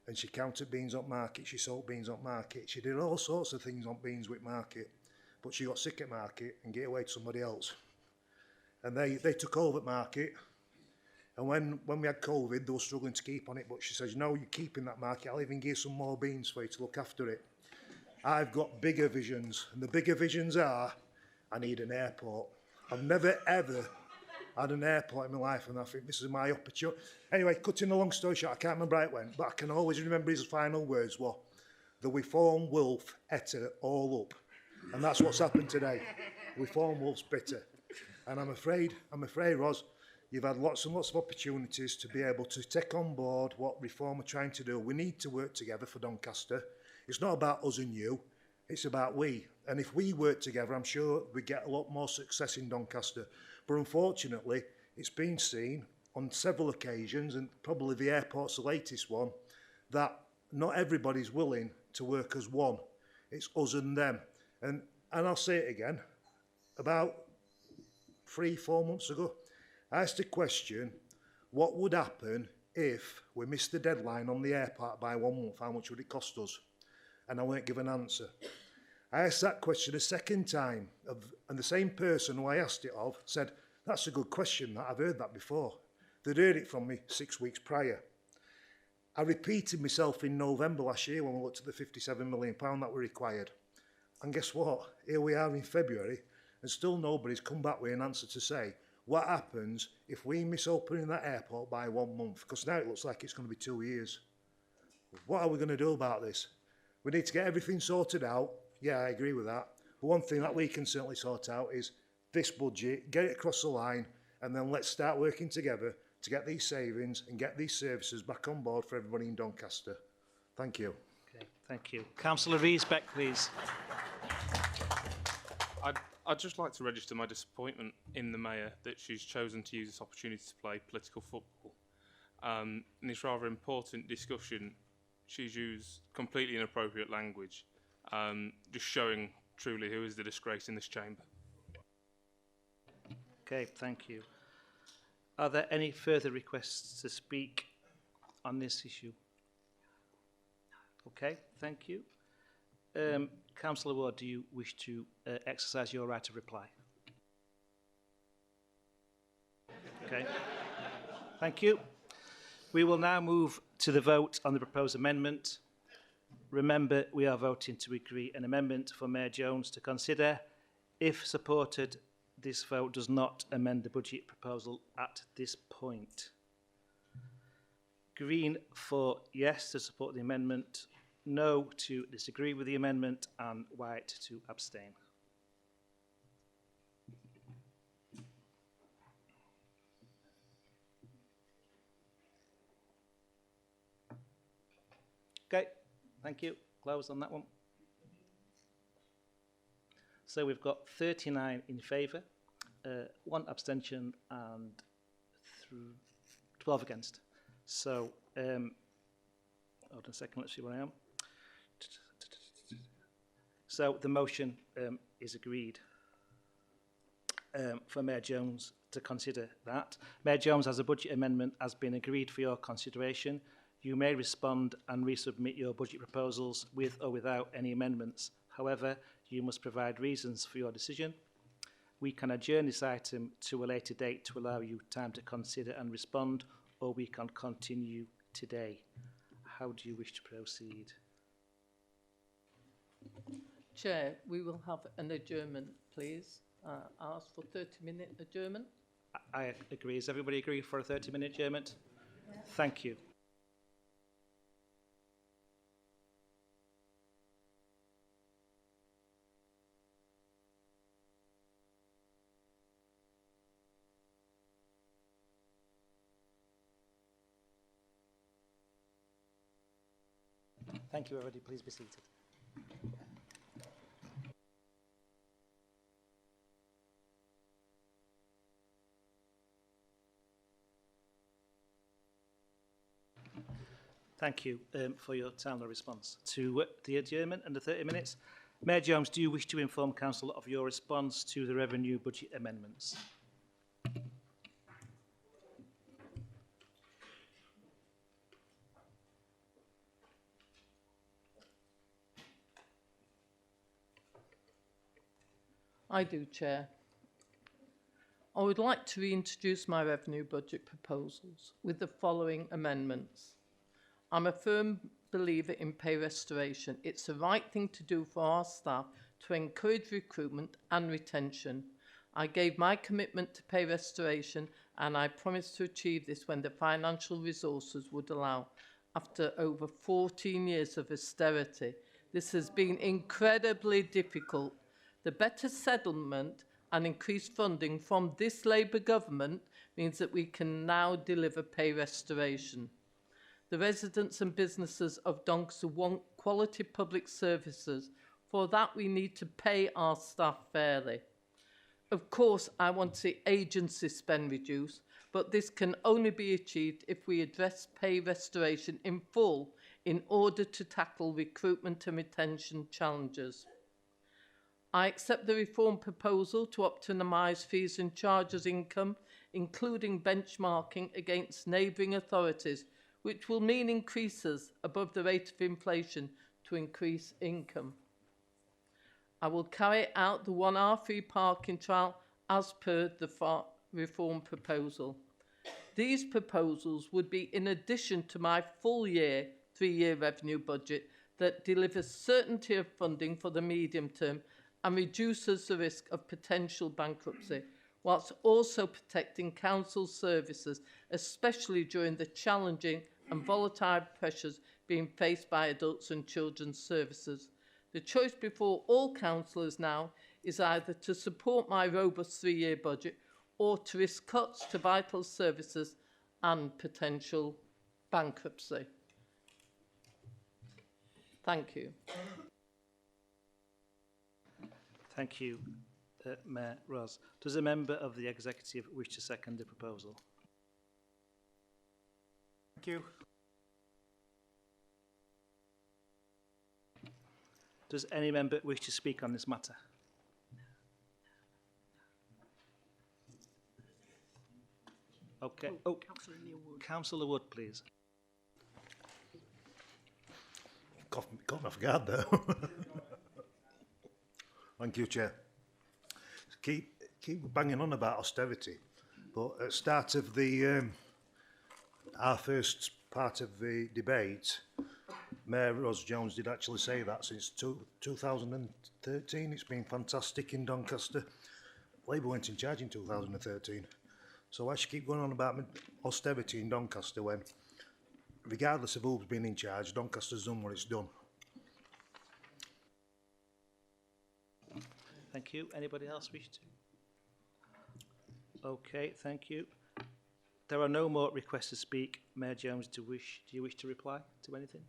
And she counted beans on market, she sold beans on market, she did all sorts of things on beans with market, but she got sick at market and gave away to somebody else. And they took over at market, and when we had COVID, they were struggling to keep on it, but she says, no, you're keeping that market, I'll even give some more beans for you to look after it. I've got bigger visions, and the bigger visions are, I need an airport. I've never ever had an airport in my life, and I think this is my opportunity. Anyway, cutting a long story short, I can't remember how it went, but I can always remember his final words were, the reform wolf ate it all up. And that's what's happened today. The reform wolf's bitter. And I'm afraid, Ros, you've had lots and lots of opportunities to be able to take on board what reform are trying to do. We need to work together for Doncaster. It's not about us and you, it's about we. And if we work together, I'm sure we get a lot more success in Doncaster. But unfortunately, it's been seen on several occasions, and probably the airport's the latest one, that not everybody's willing to work as one. It's us and them. And I'll say it again, about 3-4 months ago, I asked a question, what would happen if we missed the deadline on the airport by 1 month? How much would it cost us? And I weren't given an answer. I asked that question a second time, and the same person who I asked it of said, that's a good question, that I've heard that before. They'd heard it from me 6 weeks prior. I repeated myself in November last year when we looked at the £57 million that were required. And guess what? Here we are in February, and still nobody's come back with an answer to say, what happens if we miss opening that airport by 1 month? Because now it looks like it's going to be 2 years. What are we going to do about this? We need to get everything sorted out. Yeah, I agree with that. But one thing that we can certainly sort out is this budget, get it across the line, and then let's start working together to get these savings and get these services back on board for everybody in Doncaster. Thank you. Okay, thank you. Councillor Riesbeck, please. I'd just like to register my disappointment in the Mayor that she's chosen to use this opportunity to play political football. In this rather important discussion, she's used completely inappropriate language, just showing truly who is the disgrace in this chamber. Okay, thank you. Are there any further requests to speak on this issue? Okay, thank you. Councillor Ward, do you wish to exercise your right of reply? Okay. Thank you. We will now move to the vote on the proposed amendment. Remember, we are voting to agree an amendment for Mayor Jones to consider. If supported, this vote does not amend the budget proposal at this point. Green for yes to support the amendment, no to disagree with the amendment, and white to abstain. Okay, thank you. Close on that one. So we've got 39 in favour, 1 abstention and 12 against. So, hold on a second, let's see where I am. So the motion is agreed for Mayor Jones to consider that. Mayor Jones, as a budget amendment has been agreed for your consideration. You may respond and resubmit your budget proposals with or without any amendments. However, you must provide reasons for your decision. We can adjourn this item to a later date to allow you time to consider and respond, or we can continue today. How do you wish to proceed? Chair, we will have an adjournment, please. Ask for 30-minute adjournment. I agree. Does everybody agree for a 30-minute adjournment? Yeah. Thank you. Thank you, everybody. Please be seated. Thank you for your timely response to the adjournment and the 30 minutes. Mayor Jones, do you wish to inform Council of your response to the revenue budget amendments? I do, Chair. I would like to reintroduce my revenue budget proposals with the following amendments. I'm a firm believer in pay restoration. It's the right thing to do for our staff to encourage recruitment and retention. I gave my commitment to pay restoration and I promised to achieve this when the financial resources would allow. After over 14 years of austerity, this has been incredibly difficult. The better settlement and increased funding from this Labour government means that we can now deliver pay restoration. The residents and businesses of Doncaster want quality public services. For that, we need to pay our staff fairly. Of course, I want to see agency spend reduced, but this can only be achieved if we address pay restoration in full in order to tackle recruitment and retention challenges. I accept the reform proposal to optimise fees and charges income, including benchmarking against neighbouring authorities, which will mean increases above the rate of inflation to increase income. I will carry out the 1 hour free parking trial as per the reform proposal. These proposals would be in addition to my full year, 3-year revenue budget that delivers certainty of funding for the medium term and reduces the risk of potential bankruptcy, whilst also protecting council services, especially during the challenging and volatile pressures being faced by adults and children's services. The choice before all councillors now is either to support my robust 3-year budget or to risk cuts to vital services and potential bankruptcy. Thank you. Thank you, Mayor Ross. Does a member of the Executive wish to second the proposal? Thank you. Does any member wish to speak on this matter? Okay. Oh, Councillor Wood, please. caught me off guard there. Thank you, Chair. Keep banging on about austerity, but at the start of the our first part of the debate, Mayor Rose Jones did actually say that since 2013 it's been fantastic in Doncaster. Labour went in charge in 2013. So why should keep going on about austerity in Doncaster when, regardless of who's been in charge, Doncaster's done what it's done? Thank you. Anybody else wish to? Okay, thank you. There are no more requests to speak. Mayor Jones, do you wish to reply to anything?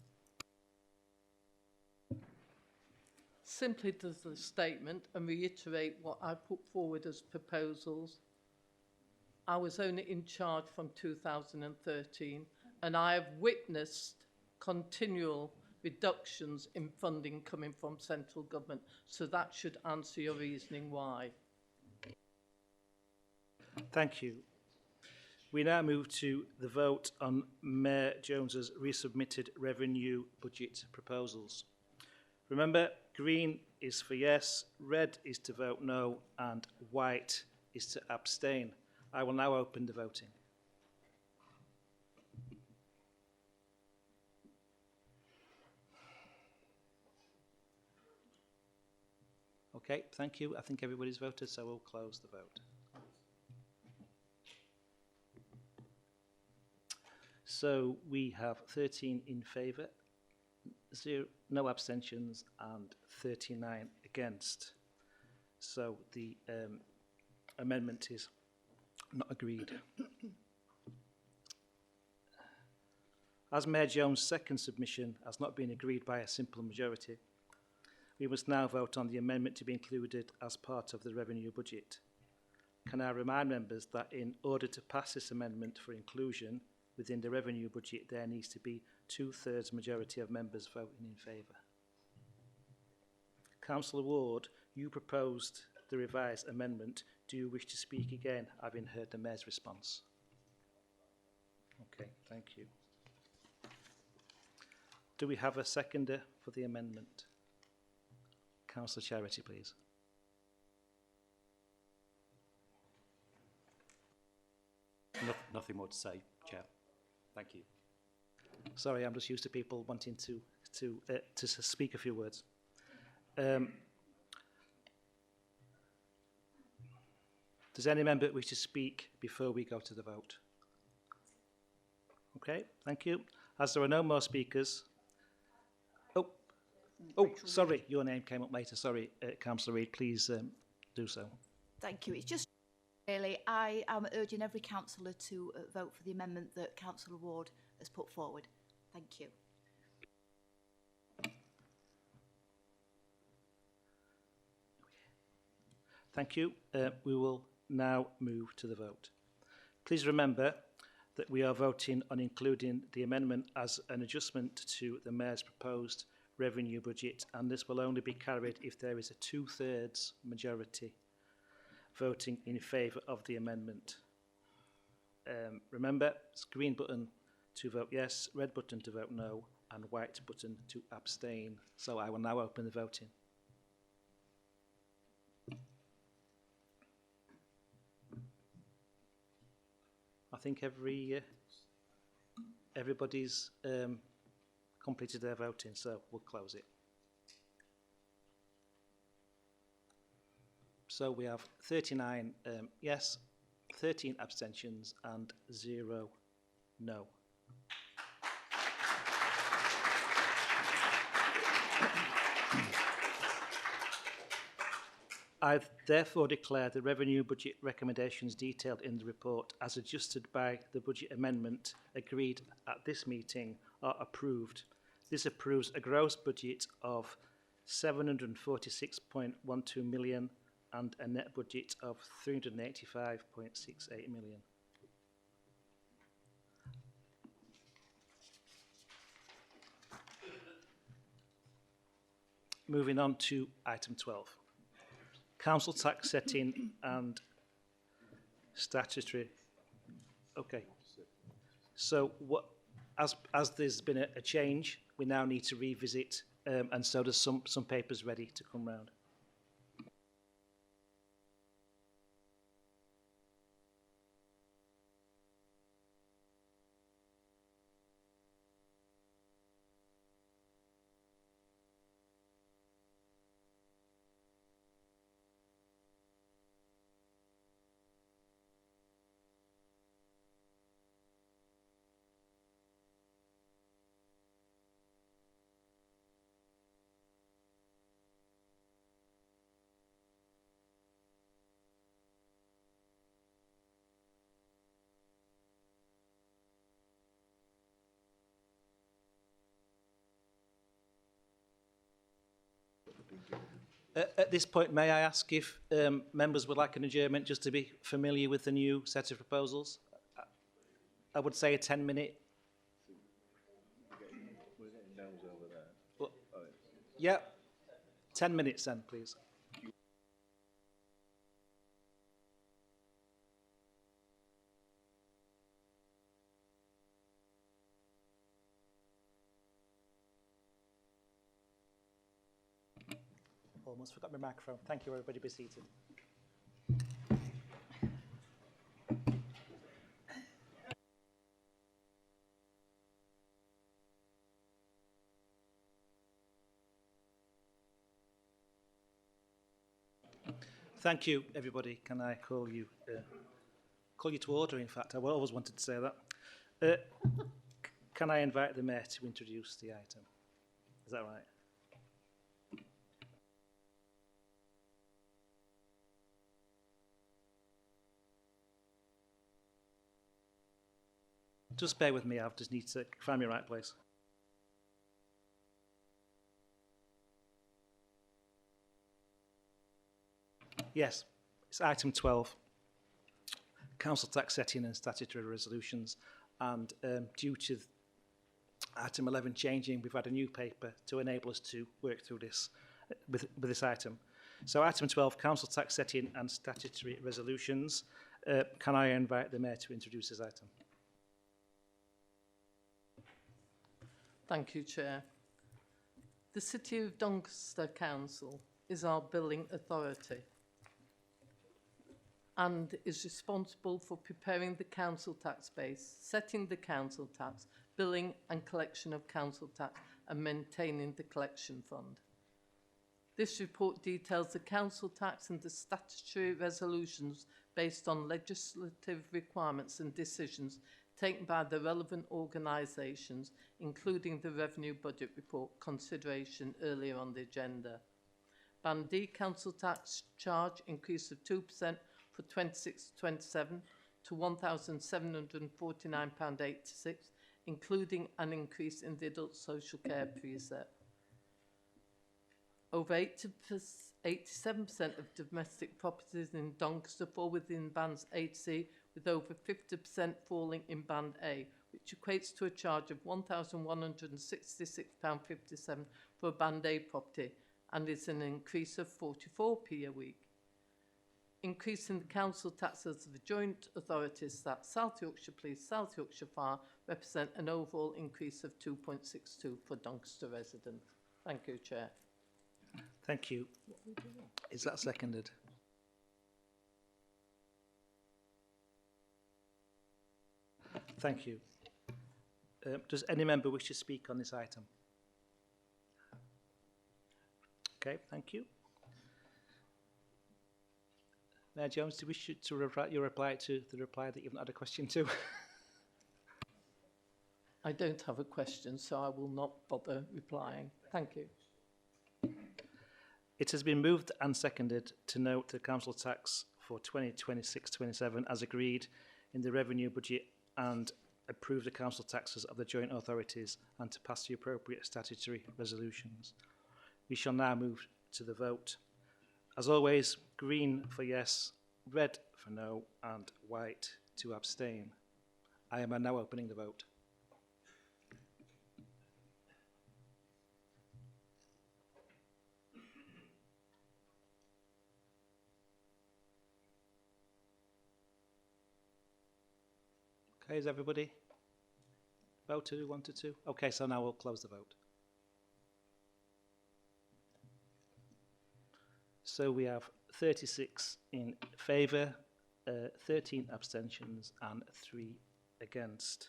Simply does a statement and reiterate what I put forward as proposals. I was only in charge from 2013 and I have witnessed continual reductions in funding coming from central government, so that should answer your reasoning why. Thank you. We now move to the vote on Mayor Jones's resubmitted revenue budget proposals. Remember, green is for yes, red is to vote no, and white is to abstain. I will now open the voting. Okay, thank you. I think everybody's voted, so we'll close the vote. So we have 13 in favour, no abstentions, and 39 against. So the amendment is not agreed. As Mayor Jones' second submission has not been agreed by a simple majority, we must now vote on the amendment to be included as part of the revenue budget. Can I remind members that in order to pass this amendment for inclusion within the revenue budget, there needs to be 2/3 majority of members voting in favour. Councillor Ward, you proposed the revised amendment. Do you wish to speak again, having heard the Mayor's response? Okay, thank you. Do we have a seconder for the amendment? Councillor Charity, please. Nothing more to say, Chair. Thank you. Sorry, I'm just used to people wanting to speak a few words. Does any member wish to speak before we go to the vote? Okay, thank you. As there are no more speakers... Oh, sorry, your name came up later. Sorry, Councillor Reid, please do so. Thank you. It's just really, I am urging every councillor to vote for the amendment that Councillor Ward has put forward. Thank you. Thank you. We will now move to the vote. Please remember that we are voting on including the amendment as an adjustment to the Mayor's proposed revenue budget, and this will only be carried if there is a 2/3 majority voting in favour of the amendment. Remember, it's green button to vote yes, red button to vote no, and white button to abstain. So I will now open the voting. I think everybody's completed their voting, so we'll close it. So we have 39 yes, 13 abstentions and 0 no. I therefore declare the revenue budget recommendations detailed in the report as adjusted by the budget amendment agreed at this meeting are approved. This approves a gross budget of 746.12 million and a net budget of 385.68 million. Moving on to item 12. Council tax setting and statutory. Okay. So what, as there's been a change we now need to revisit, and so there's some papers ready to come round. At this point, may I ask if members would like an adjournment just to be familiar with the new set of proposals? I would say a 10-minute. Well, yeah, 10 minutes then, please. Almost forgot my microphone. Thank you, everybody. Be seated. Thank you, everybody. Can I call you to order? In fact, I always wanted to say that. Can I invite the Mayor to introduce the item? Is that right? Just bear with me, I just need to find my right place. Yes, it's item 12, council tax setting and statutory resolutions. And due to item 11 changing, we've had a new paper to enable us to work through this with this item. So item 12, council tax setting and statutory resolutions. Can I invite the Mayor to introduce this item? Thank you, Chair. The City of Doncaster Council is our billing authority and is responsible for preparing the council tax base, setting the council tax, billing and collection of council tax, and maintaining the collection fund. This report details the council tax and the statutory resolutions based on legislative requirements and decisions taken by the relevant organisations, including the Revenue Budget Report consideration earlier on the agenda. Band D council tax charge increase of 2% for 26-27 to £1,749.86, including an increase in the adult social care precept. Over 87% of domestic properties in Doncaster fall within bands 8C, with over 50% falling in band A, which equates to a charge of £1,166.57 for a band A property and is an increase of 44p a week. Increasing the council taxes of the joint authorities that South Yorkshire Police, South Yorkshire Fire represent an overall increase of 2.62 for Doncaster residents. Thank you, Chair. Thank you. Is that seconded? Thank you. Does any member wish to speak on this item? Okay, thank you. Mayor Jones, do you wish to reply to the reply that you've not had a question to? I don't have a question, so I will not bother replying. Thank you. It has been moved and seconded to note the council tax for 2026-27 as agreed in the revenue budget and approve the council taxes of the joint authorities and to pass the appropriate statutory resolutions. We shall now move to the vote. As always, green for yes, red for no, and white to abstain. I am now opening the vote. Okay, is everybody voted who wanted to? Okay, so now we'll close the vote. So we have 36 in favour, 13 abstentions and 3 against.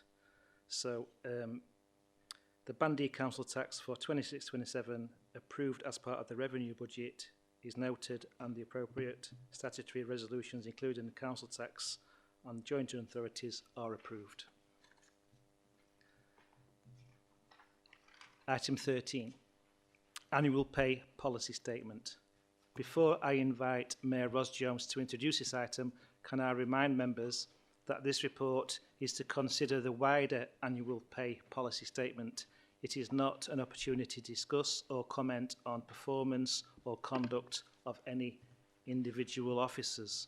So the Bandee Council tax for 26-27 approved as part of the revenue budget is noted, and the appropriate statutory resolutions, including the council tax on joint authorities, are approved. Item 13, annual pay policy statement. Before I invite Mayor Ros Jones to introduce this item, can I remind members that this report is to consider the wider annual pay policy statement. It is not an opportunity to discuss or comment on performance or conduct of any individual officers.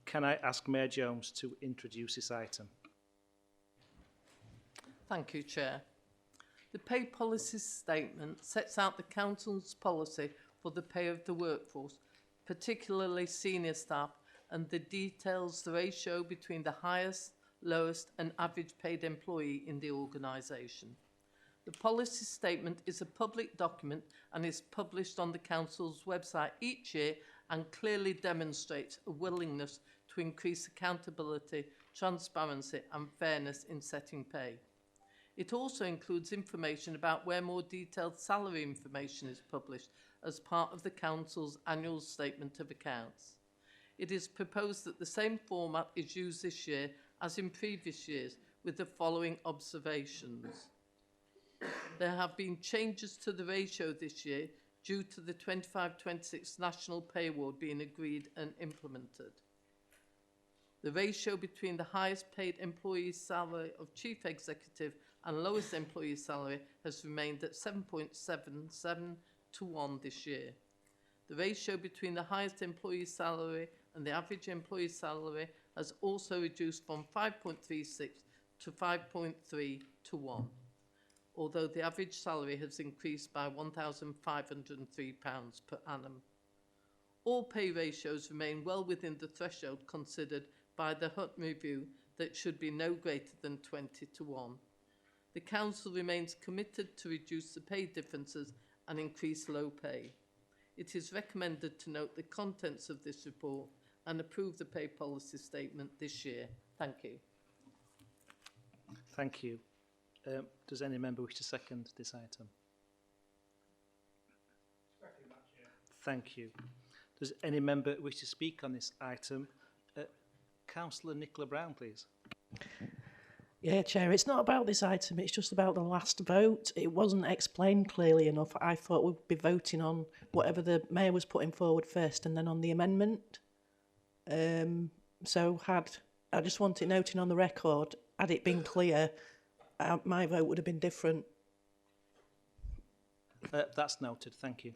Can I ask Mayor Jones to introduce this item? Thank you, Chair. The pay policy statement sets out the Council's policy for the pay of the workforce, particularly senior staff, and details the ratio between the highest, lowest and average paid employee in the organisation. The policy statement is a public document and is published on the Council's website each year and clearly demonstrates a willingness to increase accountability, transparency and fairness in setting pay. It also includes information about where more detailed salary information is published as part of the Council's annual statement of accounts. It is proposed that the same format is used this year as in previous years, with the following observations. There have been changes to the ratio this year due to the 25-26 National Pay Award being agreed and implemented. The ratio between the highest paid employee's salary of Chief Executive and lowest employee salary has remained at 7.77 to 1 this year. The ratio between the highest employee salary and the average employee salary has also reduced from 5.36 to 5.3 to 1, although the average salary has increased by £1,503 per annum. All pay ratios remain well within the threshold considered by the HUT review that should be no greater than 20 to 1. The Council remains committed to reduce the pay differences and increase low pay. It is recommended to note the contents of this report and approve the pay policy statement this year. Thank you. Thank you. Does any member wish to second this item? Second that, Chair. Thank you. Does any member wish to speak on this item? Councillor Nicola Brown, please. Yeah, Chair, it's not about this item, it's just about the last vote. It wasn't explained clearly enough. I thought we'd be voting on whatever the Mayor was putting forward first and then on the amendment. I just want it noted on the record, had it been clear, my vote would have been different. That's noted, thank you.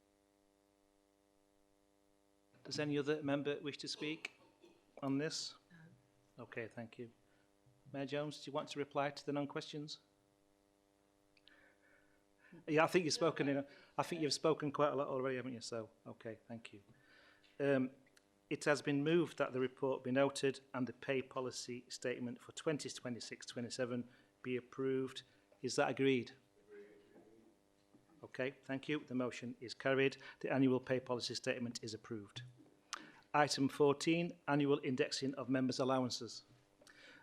Does any other member wish to speak on this? No. Okay, thank you. Mayor Jones, do you want to reply to the non-questions? Yeah, I think you've spoken. I think you've spoken quite a lot already, haven't you? So, okay, thank you. It has been moved that the report be noted and the pay policy statement for 2026-27 be approved. Is that agreed? Okay, thank you. The motion is carried. The annual pay policy statement is approved. Item 14, annual indexing of members' allowances.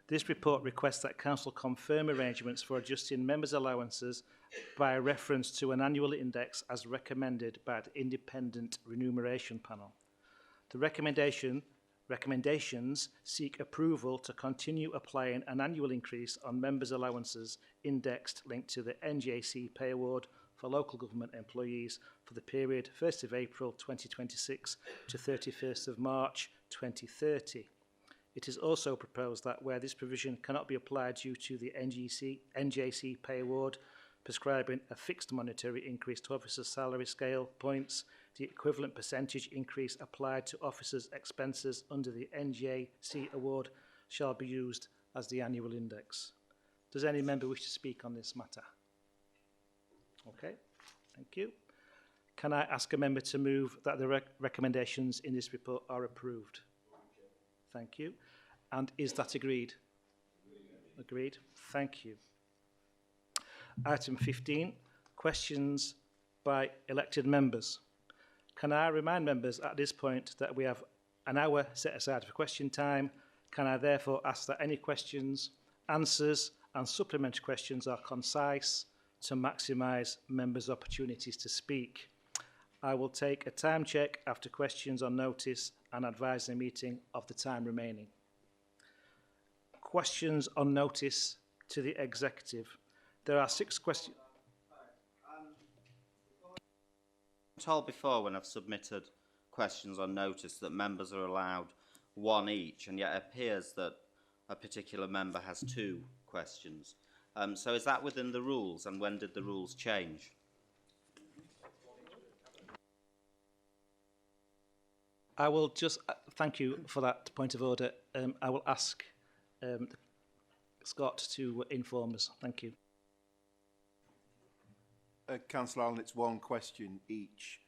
This report requests that Council confirm arrangements for adjusting members' allowances by reference to an annual index as recommended by the Independent Remuneration Panel. The recommendations seek approval to continue applying an annual increase on members' allowances indexed linked to the NJC Pay Award for local government employees for the period 1st of April 2026 to 31st of March 2030. It is also proposed that where this provision cannot be applied due to the NJC Pay Award prescribing a fixed monetary increase to officers' salary scale points, the equivalent percentage increase applied to officers' expenses under the NJC Award shall be used as the annual index. Does any member wish to speak on this matter? Okay, thank you. Can I ask a member to move that the recommendations in this report are approved? Thank you. And is that agreed? Agreed. Thank you. Item 15, questions by elected members. Can I remind members at this point that we have an hour set aside for question time? Can I therefore ask that any questions, answers and supplementary questions are concise to maximise members' opportunities to speak? I will take a time check after questions on notice and advise the meeting of the time remaining. Questions on notice to the executive. There are 6 questions. I'm told before when I've submitted questions on notice that members are allowed 1 each, and yet it appears that a particular member has 2 questions. So is that within the rules, and when did the rules change? I will just thank you for that point of order. I will ask Scott to inform us. Thank you. Councillor Allen, it's 1 question each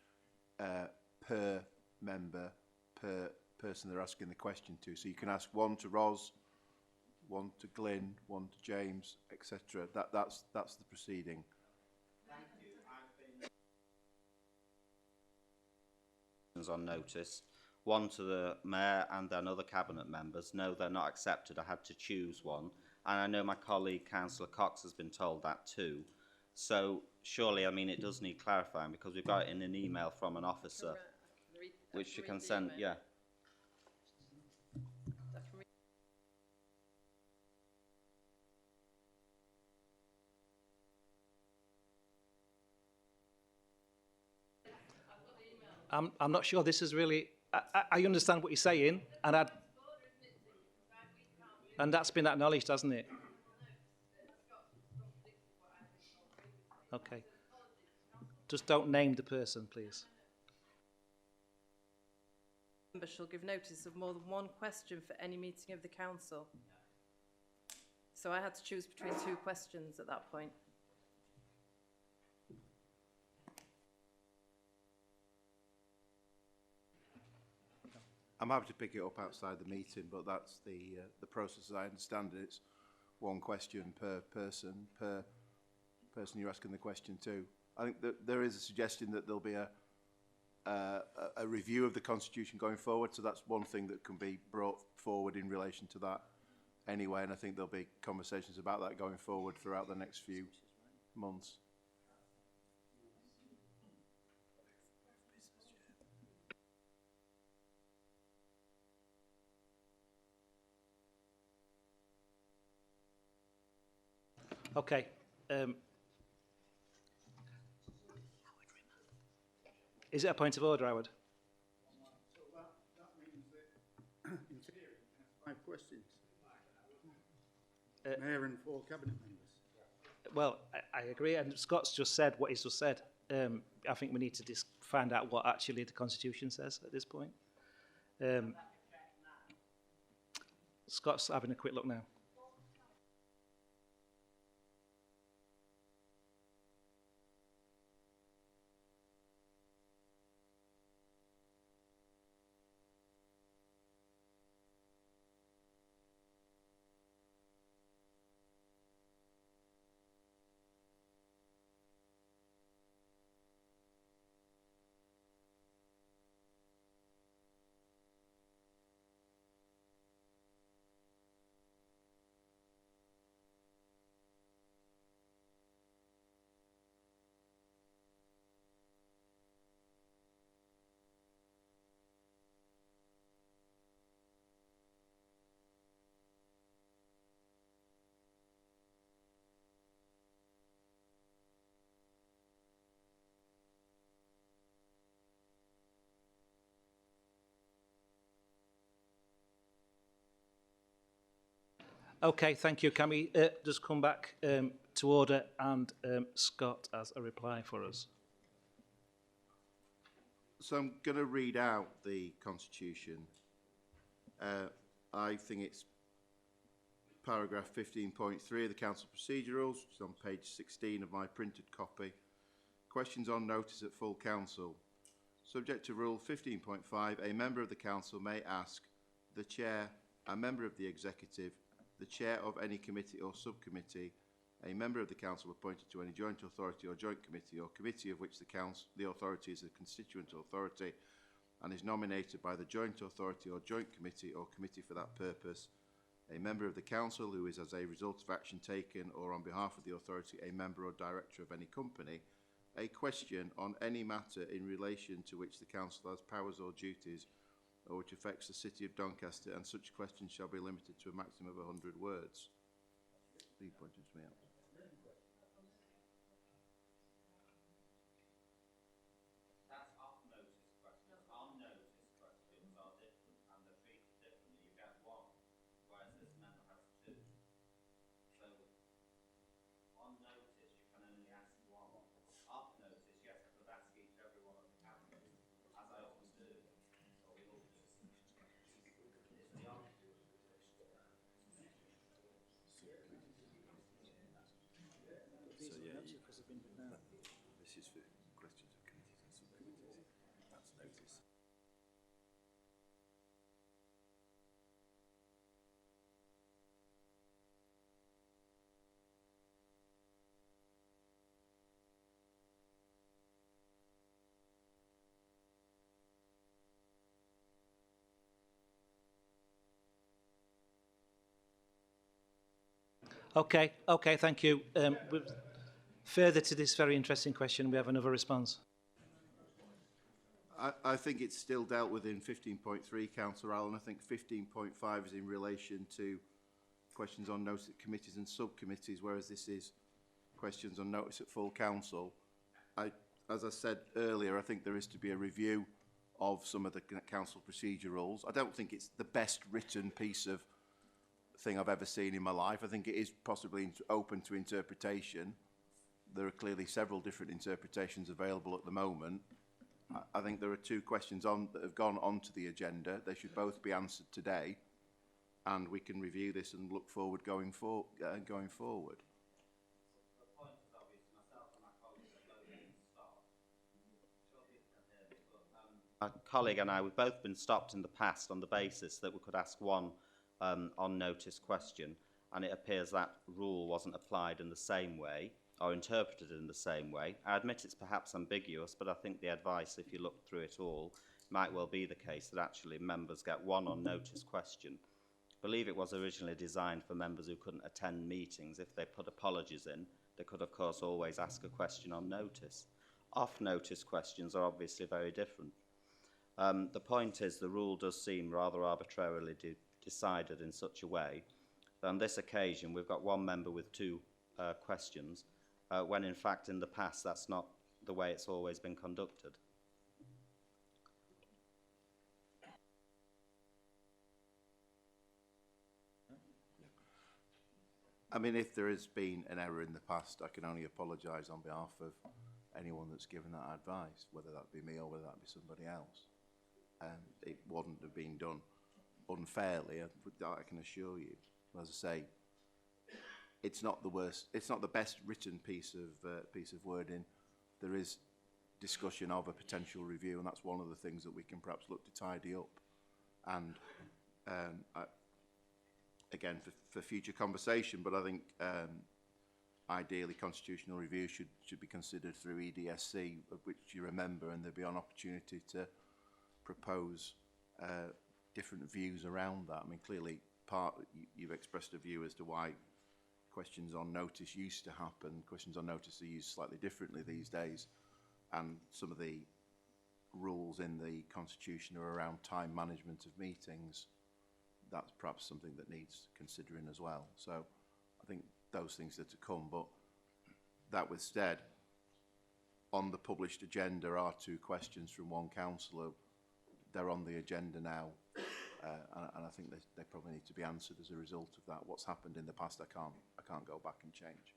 per member, per person they're asking the question to. So you can ask 1 to Ros, 1 to Glyn, 1 to James, etc. That's the proceeding. On notice, 1 to the Mayor and then other Cabinet members. No, they're not accepted. I had to choose 1. And I know my colleague, Councillor Cox, has been told that too. So surely, I mean, it does need clarifying because we've got it in an email from an officer, which you can send, yeah. I'm not sure this is really... I understand what you're saying, and that's been acknowledged, hasn't it? Okay. Just don't name the person, please. Member shall give notice of more than 1 question for any meeting of the council. So I had to choose between 2 questions at that point. I'm happy to pick it up outside the meeting, but that's the process as I understand it. It's 1 question per person you're asking the question to. I think that there is a suggestion that there'll be a review of the Constitution going forward, so that's 1 thing that can be brought forward in relation to that anyway, and I think there'll be conversations about that going forward throughout the next few months. Okay. Is it a point of order, Howard? So that means that in theory you can ask 5 questions. Mayor and 4 Cabinet members. Well, I agree, and Scott's just said what he's just said. I think we need to find out what actually the Constitution says at this point. Scott's having a quick look now. Okay, thank you. Can we just come back to order and Scott has a reply for us? So I'm going to read out the Constitution. I think it's paragraph 15.3 of the Council Procedure Rules, which is on page 16 of my printed copy. Questions on notice at full council. Subject to Rule 15.5, a member of the council may ask the chair, a member of the executive, the chair of any committee or subcommittee, a member of the council appointed to any joint authority or joint committee or committee of which the authority is a constituent authority and is nominated by the joint authority or joint committee or committee for that purpose, a member of the council who is, as a result of action taken or on behalf of the authority, a member or director of any company, a question on any matter in relation to which the council has powers or duties or which affects the city of Doncaster, and such questions shall be limited to a maximum of 100 words. Lee pointed to me out. That's off-notice questions. On-notice questions are different and they're treated differently. You get one, whereas this member has two. So on-notice you can only ask one. Off-notice, yes, I could ask each every one of the candidates, as I often do, or we all do. It's the off. So yeah, this is for questions of committees and subcommittees. That's notice. Okay, thank you. Further to this very interesting question, we have another response. I think it's still dealt with in 15.3, Councillor Allen. I think 15.5 is in relation to questions on notice at committees and subcommittees, whereas this is questions on notice at full council. As I said earlier, I think there is to be a review of some of the council procedure rules. I don't think it's the best written piece of thing I've ever seen in my life. I think it is possibly open to interpretation. There are clearly several different interpretations available at the moment. I think there are two questions that have gone onto the agenda. They should both be answered today, and we can review this and look forward going forward. My colleague and I, we've both been stopped in the past on the basis that we could ask one on-notice question, and it appears that rule wasn't applied in the same way or interpreted in the same way. I admit it's perhaps ambiguous, but I think the advice, if you look through it all, might well be the case that actually members get one on-notice question. I believe it was originally designed for members who couldn't attend meetings. If they put apologies in, they could, of course, always ask a question on notice. Off-notice questions are obviously very different. The point is the rule does seem rather arbitrarily decided in such a way that on this occasion we've got one member with two questions, when in fact in the past that's not the way it's always been conducted. I mean, if there has been an error in the past, I can only apologise on behalf of anyone that's given that advice, whether that be me or whether that be somebody else. It wouldn't have been done unfairly, I can assure you. As I say, it's not the worst, it's not the best written piece of wording. There is discussion of a potential review, and that's one of the things that we can perhaps look to tidy up. And again, for future conversation, but I think ideally constitutional review should be considered through EDSC, of which you're a member, and there'll be an opportunity to propose different views around that. I mean, clearly, you've expressed a view as to why questions on notice used to happen. Questions on notice are used slightly differently these days, and some of the rules in the Constitution are around time management of meetings. That's perhaps something that needs considering as well. So I think those things are to come, but that withstood, on the published agenda are two questions from one councillor. They're on the agenda now, and I think they probably need to be answered as a result of that. What's happened in the past, I can't go back and change.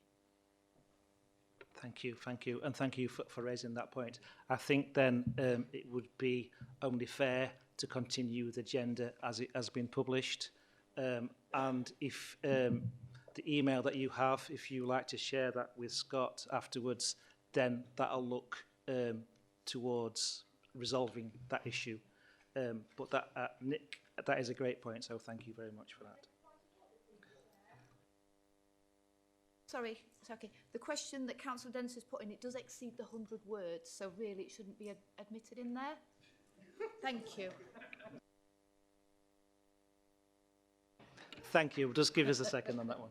Thank you, and thank you for raising that point. I think then it would be only fair to continue the agenda as it has been published, and if the email that you have, if you like to share that with Scott afterwards, then that'll look towards resolving that issue. But that, Nick, that is a great point, so thank you very much for that. Sorry, it's okay. The question that Councillor Dennis has put in, it does exceed the 100 words, so really it shouldn't be admitted in there. Thank you. Thank you. Just give us a second on that one.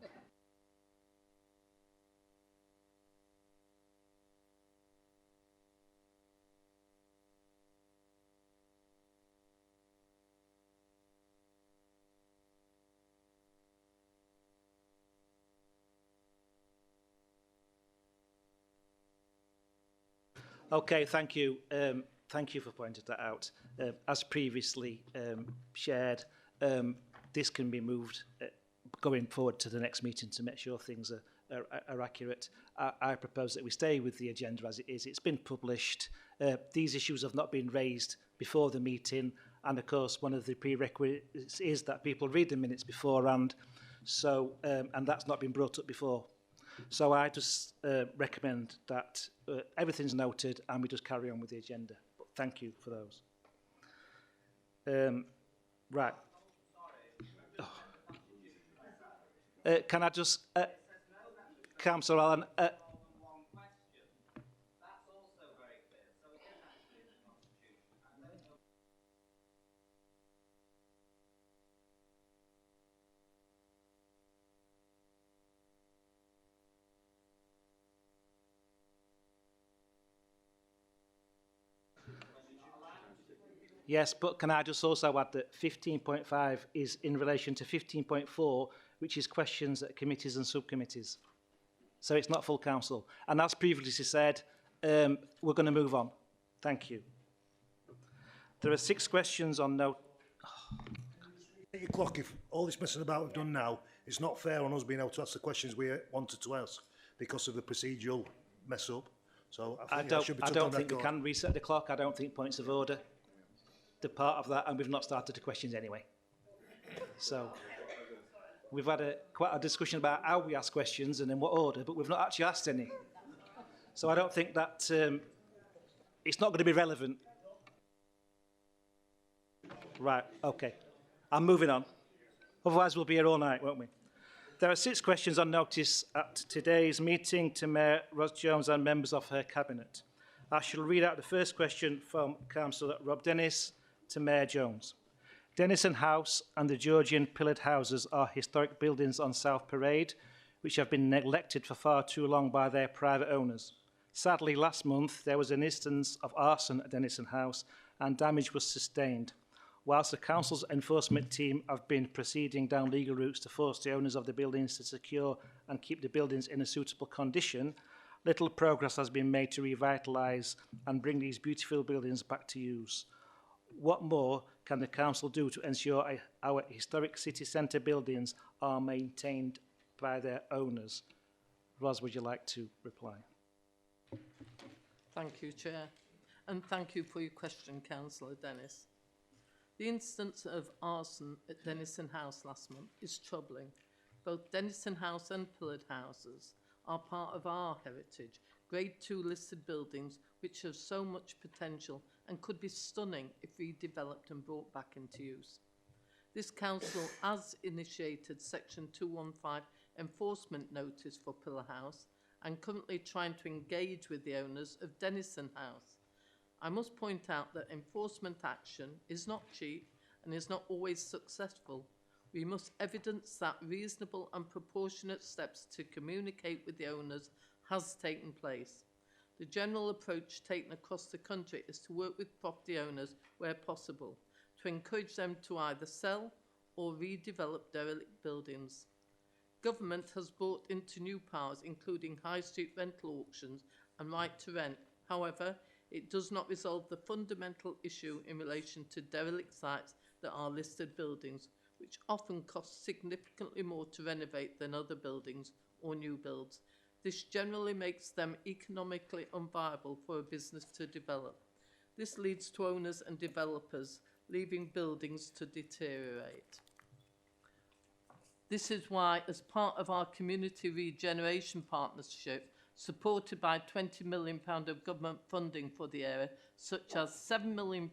Okay, thank you. Thank you for pointing that out. As previously shared, this can be moved going forward to the next meeting to make sure things are accurate. I propose that we stay with the agenda as it is. It's been published. These issues have not been raised before the meeting, and of course one of the prerequisites is that people read the minutes beforehand. So, and that's not been brought up before. So I just recommend that everything's noted and we just carry on with the agenda. But thank you for those. Right. Oh. Can I just... Councillor Allen... Yes, but can I just also add that 15.5 is in relation to 15.4, which is questions at committees and subcommittees. So it's not full council. And as previously said, we're going to move on. Thank you. There are 6 questions on note. Your clock, if all this messing about we've done now, it's not fair on us being able to ask the questions we wanted to ask because of the procedural mess up. So I don't think we can reset the clock. I don't think points of order. The part of that, and we've not started the questions anyway. So we've had quite a discussion about how we ask questions and in what order, but we've not actually asked any. So I don't think that it's not going to be relevant. Right, okay. I'm moving on. Otherwise we'll be here all night, won't we? There are 6 questions on notice at today's meeting to Mayor Ros Jones and members of her cabinet. I shall read out the first question from Councillor Rob Dennis to Mayor Jones. Denison House and the Georgian pillared houses are historic buildings on South Parade, which have been neglected for far too long by their private owners. Sadly, last month, there was an instance of arson at Denison House and damage was sustained. Whilst the council's enforcement team have been proceeding down legal routes to force the owners of the buildings to secure and keep the buildings in a suitable condition, little progress has been made to revitalise and bring these beautiful buildings back to use. What more can the council do to ensure our historic city centre buildings are maintained by their owners? Ros, would you like to reply? Thank you, Chair. And thank you for your question, Councillor Dennis. The instance of arson at Denison House last month is troubling. Both Denison House and pillared houses are part of our heritage, Grade 2 listed buildings which have so much potential and could be stunning if redeveloped and brought back into use. This council has initiated Section 215 enforcement notice for Pillar House and currently trying to engage with the owners of Denison House. I must point out that enforcement action is not cheap and is not always successful. We must evidence that reasonable and proportionate steps to communicate with the owners has taken place. The general approach taken across the country is to work with property owners where possible, to encourage them to either sell or redevelop derelict buildings. Government has brought into new powers, including high street rental auctions and right to rent. However, it does not resolve the fundamental issue in relation to derelict sites that are listed buildings, which often cost significantly more to renovate than other buildings or new builds. This generally makes them economically unviable for a business to develop. This leads to owners and developers leaving buildings to deteriorate. This is why, as part of our community regeneration partnership, supported by £20 million of government funding for the area, such as £7 million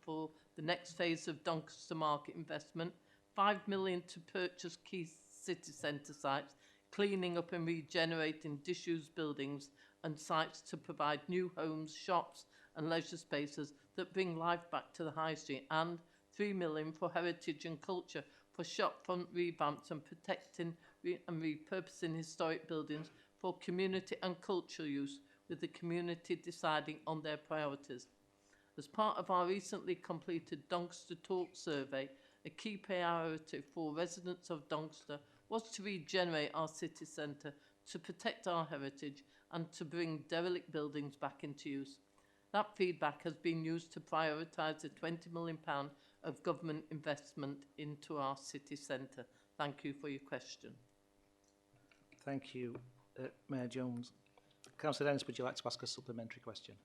for the next phase of Doncaster market investment, £5 million to purchase key city centre sites, cleaning up and regenerating disused buildings and sites to provide new homes, shops and leisure spaces that bring life back to the High Street, and 3 million for heritage and culture for shopfront revamps and protecting and repurposing historic buildings for community and cultural use, with the community deciding on their priorities. As part of our recently completed Doncaster Talk survey, a key priority for residents of Doncaster was to regenerate our city centre, to protect our heritage and to bring derelict buildings back into use. That feedback has been used to prioritise the £20 million of government investment into our city centre. Thank you for your question. Thank you, Mayor Jones. Councillor Dennis, would you like to ask a supplementary question?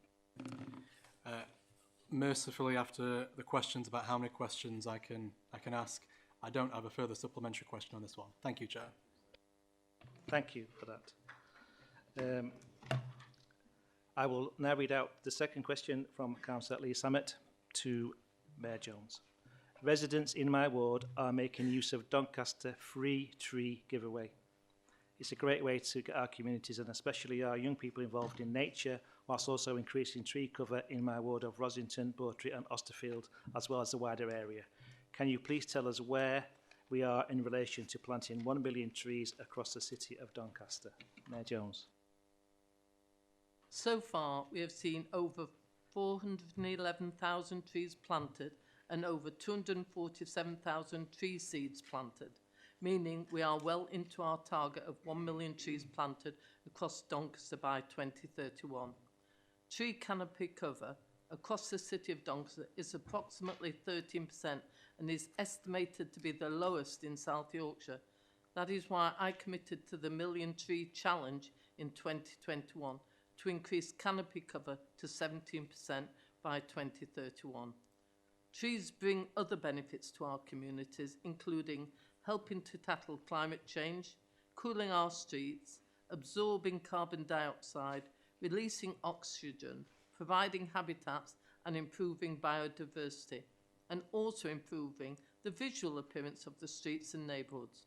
Mercifully, after the questions about how many questions I can ask, I don't have a further supplementary question on this one. Thank you, Chair. Thank you for that. I will now read out the second question from Councillor Lee Samet to Mayor Jones. Residents in my ward are making use of Doncaster free tree giveaway. It's a great way to get our communities and especially our young people involved in nature, whilst also increasing tree cover in my ward of Rosington, Bawtry and Austerfield, as well as the wider area. Can you please tell us where we are in relation to planting 1 million trees across the city of Doncaster? Mayor Jones. So far, we have seen over 411,000 trees planted and over 247,000 tree seeds planted, meaning we are well into our target of 1 million trees planted across Doncaster by 2031. Tree canopy cover across the city of Doncaster is approximately 13% and is estimated to be the lowest in South Yorkshire. That is why I committed to the Million Tree Challenge in 2021 to increase canopy cover to 17% by 2031. Trees bring other benefits to our communities, including helping to tackle climate change, cooling our streets, absorbing carbon dioxide, releasing oxygen, providing habitats and improving biodiversity, and also improving the visual appearance of the streets and neighbourhoods.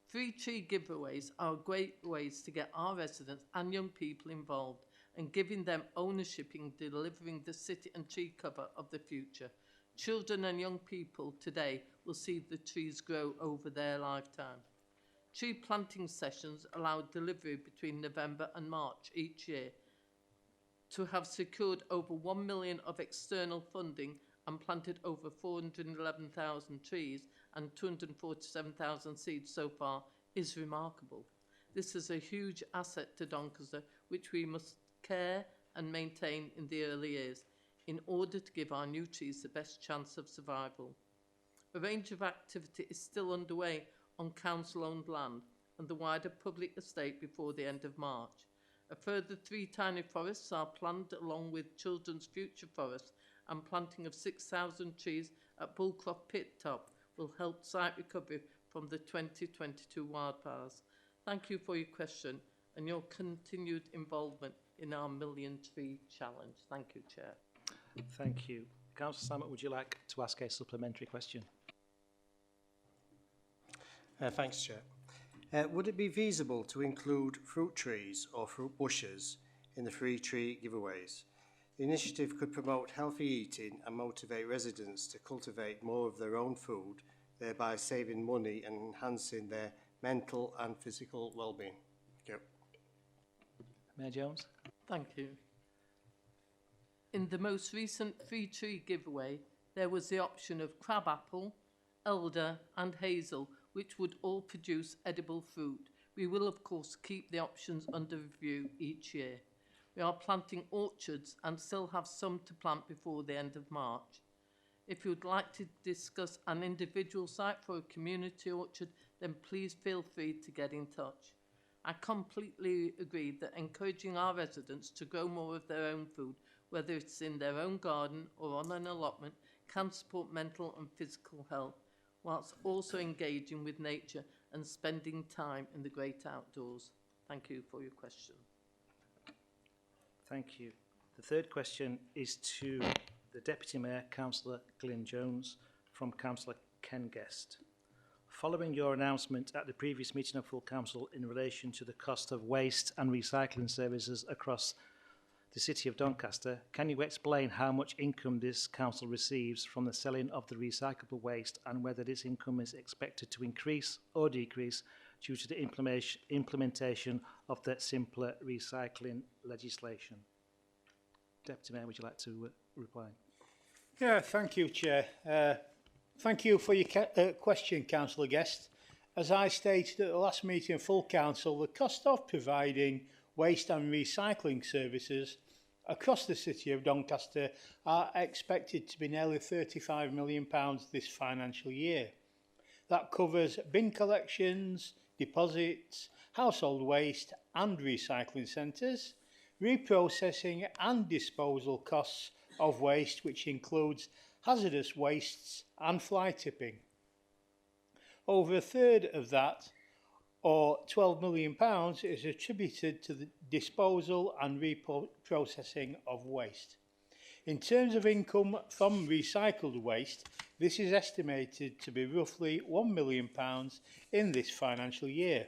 Free tree giveaways are great ways to get our residents and young people involved and giving them ownership in delivering the city and tree cover of the future. Children and young people today will see the trees grow over their lifetime. Tree planting sessions allow delivery between November and March each year. To have secured over 1 million of external funding and planted over 411,000 trees and 247,000 seeds so far is remarkable. This is a huge asset to Doncaster, which we must care and maintain in the early years in order to give our new trees the best chance of survival. A range of activity is still underway on council-owned land and the wider public estate before the end of March. A further 3 tiny forests are planned along with Children's Future Forest, and planting of 6,000 trees at Bullcroft Pit Top will help site recovery from the 2022 wildfires. Thank you for your question and your continued involvement in our Million Tree Challenge. Thank you, Chair. Thank you. Councillor Samet, would you like to ask a supplementary question? Thanks, Chair. Would it be feasible to include fruit trees or fruit bushes in the free tree giveaways? The initiative could promote healthy eating and motivate residents to cultivate more of their own food, thereby saving money and enhancing their mental and physical well-being. Thank you. Mayor Jones. Thank you. In the most recent free tree giveaway, there was the option of crabapple, elder and hazel, which would all produce edible fruit. We will, of course, keep the options under review each year. We are planting orchards and still have some to plant before the end of March. If you would like to discuss an individual site for a community orchard, then please feel free to get in touch. I completely agree that encouraging our residents to grow more of their own food, whether it's in their own garden or on an allotment, can support mental and physical health, whilst also engaging with nature and spending time in the great outdoors. Thank you for your question. Thank you. The third question is to the Deputy Mayor, Councillor Glyn Jones, from Councillor Ken Guest. Following your announcement at the previous meeting of full council in relation to the cost of waste and recycling services across the city of Doncaster, can you explain how much income this council receives from the selling of the recyclable waste and whether this income is expected to increase or decrease due to the implementation of the simpler recycling legislation? Deputy Mayor, would you like to reply? Yeah, thank you, Chair. Thank you for your question, Councillor Guest. As I stated at the last meeting of full council, the cost of providing waste and recycling services across the city of Doncaster are expected to be nearly £35 million this financial year. That covers bin collections, deposits, household waste and recycling centres, reprocessing and disposal costs of waste, which includes hazardous wastes and fly tipping. Over a third of that, or £12 million, is attributed to the disposal and reprocessing of waste. In terms of income from recycled waste, this is estimated to be roughly £1 million in this financial year.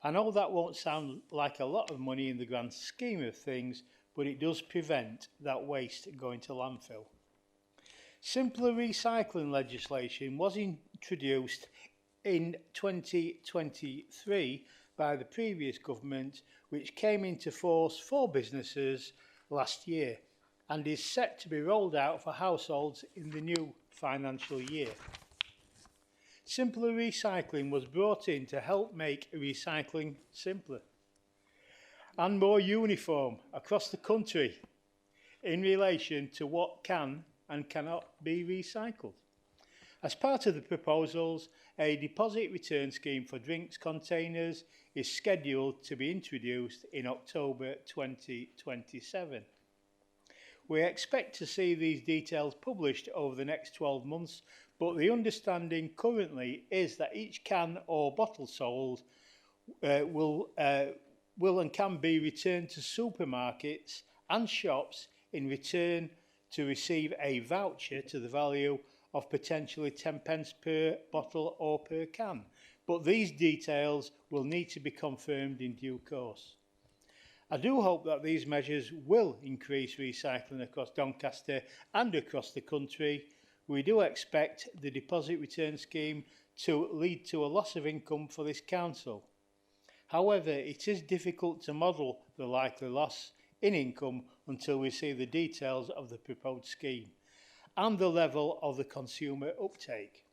I know that won't sound like a lot of money in the grand scheme of things, but it does prevent that waste going to landfill. Simpler recycling legislation was introduced in 2023 by the previous government, which came into force for businesses last year and is set to be rolled out for households in the new financial year. Simpler recycling was brought in to help make recycling simpler and more uniform across the country in relation to what can and cannot be recycled. As part of the proposals, a deposit return scheme for drinks containers is scheduled to be introduced in October 2027. We expect to see these details published over the next 12 months, but the understanding currently is that each can or bottle sold will and can be returned to supermarkets and shops in return to receive a voucher to the value of potentially 10 pence per bottle or per can. But these details will need to be confirmed in due course. I do hope that these measures will increase recycling across Doncaster and across the country. We do expect the deposit return scheme to lead to a loss of income for this council. However, it is difficult to model the likely loss in income until we see the details of the proposed scheme and the level of the consumer uptake.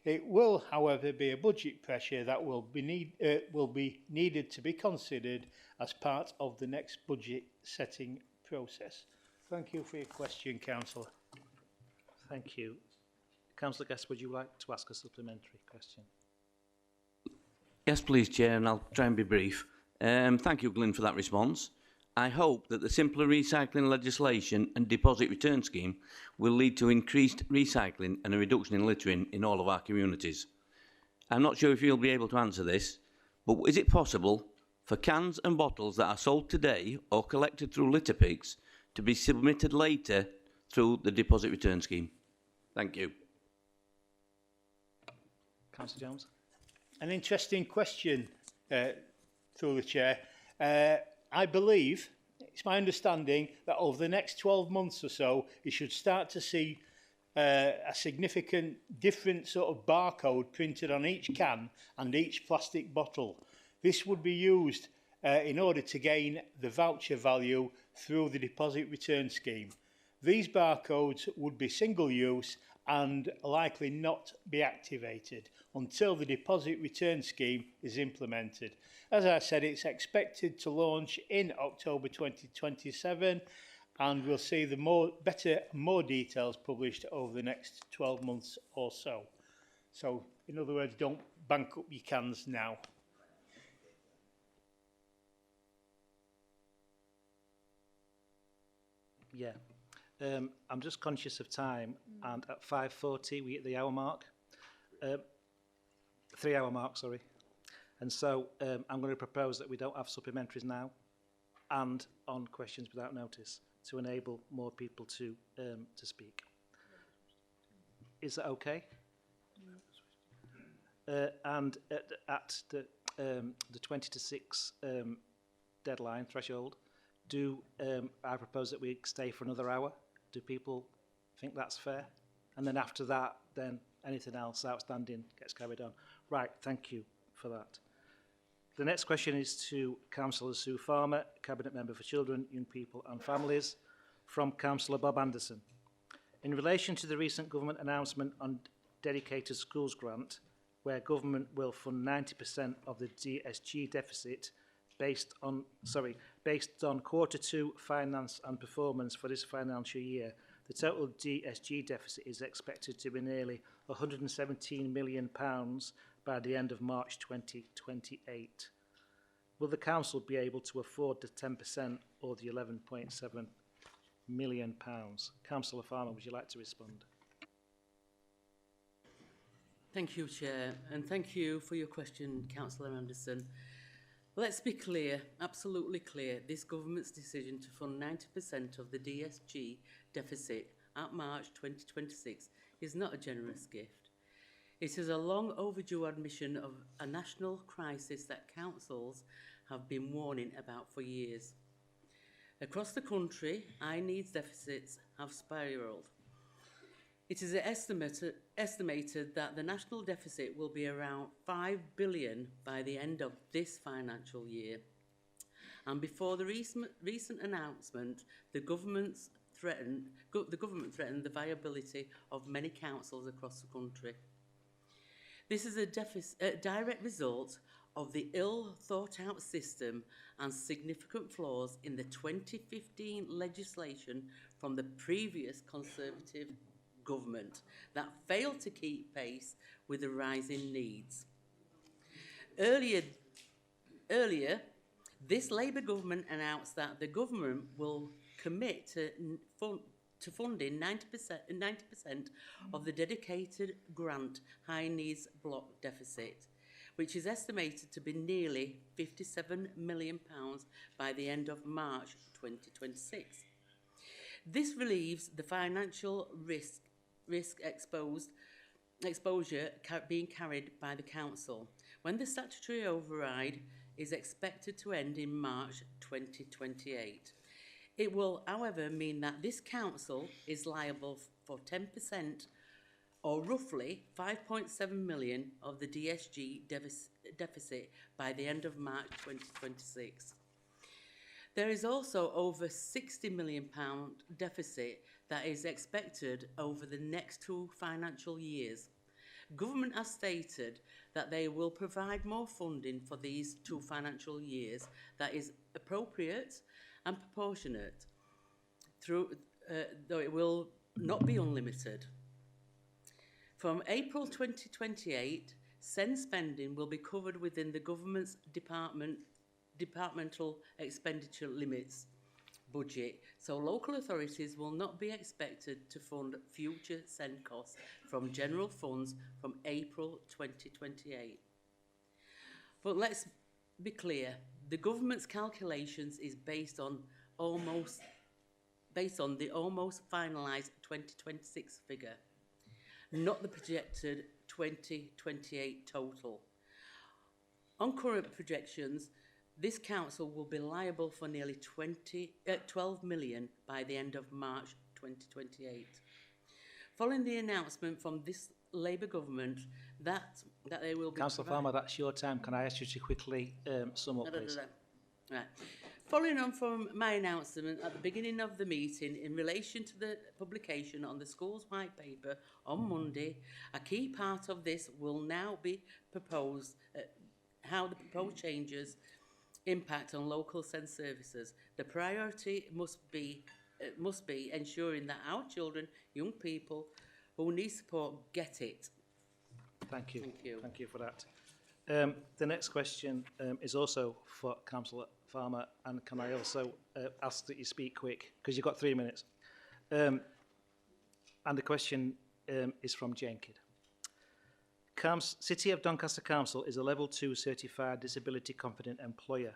It will, however, be a budget pressure that will be needed to be considered as part of the next budget setting process. Thank you for your question, Councillor. Thank you. Councillor Guest, would you like to ask a supplementary question? Yes, please, Chair, and I'll try and be brief. Thank you, Glyn, for that response. I hope that the simpler recycling legislation and deposit return scheme will lead to increased recycling and a reduction in littering in all of our communities. I'm not sure if you'll be able to answer this, but is it possible for cans and bottles that are sold today or collected through litter picks to be submitted later through the deposit return scheme? Thank you. Councillor Jones. An interesting question through the Chair. I believe, it's my understanding, that over the next 12 months or so, you should start to see a significant different sort of barcode printed on each can and each plastic bottle. This would be used in order to gain the voucher value through the deposit return scheme. These barcodes would be single use and likely not be activated until the deposit return scheme is implemented. As I said, it's expected to launch in October 2027, and we'll see the more details published over the next 12 months or so. So, in other words, don't bank up your cans now. Yeah. I'm just conscious of time, and at 5:40 we hit the hour mark. 3 hour mark, sorry. And so I'm going to propose that we don't have supplementaries now and on questions without notice to enable more people to speak. Is that okay? and at the 20 to 6 deadline threshold, I propose that we stay for another hour. Do people think that's fair? And then after that, then anything else outstanding gets carried on. Right, thank you for that. The next question is to Councillor Sue Farmer, Cabinet Member for Children, Young People and Families, from Councillor Bob Anderson. In relation to the recent government announcement on dedicated schools grant, where government will fund 90% of the DSG deficit based on Q2 finance and performance for this financial year, the total DSG deficit is expected to be nearly £117 million by the end of March 2028. Will the council be able to afford the 10% or the £11.7 million? Councillor Farmer, would you like to respond? Thank you, Chair, and thank you for your question, Councillor Anderson. Let's be clear, absolutely clear, this government's decision to fund 90% of the DSG deficit at March 2026 is not a generous gift. It is a long overdue admission of a national crisis that councils have been warning about for years. Across the country, high needs deficits have spiralled. It is estimated that the national deficit will be around $5 billion by the end of this financial year. And before the recent announcement, the government threatened the viability of many councils across the country. This is a direct result of the ill-thought-out system and significant flaws in the 2015 legislation from the previous Conservative government that failed to keep pace with the rising needs. Earlier, this Labour government announced that the government will commit to funding 90% of the dedicated grant high needs block deficit, which is estimated to be nearly £57 million by the end of March 2026. This relieves the financial risk exposure being carried by the council when the statutory override is expected to end in March 2028. It will, however, mean that this council is liable for 10% or roughly 5.7 million of the DSG deficit by the end of March 2026. There is also over £60 million deficit that is expected over the next 2 financial years. Government has stated that they will provide more funding for these 2 financial years that is appropriate and proportionate, though it will not be unlimited. From April 2028, SEND spending will be covered within the government's departmental expenditure limits budget, so local authorities will not be expected to fund future SEND costs from general funds from April 2028. But let's be clear, the government's calculations is based on the almost finalised 2026 figure, not the projected 2028 total. On current projections, this council will be liable for nearly 12 million by the end of March 2028. Following the announcement from this Labour government that they will be... Councillor Farmer, that's your time. Can I ask you to quickly sum up, please? Right. Following on from my announcement at the beginning of the meeting in relation to the publication on the school's white paper on Monday, a key part of this will now be proposed, how the proposed changes impact on local SEND services. The priority must be ensuring that our children, young people who need support get it. Thank you. Thank you. Thank you for that. The next question is also for Councillor Farmer, and can I also ask that you speak quick, because you've got 3 minutes. And the question is from Jane Kidd. City of Doncaster Council is a Level 2 certified disability confident employer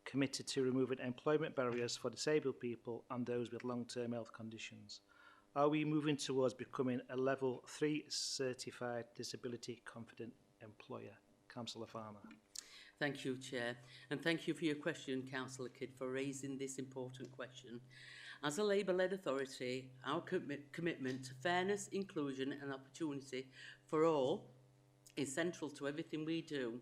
committed to removing employment barriers for disabled people and those with long-term health conditions. Are we moving towards becoming a Level 3 certified disability confident employer. Councillor Farmer. Thank you, Chair, and thank you for your question, Councillor Kidd, for raising this important question. As a Labour-led authority, our commitment to fairness, inclusion and opportunity for all is central to everything we do.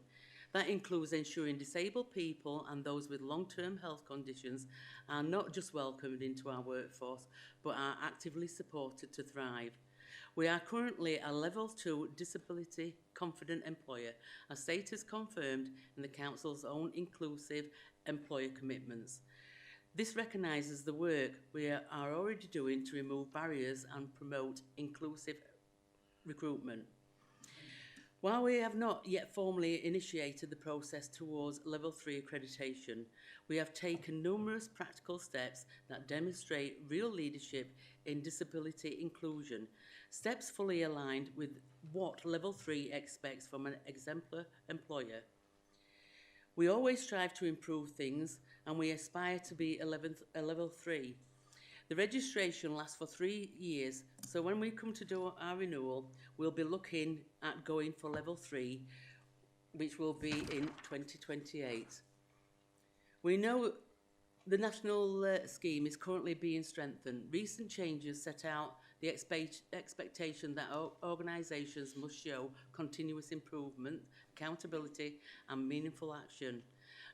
That includes ensuring disabled people and those with long-term health conditions are not just welcomed into our workforce, but are actively supported to thrive. We are currently a Level 2 disability confident employer, a status confirmed in the Council's own inclusive employer commitments. This recognises the work we are already doing to remove barriers and promote inclusive recruitment. While we have not yet formally initiated the process towards Level 3 accreditation, we have taken numerous practical steps that demonstrate real leadership in disability inclusion, steps fully aligned with what Level 3 expects from an exemplar employer. We always strive to improve things, and we aspire to be a Level 3. The registration lasts for 3 years, so when we come to do our renewal, we'll be looking at going for Level 3, which will be in 2028. We know the national scheme is currently being strengthened. Recent changes set out the expectation that organisations must show continuous improvement, accountability and meaningful action,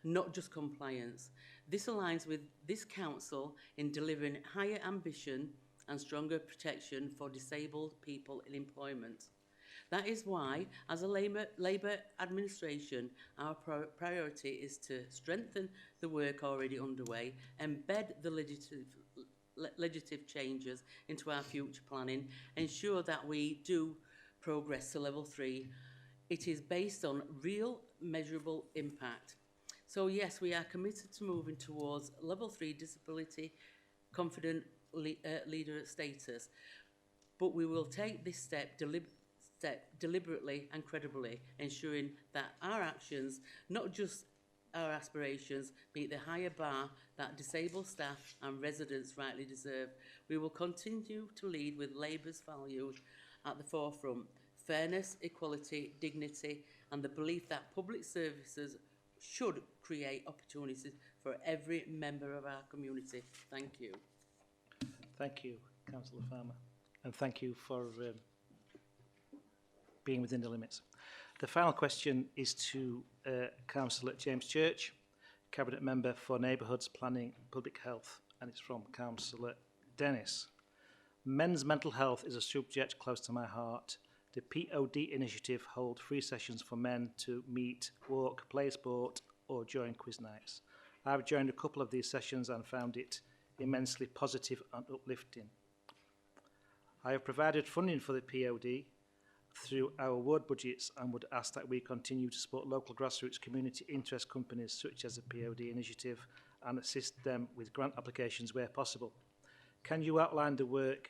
not just compliance. This aligns with this council in delivering higher ambition and stronger protection for disabled people in employment. That is why, as a Labour administration, our priority is to strengthen the work already underway, embed the legislative changes into our future planning, ensure that we do progress to Level 3. It is based on real, measurable impact. So yes, we are committed to moving towards Level 3 disability confident leader status, but we will take this step deliberately and credibly, ensuring that our actions, not just our aspirations, meet the higher bar that disabled staff and residents rightly deserve. We will continue to lead with Labour's values at the forefront: fairness, equality, dignity, and the belief that public services should create opportunities for every member of our community. Thank you. Thank you, Councillor Farmer, and thank you for being within the limits. The final question is to Councillor James Church, Cabinet Member for Neighbourhoods, Planning, Public Health, and it's from Councillor Dennis. Men's mental health is a subject close to my heart. The POD initiative holds free sessions for men to meet, walk, play sport, or join quiz nights. I've joined a couple of these sessions and found it immensely positive and uplifting. I have provided funding for the POD through our ward budgets and would ask that we continue to support local grassroots community interest companies such as the POD initiative and assist them with grant applications where possible. Can you outline the work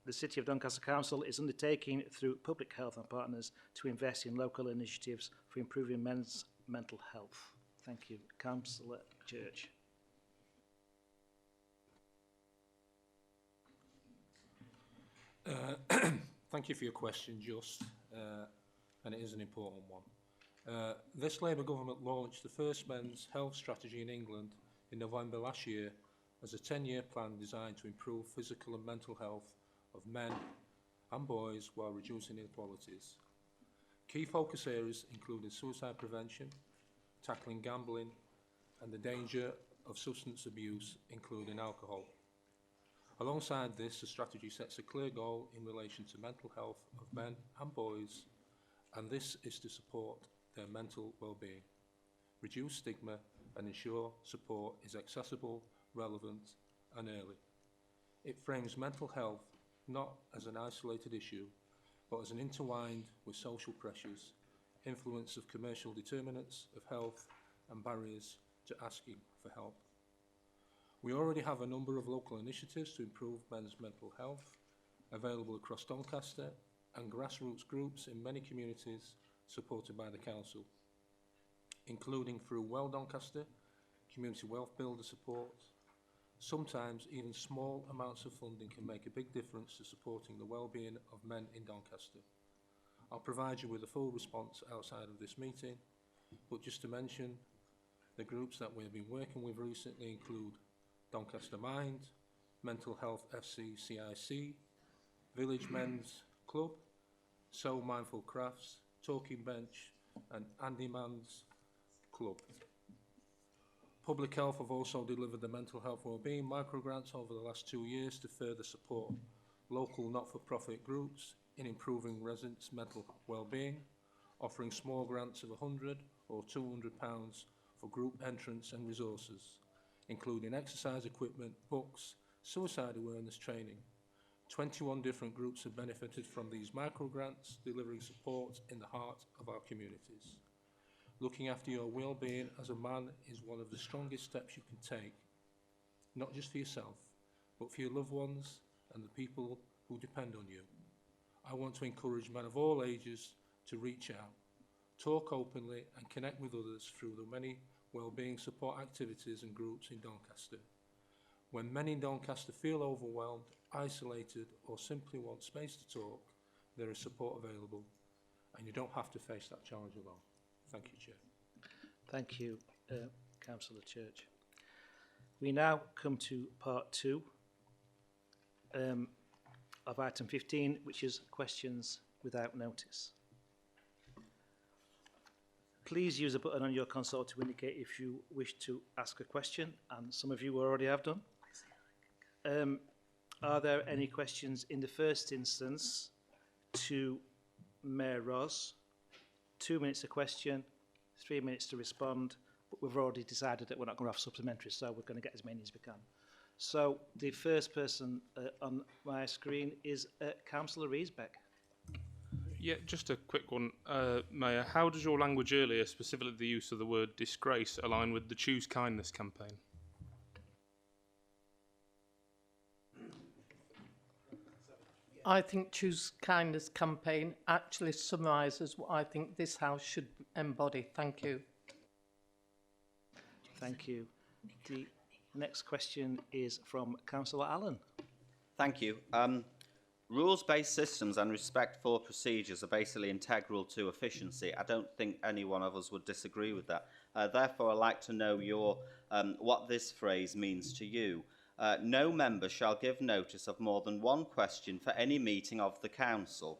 the City of Doncaster Council is undertaking through public health and partners to invest in local initiatives for improving men's mental health? Thank you. Councillor Church. Thank you for your question, Just, and it is an important one. This Labour government launched the first men's health strategy in England in November last year as a 10-year plan designed to improve physical and mental health of men and boys while reducing inequalities. Key focus areas included suicide prevention, tackling gambling, and the danger of substance abuse, including alcohol. Alongside this, the strategy sets a clear goal in relation to mental health of men and boys, and this is to support their mental well-being, reduce stigma, and ensure support is accessible, relevant, and early. It frames mental health not as an isolated issue, but as an intertwined with social pressures, influence of commercial determinants of health, and barriers to asking for help. We already have a number of local initiatives to improve men's mental health available across Doncaster and grassroots groups in many communities supported by the Council, including through Well Doncaster, Community Wealth Builder support. Sometimes even small amounts of funding can make a big difference to supporting the well-being of men in Doncaster. I'll provide you with a full response outside of this meeting, but just to mention, the groups that we've been working with recently include Doncaster Mind, Mental Health FC CIC, Village Men's Club, So Mindful Crafts, Talking Bench and Andy Man's Club. Public Health have also delivered the mental health wellbeing microgrants over the last 2 years to further support local not-for-profit groups in improving residents' mental wellbeing, offering small grants of £100 or £200 for group entrance and resources, including exercise equipment, books, suicide awareness training. 21 different groups have benefited from these microgrants, delivering support in the heart of our communities. Looking after your well-being as a man is one of the strongest steps you can take, not just for yourself, but for your loved ones and the people who depend on you. I want to encourage men of all ages to reach out, talk openly and connect with others through the many well-being support activities and groups in Doncaster. When men in Doncaster feel overwhelmed, isolated or simply want space to talk, there is support available and you don't have to face that challenge alone. Thank you, Chair. Thank you, Councillor Church. We now come to part 2 of item 15, which is questions without notice. Please use a button on your console to indicate if you wish to ask a question, and some of you already have done. Are there any questions in the first instance to Mayor Ross? 2 minutes a question, 3 minutes to respond, but we've already decided that we're not going to have supplementary, so we're going to get as many as we can. So the first person on my screen is Councillor Riesbeck. Yeah, just a quick one, Mayor. How does your language earlier, specifically the use of the word disgrace, align with the Choose Kindness campaign? I think Choose Kindness campaign actually summarises what I think this House should embody. Thank you. Thank you. The next question is from Councillor Allen. Thank you. Rules-based systems and respect for procedures are basically integral to efficiency. I don't think any one of us would disagree with that. Therefore, I'd like to know what this phrase means to you. No member shall give notice of more than one question for any meeting of the Council.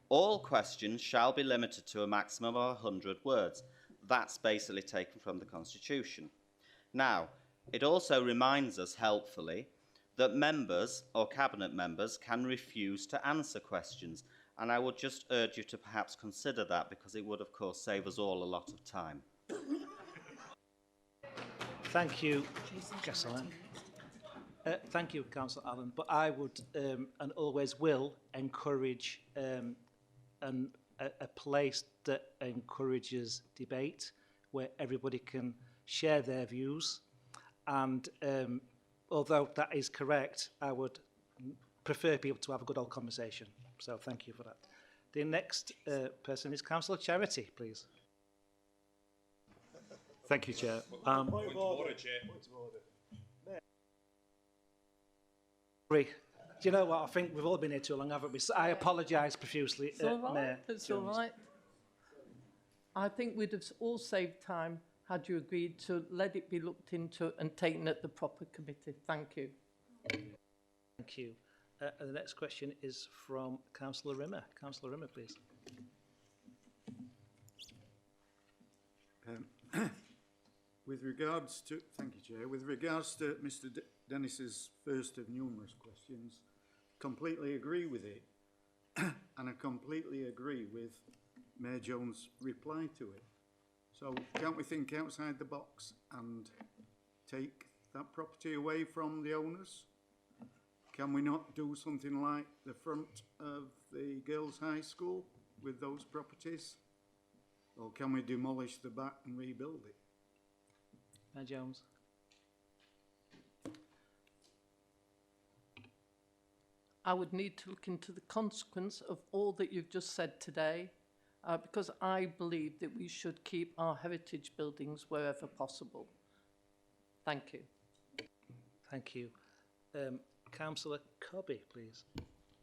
All questions shall be limited to a maximum of 100 words. That's basically taken from the Constitution. Now, it also reminds us, helpfully, that members or cabinet members can refuse to answer questions. And I would just urge you to perhaps consider that, because it would, of course, save us all a lot of time. Thank you, Councillor. Thank you, Councillor Allen. But I would and always will encourage a place that encourages debate, where everybody can share their views. And although that is correct, I would prefer people to have a good old conversation. So thank you for that. The next person is Councillor Charity, please. Thank you, Chair. Point of order, Chair. Do you know what? I think we've all been here too long, haven't we? So I apologise profusely, It's all right. Mayor. It's all right. I think we'd have all saved time had you agreed to let it be looked into and taken at the proper committee. Thank you. Thank you. The next question is from Councillor Rimmer. Councillor Rimmer, please. With regards to, thank you, Chair. With regards to Mr. Dennis's first of numerous questions, completely agree with it, and I completely agree with Mayor Jones' reply to it. So can't we think outside the box and take that property away from the owners? Can we not do something like the front of the girls' high school with those properties? Or can we demolish the back and rebuild it? Mayor Jones. I would need to look into the consequence of all that you've just said today, because I believe that we should keep our heritage buildings wherever possible. Thank you. Thank you. Councillor Cobby, please.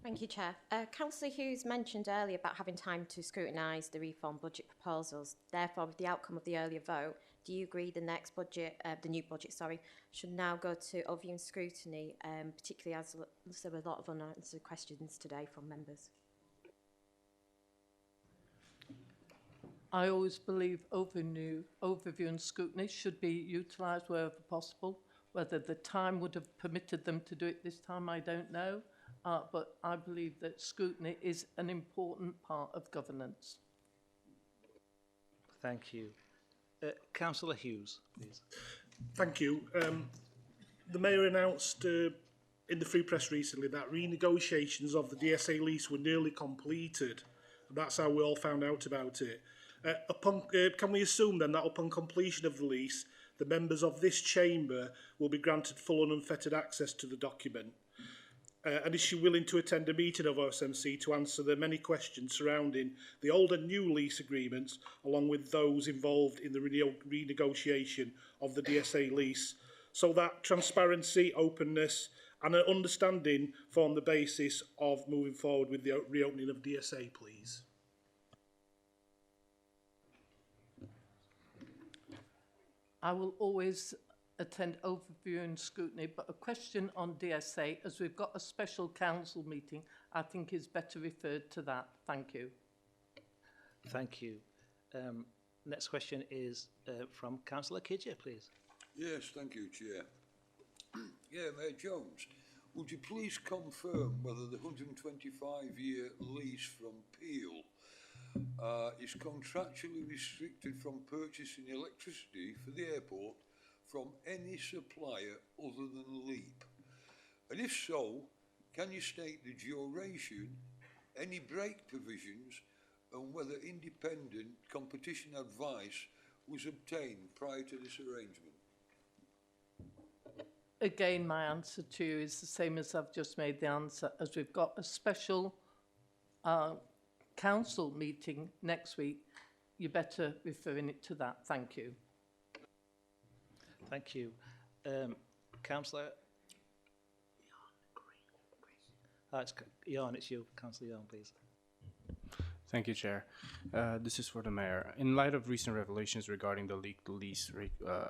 Thank you, Chair. Councillor Hughes mentioned earlier about having time to scrutinise the reform budget proposals. Therefore, with the outcome of the earlier vote, do you agree the next budget, the new budget, sorry, should now go to overview and scrutiny, particularly as there were a lot of unanswered questions today from members? I always believe overview and scrutiny should be utilised wherever possible. Whether the time would have permitted them to do it this time, I don't know. But I believe that scrutiny is an important part of governance. Thank you. Councillor Hughes, please. Thank you. The Mayor announced in the Free Press recently that renegotiations of the DSA lease were nearly completed. That's how we all found out about it. Can we assume then that upon completion of the lease, the members of this chamber will be granted full and unfettered access to the document? And is she willing to attend a meeting of OSMC to answer the many questions surrounding the old and new lease agreements, along with those involved in the renegotiation of the DSA lease, so that transparency, openness and an understanding form the basis of moving forward with the reopening of DSA, please? I will always attend overview and scrutiny, but a question on DSA, as we've got a special council meeting, I think is better referred to that. Thank you. Thank you. Next question is from Councillor Kidger, please. Yes, thank you, Chair. Yeah, Mayor Jones, would you please confirm whether the 125-year lease from Peel is contractually restricted from purchasing electricity for the airport from any supplier other than LEAP? And if so, can you state the duration, any break provisions, and whether independent competition advice was obtained prior to this arrangement? Again, my answer to you is the same as I've just made the answer, as we've got a special council meeting next week. You better referring it to that. Thank you. Thank you. Councillor? It's Jan, it's you. Councillor Jan, please. Thank you, Chair. This is for the Mayor. In light of recent revelations regarding the leaked lease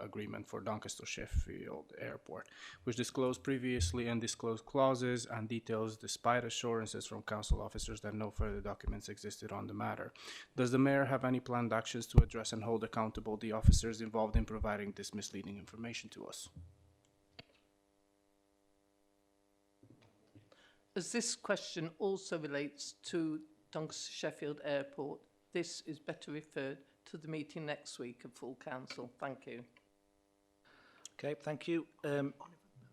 agreement for Doncaster Sheffield Airport, which disclosed previously undisclosed clauses and details despite assurances from council officers that no further documents existed on the matter, does the Mayor have any planned actions to address and hold accountable the officers involved in providing this misleading information to us? As this question also relates to Doncaster Sheffield Airport, this is better referred to the meeting next week of full council. Thank you. Okay, thank you. The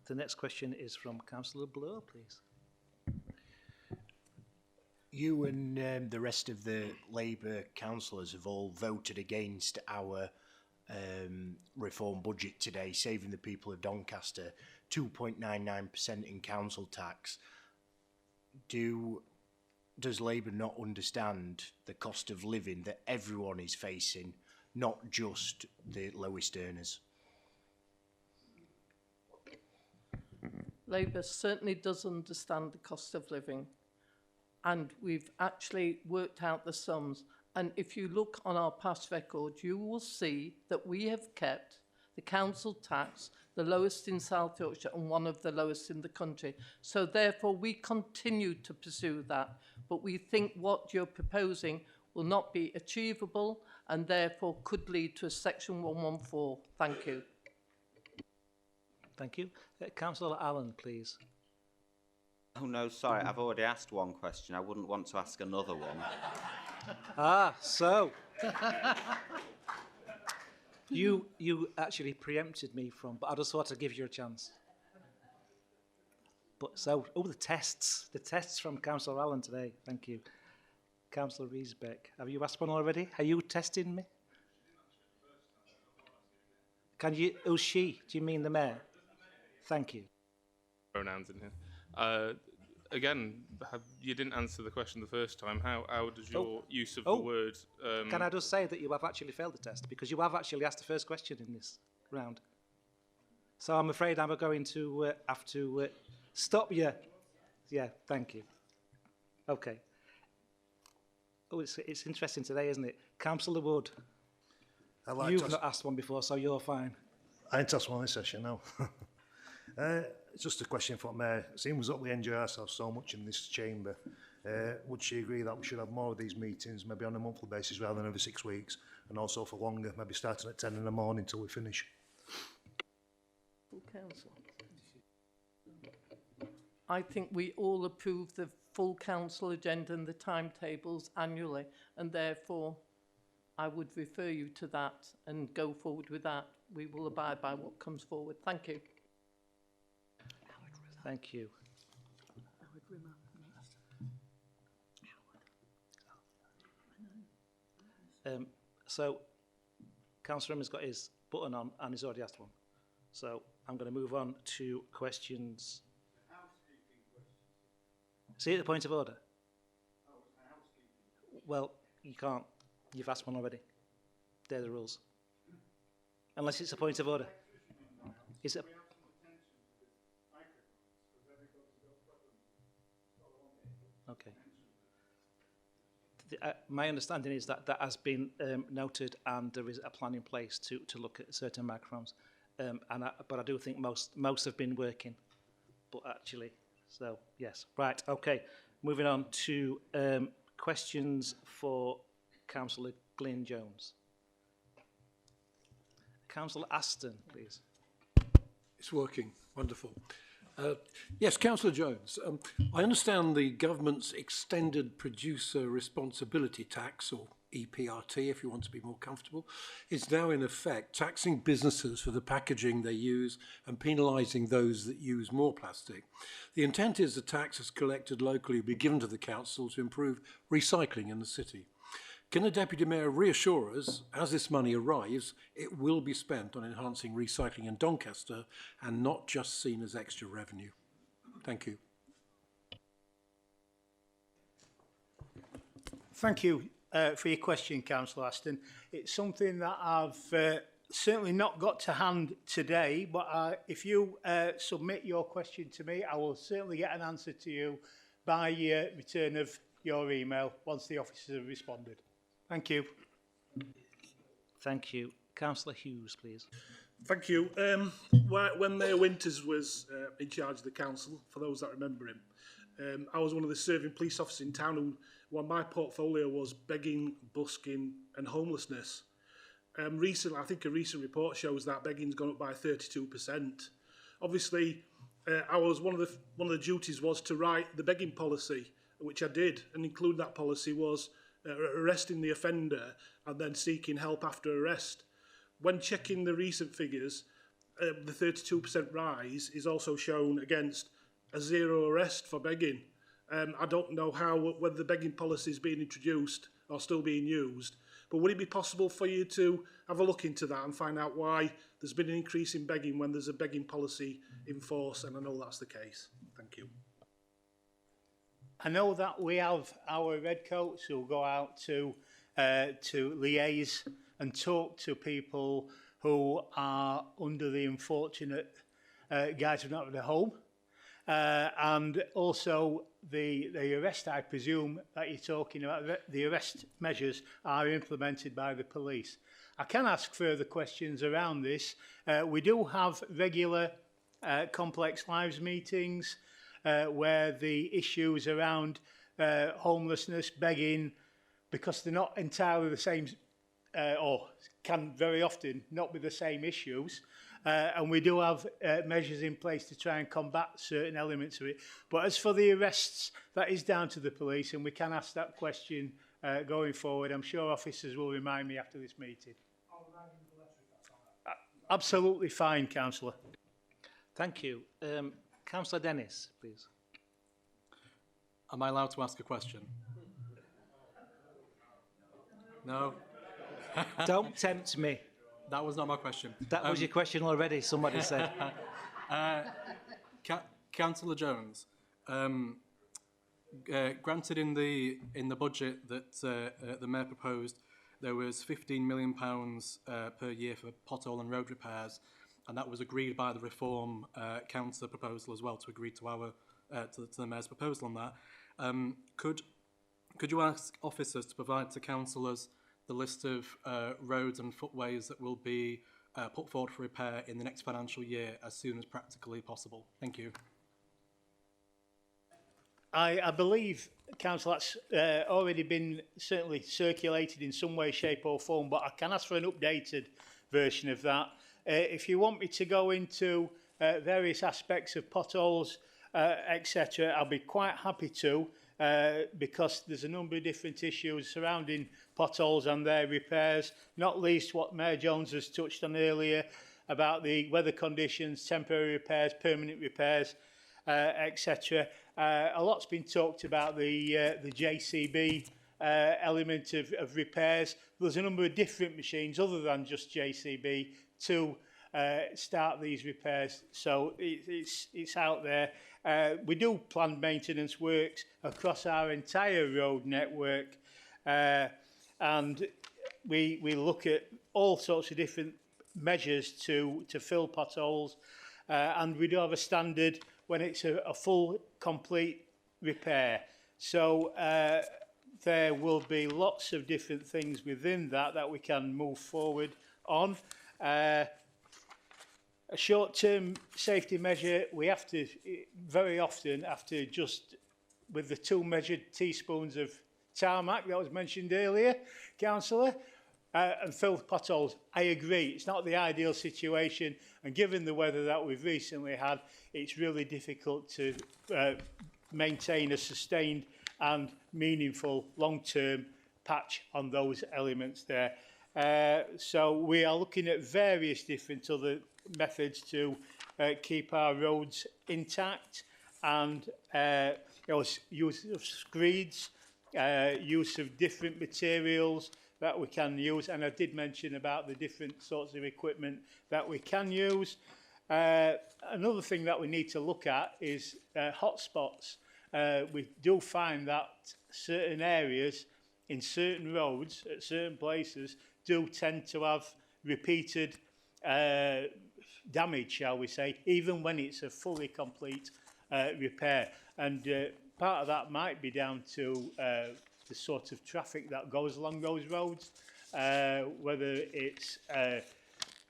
next question is from Councillor Blow, please. You and the rest of the Labour councillors have all voted against our reform budget today, saving the people of Doncaster 2.99% in council tax. Does Labour not understand the cost of living that everyone is facing, not just the lowest earners? Labour certainly does understand the cost of living, and we've actually worked out the sums. And if you look on our past record, you will see that we have kept the council tax the lowest in South Yorkshire and one of the lowest in the country. So therefore we continue to pursue that, but we think what you're proposing will not be achievable and therefore could lead to a section 114. Thank you. Thank you. Councillor Allen, please. Oh no, sorry, I've already asked one question. I wouldn't want to ask another one. So you actually preempted me from, but I just thought I'd give you a chance. But so, the tests from Councillor Allen today. Thank you. Councillor Riesbeck, have you asked one already? Are you testing me? Can you, she? Do you mean the Mayor? Thank you. Pronouns in here. Again, you didn't answer the question the first time. How does your use of the word... Can I just say that you have actually failed the test, because you have actually asked the first question in this round. So I'm afraid I'm going to have to stop you. Yeah, thank you. Okay. Oh, it's interesting today, isn't it? Councillor Wood, you've not asked one before, so you're fine. I ain't asked one this session, no. It's just a question for Mayor. It seems that we enjoy ourselves so much in this chamber. Would she agree that we should have more of these meetings, maybe on a monthly basis rather than every 6 weeks, and also for longer, maybe starting at 10 in the morning till we finish? Full council. I think we all approve the full council agenda and the timetables annually, and therefore I would refer you to that and go forward with that. We will abide by what comes forward. Thank you. Thank you. So, Councillor Rimmer's got his button on and he's already asked one. So, I'm going to move on to questions. See, at the point of order? Well, you can't. You've asked one already. They're the rules. Unless it's a point of order. Is it? Okay. My understanding is that that has been noted and there is a plan in place to look at certain microphones. But I do think most have been working. But actually, so yes. Right, okay. Moving on to questions for Councillor Glyn Jones. Councillor Aston, please. It's working. Wonderful. Yes, Councillor Jones. I understand the government's extended producer responsibility tax, or EPRT, if you want to be more comfortable, is now in effect taxing businesses for the packaging they use and penalising those that use more plastic. The intent is the tax is collected locally will be given to the council to improve recycling in the city. Can the Deputy Mayor reassure us, as this money arrives, it will be spent on enhancing recycling in Doncaster and not just seen as extra revenue? Thank you. Thank you for your question, Councillor Aston. It's something that I've certainly not got to hand today, but if you submit your question to me, I will certainly get an answer to you by return of your email once the officers have responded. Thank you. Thank you. Councillor Hughes, please. Thank you. When Mayor Winters was in charge of the council, for those that remember him, I was one of the serving police officers in town who, well, my portfolio was begging, busking and homelessness. Recently, I think a recent report shows that begging's gone up by 32%. Obviously, I was one of the duties was to write the begging policy, which I did, and including that policy was arresting the offender and then seeking help after arrest. When checking the recent figures, the 32% rise is also shown against a zero arrest for begging. I don't know whether the begging policy is being introduced or still being used, but would it be possible for you to have a look into that and find out why there's been an increase in begging when there's a begging policy in force? And I know that's the case. Thank you. I know that we have our redcoats who go out to liaise and talk to people who are under the unfortunate guise of not having a home. And also the arrest, I presume, that you're talking about, the arrest measures are implemented by the police. I can ask further questions around this. We do have regular complex lives meetings where the issues around homelessness, begging, because they're not entirely the same, or can very often not be the same issues. And we do have measures in place to try and combat certain elements of it. But as for the arrests, that is down to the police, and we can ask that question going forward. I'm sure officers will remind me after this meeting. Absolutely fine, Councillor. Thank you. Councillor Dennis, please. Am I allowed to ask a question? No? Don't tempt me. That was not my question. That was your question already, somebody said. Councillor Jones, granted in the budget that the Mayor proposed, there was £15 million per year for pothole and road repairs, and that was agreed by the Reform Council proposal as well, to agree to our to the Mayor's proposal on that. Could you ask officers to provide to councillors the list of roads and footways that will be put forward for repair in the next financial year as soon as practically possible? Thank you. I believe, Council, that's already been certainly circulated in some way, shape or form, but I can ask for an updated version of that. If you want me to go into various aspects of potholes, etc., I'll be quite happy to, because there's a number of different issues surrounding potholes and their repairs, not least what Mayor Jones has touched on earlier about the weather conditions, temporary repairs, permanent repairs, etc. A lot's been talked about the JCB element of repairs. There's a number of different machines other than just JCB to start these repairs, so it's out there. We do planned maintenance works across our entire road network, and we look at all sorts of different measures to fill potholes, and we do have a standard when it's a full, complete repair. So there will be lots of different things within that we can move forward on. A short-term safety measure, we have to, very often, after just with the 2 measured teaspoons of tarmac that was mentioned earlier, Councillor, and fill potholes. I agree, it's not the ideal situation, and given the weather that we've recently had, it's really difficult to maintain a sustained and meaningful long-term patch on those elements there. So we are looking at various different other methods to keep our roads intact, and use of screeds, use of different materials that we can use, and I did mention about the different sorts of equipment that we can use. Another thing that we need to look at is hotspots. We do find that certain areas in certain roads at certain places do tend to have repeated damage, shall we say, even when it's a fully complete repair. And part of that might be down to the sort of traffic that goes along those roads, whether it's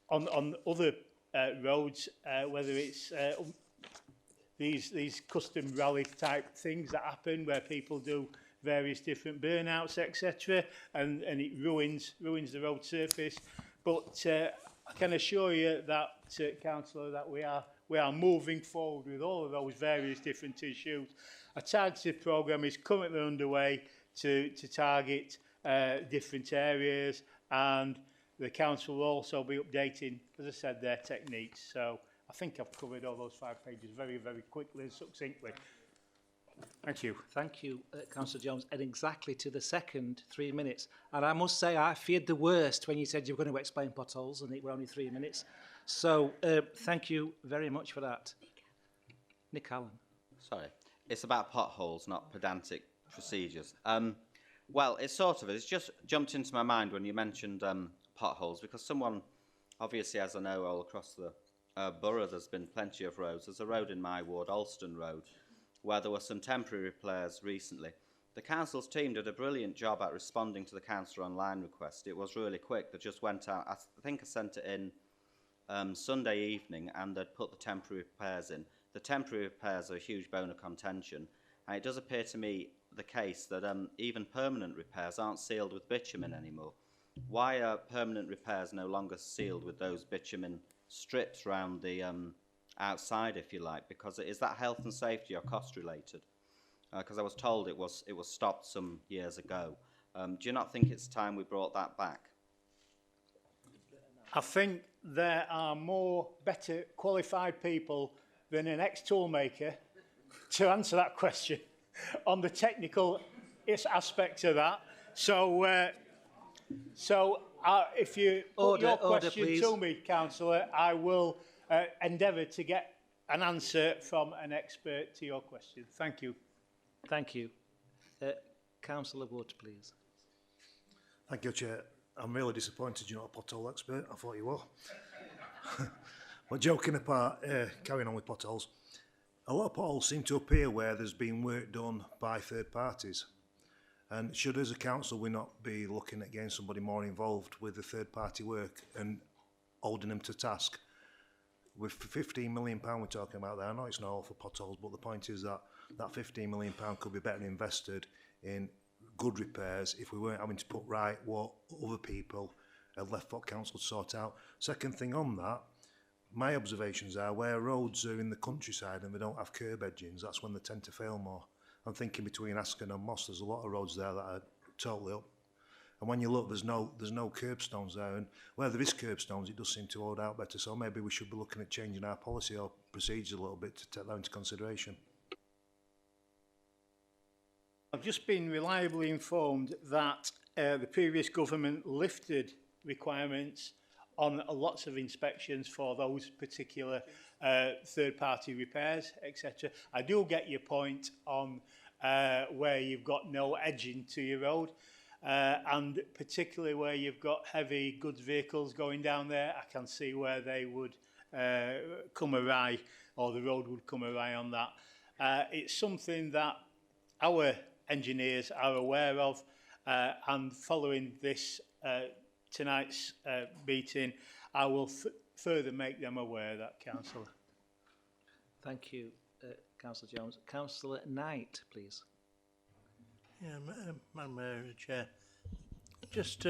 on other roads, whether it's these custom rally type things that happen where people do various different burnouts, etc., and it ruins the road surface. But I can assure you that, Councillor, that we are moving forward with all of those various different issues. A targeted programme is currently underway to target different areas, and the council will also be updating, as I said, their techniques. So I think I've covered all those 5 pages very, very quickly and succinctly. Thank you. Thank you, Councillor Jones, and exactly to the second 3 minutes. And I must say, I feared the worst when you said you were going to explain potholes and it were only 3 minutes. So thank you very much for that. Nick Allen. Sorry, it's about potholes, not pedantic procedures. Well, it's sort of, it's just jumped into my mind when you mentioned potholes, because someone, obviously, as I know, all across the borough, there's been plenty of roads. There's a road in my ward, Alston Road, where there were some temporary repairs recently. The council's team did a brilliant job at responding to the council online request. It was really quick. They just went out, I think I sent it in Sunday evening, and they'd put the temporary repairs in. The temporary repairs are a huge bone of contention, and it does appear to me the case that even permanent repairs aren't sealed with bitumen anymore. Why are permanent repairs no longer sealed with those bitumen strips around the outside, if you like? Because is that health and safety or cost related? Because I was told it was stopped some years ago. Do you not think it's time we brought that back? I think there are more better qualified people than an ex-toolmaker to answer that question on the technical aspect of that. So, if you put your question to me, Councillor, I will endeavour to get an answer from an expert to your question. Thank you. Thank you. Councillor Wood, please. Thank you, Chair. I'm really disappointed you're not a pothole expert. I thought you were. But joking apart, carrying on with potholes. a lot of potholes seem to appear where there's been work done by third parties. And should, as a council, we not be looking at getting somebody more involved with the third party work and holding them to task? With £15 million we're talking about there, I know it's not all for potholes, but the point is that that £15 million could be better invested in good repairs if we weren't having to put right what other people had left for council to sort out. Second thing on that, my observations are where roads are in the countryside and they don't have curb edgings, that's when they tend to fail more. I'm thinking between Asken and Moss, there's a lot of roads there that are totally up. And when you look, there's no curbstones there, and where there is curbstones, it does seem to hold out better. So maybe we should be looking at changing our policy or procedures a little bit to take that into consideration. I've just been reliably informed that the previous government lifted requirements on lots of inspections for those particular third-party repairs, etc. I do get your point on where you've got no edging to your road, and particularly where you've got heavy goods vehicles going down there. I can see where they would come awry, or the road would come awry on that. It's something that our engineers are aware of, and following this tonight's meeting, I will further make them aware of that, Councillor. Thank you, Councillor Jones. Councillor Knight, please. Yeah, Madam Chair, just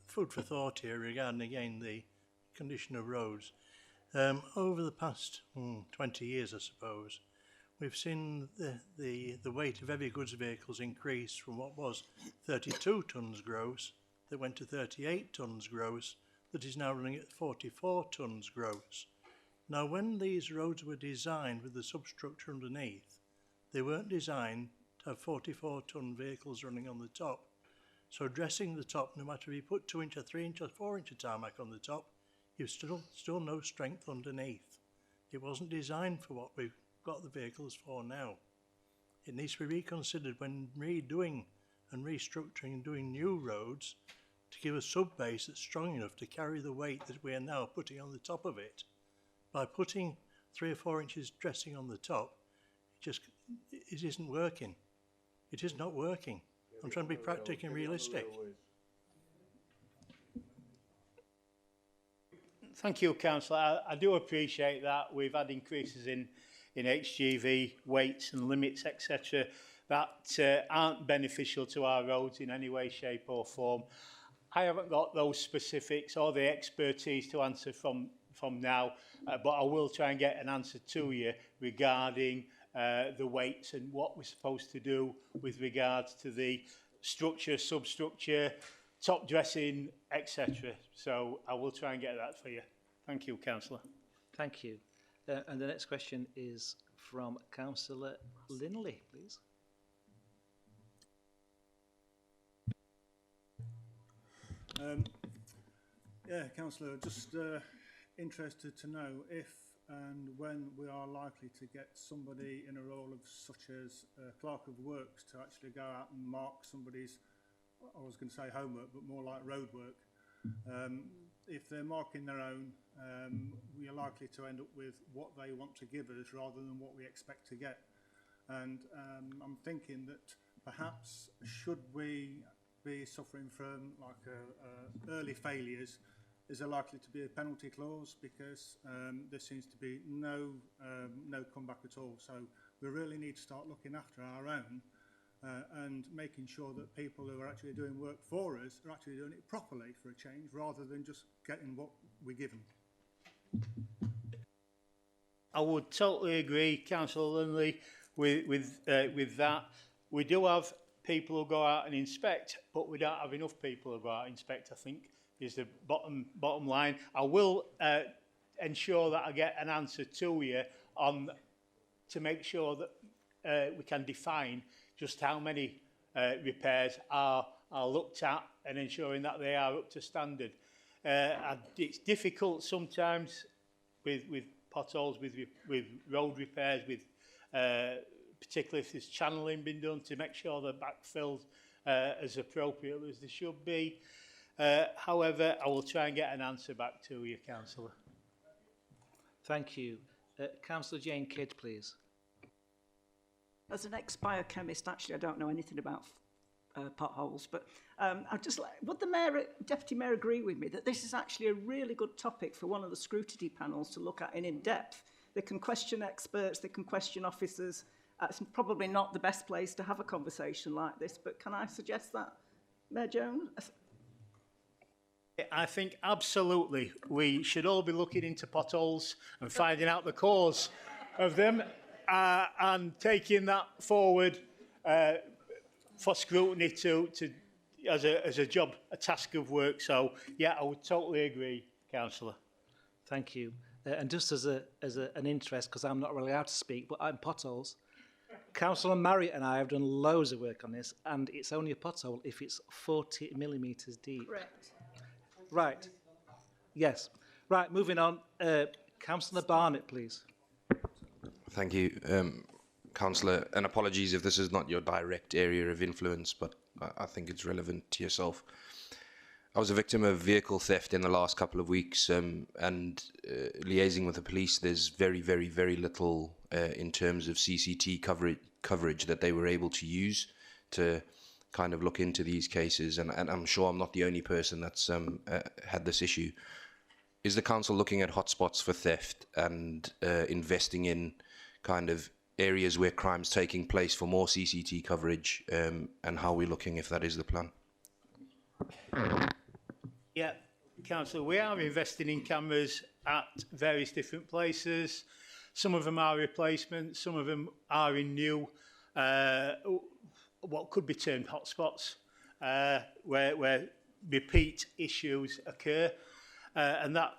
food for thought here regarding again the condition of roads. Over the past 20 years, I suppose, we've seen the weight of heavy goods vehicles increase from what was 32 tonnes gross that went to 38 tonnes gross, that is now running at 44 tonnes gross. Now, when these roads were designed with the substructure underneath, they weren't designed to have 44-tonne vehicles running on the top. So addressing the top, no matter if you put 2 inch or 3 inch or 4 inch of tarmac on the top, you've still no strength underneath. It wasn't designed for what we've got the vehicles for now. It needs to be reconsidered when redoing and restructuring and doing new roads to give a sub-base that's strong enough to carry the weight that we are now putting on the top of it. By putting 3 or 4 inches dressing on the top, it isn't working. It is not working. I'm trying to be practical and realistic. Thank you, Councillor. I do appreciate that. We've had increases in HGV weights and limits, etc., that aren't beneficial to our roads in any way, shape or form. I haven't got those specifics or the expertise to answer from now, but I will try and get an answer to you regarding the weights and what we're supposed to do with regards to the structure, substructure, top dressing, etc. So I will try and get that for you. Thank you, Councillor. Thank you. And the next question is from Councillor Linley, please. Yeah, Councillor, just interested to know if and when we are likely to get somebody in a role of such as clerk of works to actually go out and mark somebody's, I was going to say homework, but more like road work. If they're marking their own, we are likely to end up with what they want to give us rather than what we expect to get. And I'm thinking that perhaps should we be suffering from like early failures, is there likely to be a penalty clause, because there seems to be no comeback at all. So we really need to start looking after our own and making sure that people who are actually doing work for us are actually doing it properly for a change, rather than just getting what we give them. I would totally agree, Councillor Linley, with that. We do have people who go out and inspect, but we don't have enough people who go out and inspect, I think, is the bottom line. I will ensure that I get an answer to you on to make sure that we can define just how many repairs are looked at and ensuring that they are up to standard. It's difficult sometimes with potholes, with road repairs, with particularly if there's channeling been done, to make sure they're backfilled as appropriate as they should be. However, I will try and get an answer back to you, Councillor. Thank you. Councillor Jane Kidd, please. As an ex-biochemist, actually, I don't know anything about potholes, but I'd just like, would the mayor, deputy mayor agree with me that this is actually a really good topic for one of the scrutiny panels to look at in depth? They can question experts, they can question officers. It's probably not the best place to have a conversation like this, but can I suggest that, Mayor Jones? I think absolutely we should all be looking into potholes and finding out the cause of them and taking that forward for scrutiny as a job, a task of work. So, yeah, I would totally agree, Councillor. Thank you. And just as an interest, because I'm not really allowed to speak, but I'm potholes. Councillor Marriott and I have done loads of work on this, and it's only a pothole if it's 40 millimetres deep. Correct. Right. Yes. Right, moving on. Councillor Barnett, please. Thank you, Councillor, and apologies if this is not your direct area of influence, but I think it's relevant to yourself. I was a victim of vehicle theft in the last couple of weeks, and liaising with the police, there's very, very, very little in terms of CCT coverage that they were able to use to kind of look into these cases, and I'm sure I'm not the only person that's had this issue. Is the council looking at hotspots for theft and investing in kind of areas where crime's taking place for more CCT coverage, and how are we looking if that is the plan? Yeah, Councillor, we are investing in cameras at various different places. Some of them are replacements, some of them are in new, what could be termed hotspots, where repeat issues occur. And that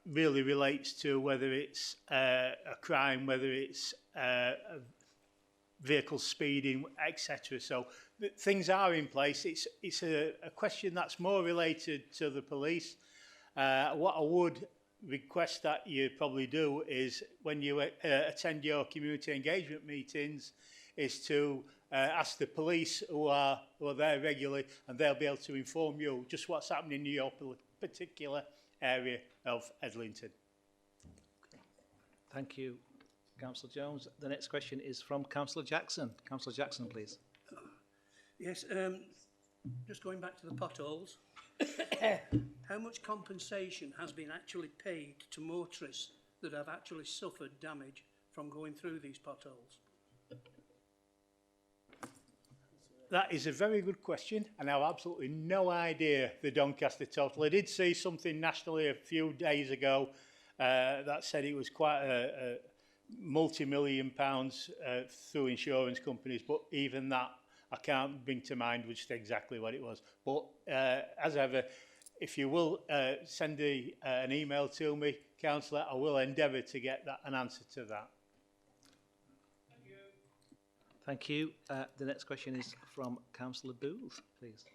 really relates to whether it's a crime, whether it's vehicle speeding, etc. So things are in place. It's a question that's more related to the police. What I would request that you probably do is when you attend your community engagement meetings is to ask the police who are there regularly, and they'll be able to inform you just what's happening in your particular area of Edlington. Thank you, Councillor Jones. The next question is from Councillor Jackson. Councillor Jackson, please. Yes, just going back to the potholes. How much compensation has been actually paid to motorists that have actually suffered damage from going through these potholes? That is a very good question, and I have absolutely no idea the Doncaster total. I did see something nationally a few days ago that said it was quite a multi-million pounds through insurance companies, but even that I can't bring to mind just exactly what it was. But as ever, if you will send an email to me, Councillor, I will endeavour to get an answer to that. Thank you. The next question is from Councillor Booth, please.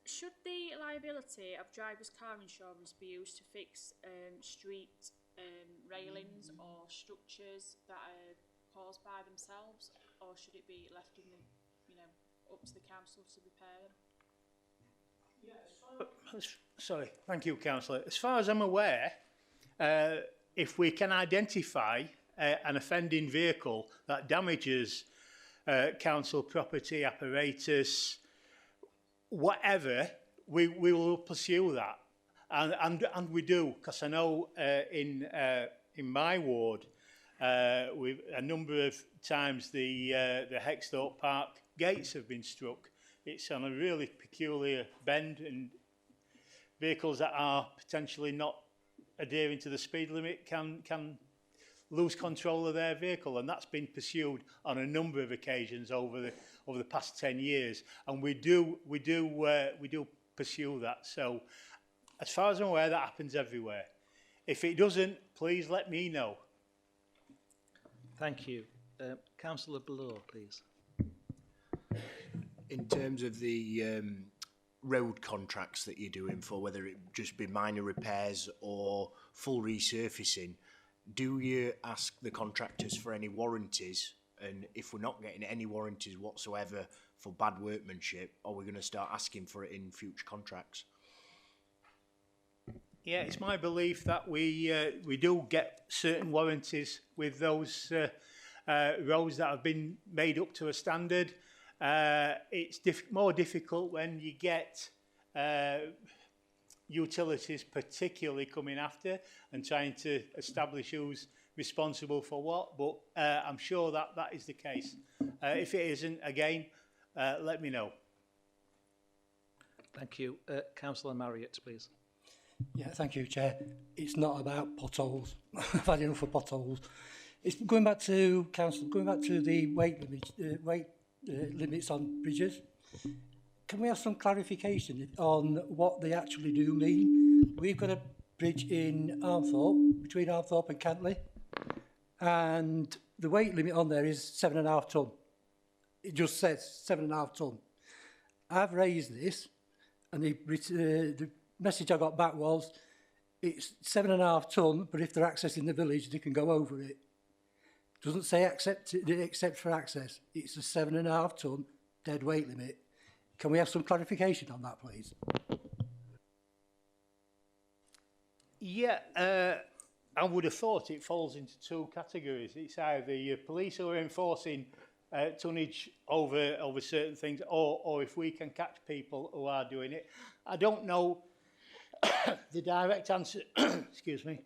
Should the liability of drivers' car insurance be used to fix street railings or structures that are caused by themselves, or should it be left in the, up to the council to repair them? Sorry, thank you, Councillor. As far as I'm aware, if we can identify an offending vehicle that damages council property, apparatus, whatever, we will pursue that, and we do, because I know in my ward, we've a number of times the Hexthorpe Park gates have been struck. It's on a really peculiar bend, and vehicles that are potentially not adhering to the speed limit can lose control of their vehicle, and that's been pursued on a number of occasions over the past 10 years, and we do pursue that. So as far as I'm aware, that happens everywhere. If it doesn't, please let me know. Thank you. Councillor Bloor, please. In terms of the road contracts that you're doing for, whether it just be minor repairs or full resurfacing, do you ask the contractors for any warranties? And if we're not getting any warranties whatsoever for bad workmanship, are we going to start asking for it in future contracts? Yeah, it's my belief that we do get certain warranties with those roads that have been made up to a standard. It's more difficult when you get utilities particularly coming after and trying to establish who's responsible for what, but I'm sure that that is the case. If it isn't, again, let me know. Thank you. Councillor Marriott, please. Yeah, thank you, Chair. It's not about potholes. I've had enough of potholes. It's going back to council, going back to the weight limits on bridges. Can we have some clarification on what they actually do mean? We've got a bridge in Armthorpe, between Armthorpe and Cantley, and the weight limit on there is 7.5 tonne. It just says 7.5 tonne. I've raised this, and the message I got back was it's 7.5 tonne, but if they're accessing the village, they can go over it. Doesn't say except for access. It's a 7.5 tonne dead weight limit. Can we have some clarification on that, please? Yeah, I would have thought it falls into two categories. It's either your police who are enforcing tonnage over certain things, or if we can catch people who are doing it. I don't know the direct answer, excuse me,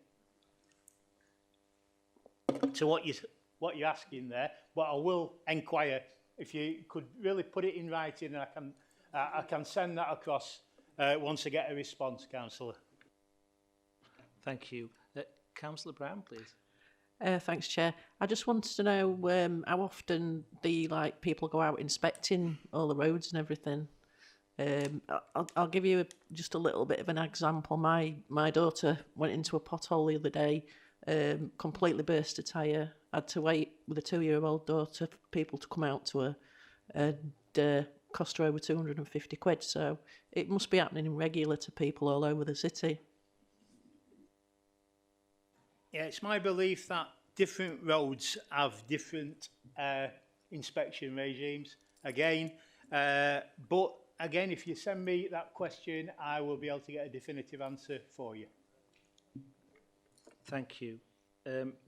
to what you're asking there, but I will inquire. If you could really put it in writing, and I can send that across once I get a response, Councillor. Thank you. Councillor Brown, please. Thanks, Chair. I just wanted to know how often people go out inspecting all the roads and everything. I'll give you just a little bit of an example. My daughter went into a pothole the other day, completely burst a tyre, had to wait with a 2-year-old daughter for people to come out to her, and cost her over 250 quid. So it must be happening regular to people all over the city. Yeah, it's my belief that different roads have different inspection regimes. Again, but again, if you send me that question, I will be able to get a definitive answer for you. Thank you.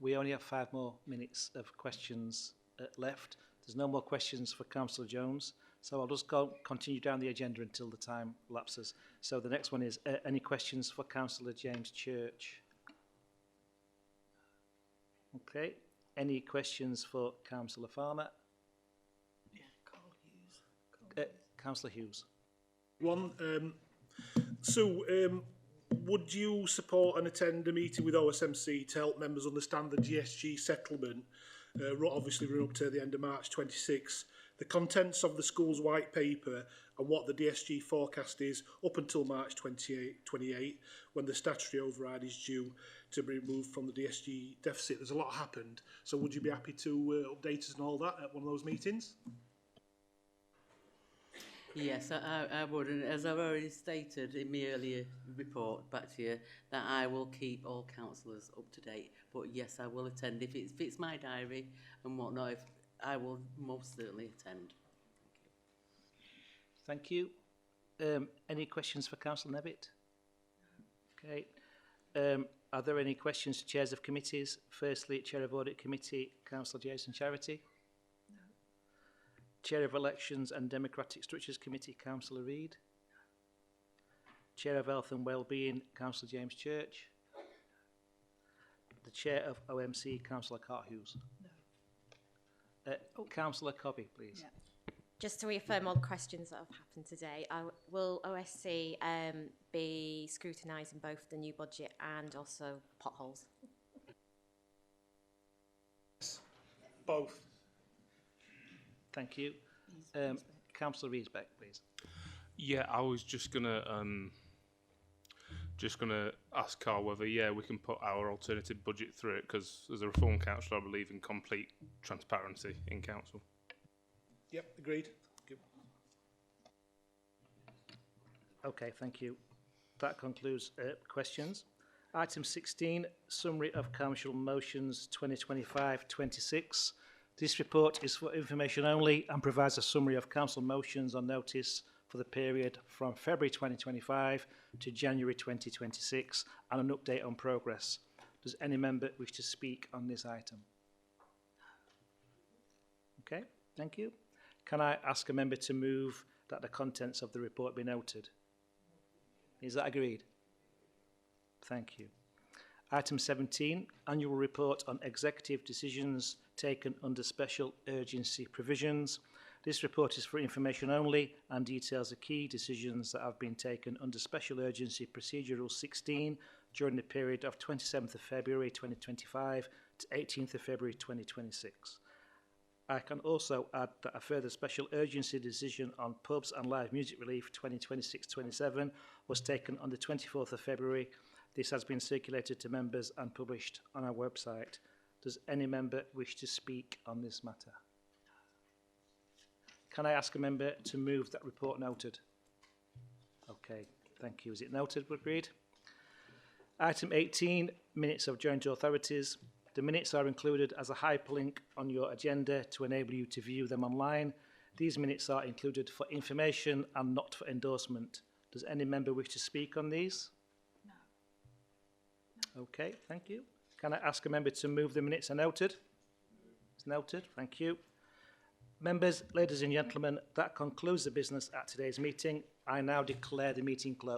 We only have 5 more minutes of questions left. There's no more questions for Councillor Jones, so I'll just continue down the agenda until the time lapses. So the next one is any questions for Councillor James Church? Okay. Any questions for Councillor Farmer? Yeah, Councillor Hughes. Would you support and attend a meeting with OSMC to help members understand the GSG settlement, obviously run up to the end of March 26, the contents of the school's white paper and what the DSG forecast is up until March 28, when the statutory override is due to be removed from the DSG deficit? There's a lot happened, so would you be happy to update us on all that at one of those meetings? Yes, I would, and as I've already stated in my earlier report back to you, that I will keep all councillors up to date. But yes, I will attend. If it fits my diary and whatnot, I will most certainly attend. Thank you. Any questions for Councillor Nevitt? Okay. Are there any questions to chairs of committees? Firstly, Chair of Audit Committee, Councillor Jason Charity. Chair of Elections and Democratic Structures Committee, Councillor Reid. Chair of Health and Wellbeing, Councillor James Church. The Chair of OMC, Councillor Hughes. Councillor Cobby, please. Yeah. Just to reaffirm all the questions that have happened today, will OSC be scrutinising both the new budget and also potholes? Both. Thank you. Councillor Riesbeck, please. Yeah, I was just gonna ask Carl whether we can put our alternative budget through it, because as a reform councillor, I believe in complete transparency in council. Yep, agreed. Okay, thank you. That concludes questions. Item 16, summary of council motions 2025-26. This report is for information only and provides a summary of council motions on notice for the period from February 2025 to January 2026 and an update on progress. Does any member wish to speak on this item? Okay, thank you. Can I ask a member to move that the contents of the report be noted? Is that agreed? Thank you. Item 17, annual report on executive decisions taken under special urgency provisions. This report is for information only and details the key decisions that have been taken under special urgency procedural 16 during the period of 27th of February 2025 to 18th of February 2026. I can also add that a further special urgency decision on pubs and live music relief 2026-27 was taken on the 24th of February. This has been circulated to members and published on our website. Does any member wish to speak on this matter? Can I ask a member to move that report noted? Okay, thank you. Is it noted? Agreed. Item 18, minutes of joint authorities. The minutes are included as a hyperlink on your agenda to enable you to view them online. These minutes are included for information and not for endorsement. Does any member wish to speak on these? No. Okay, thank you. Can I ask a member to move the minutes are noted? It's noted, thank you. Members, ladies and gentlemen, that concludes the business at today's meeting. I now declare the meeting closed.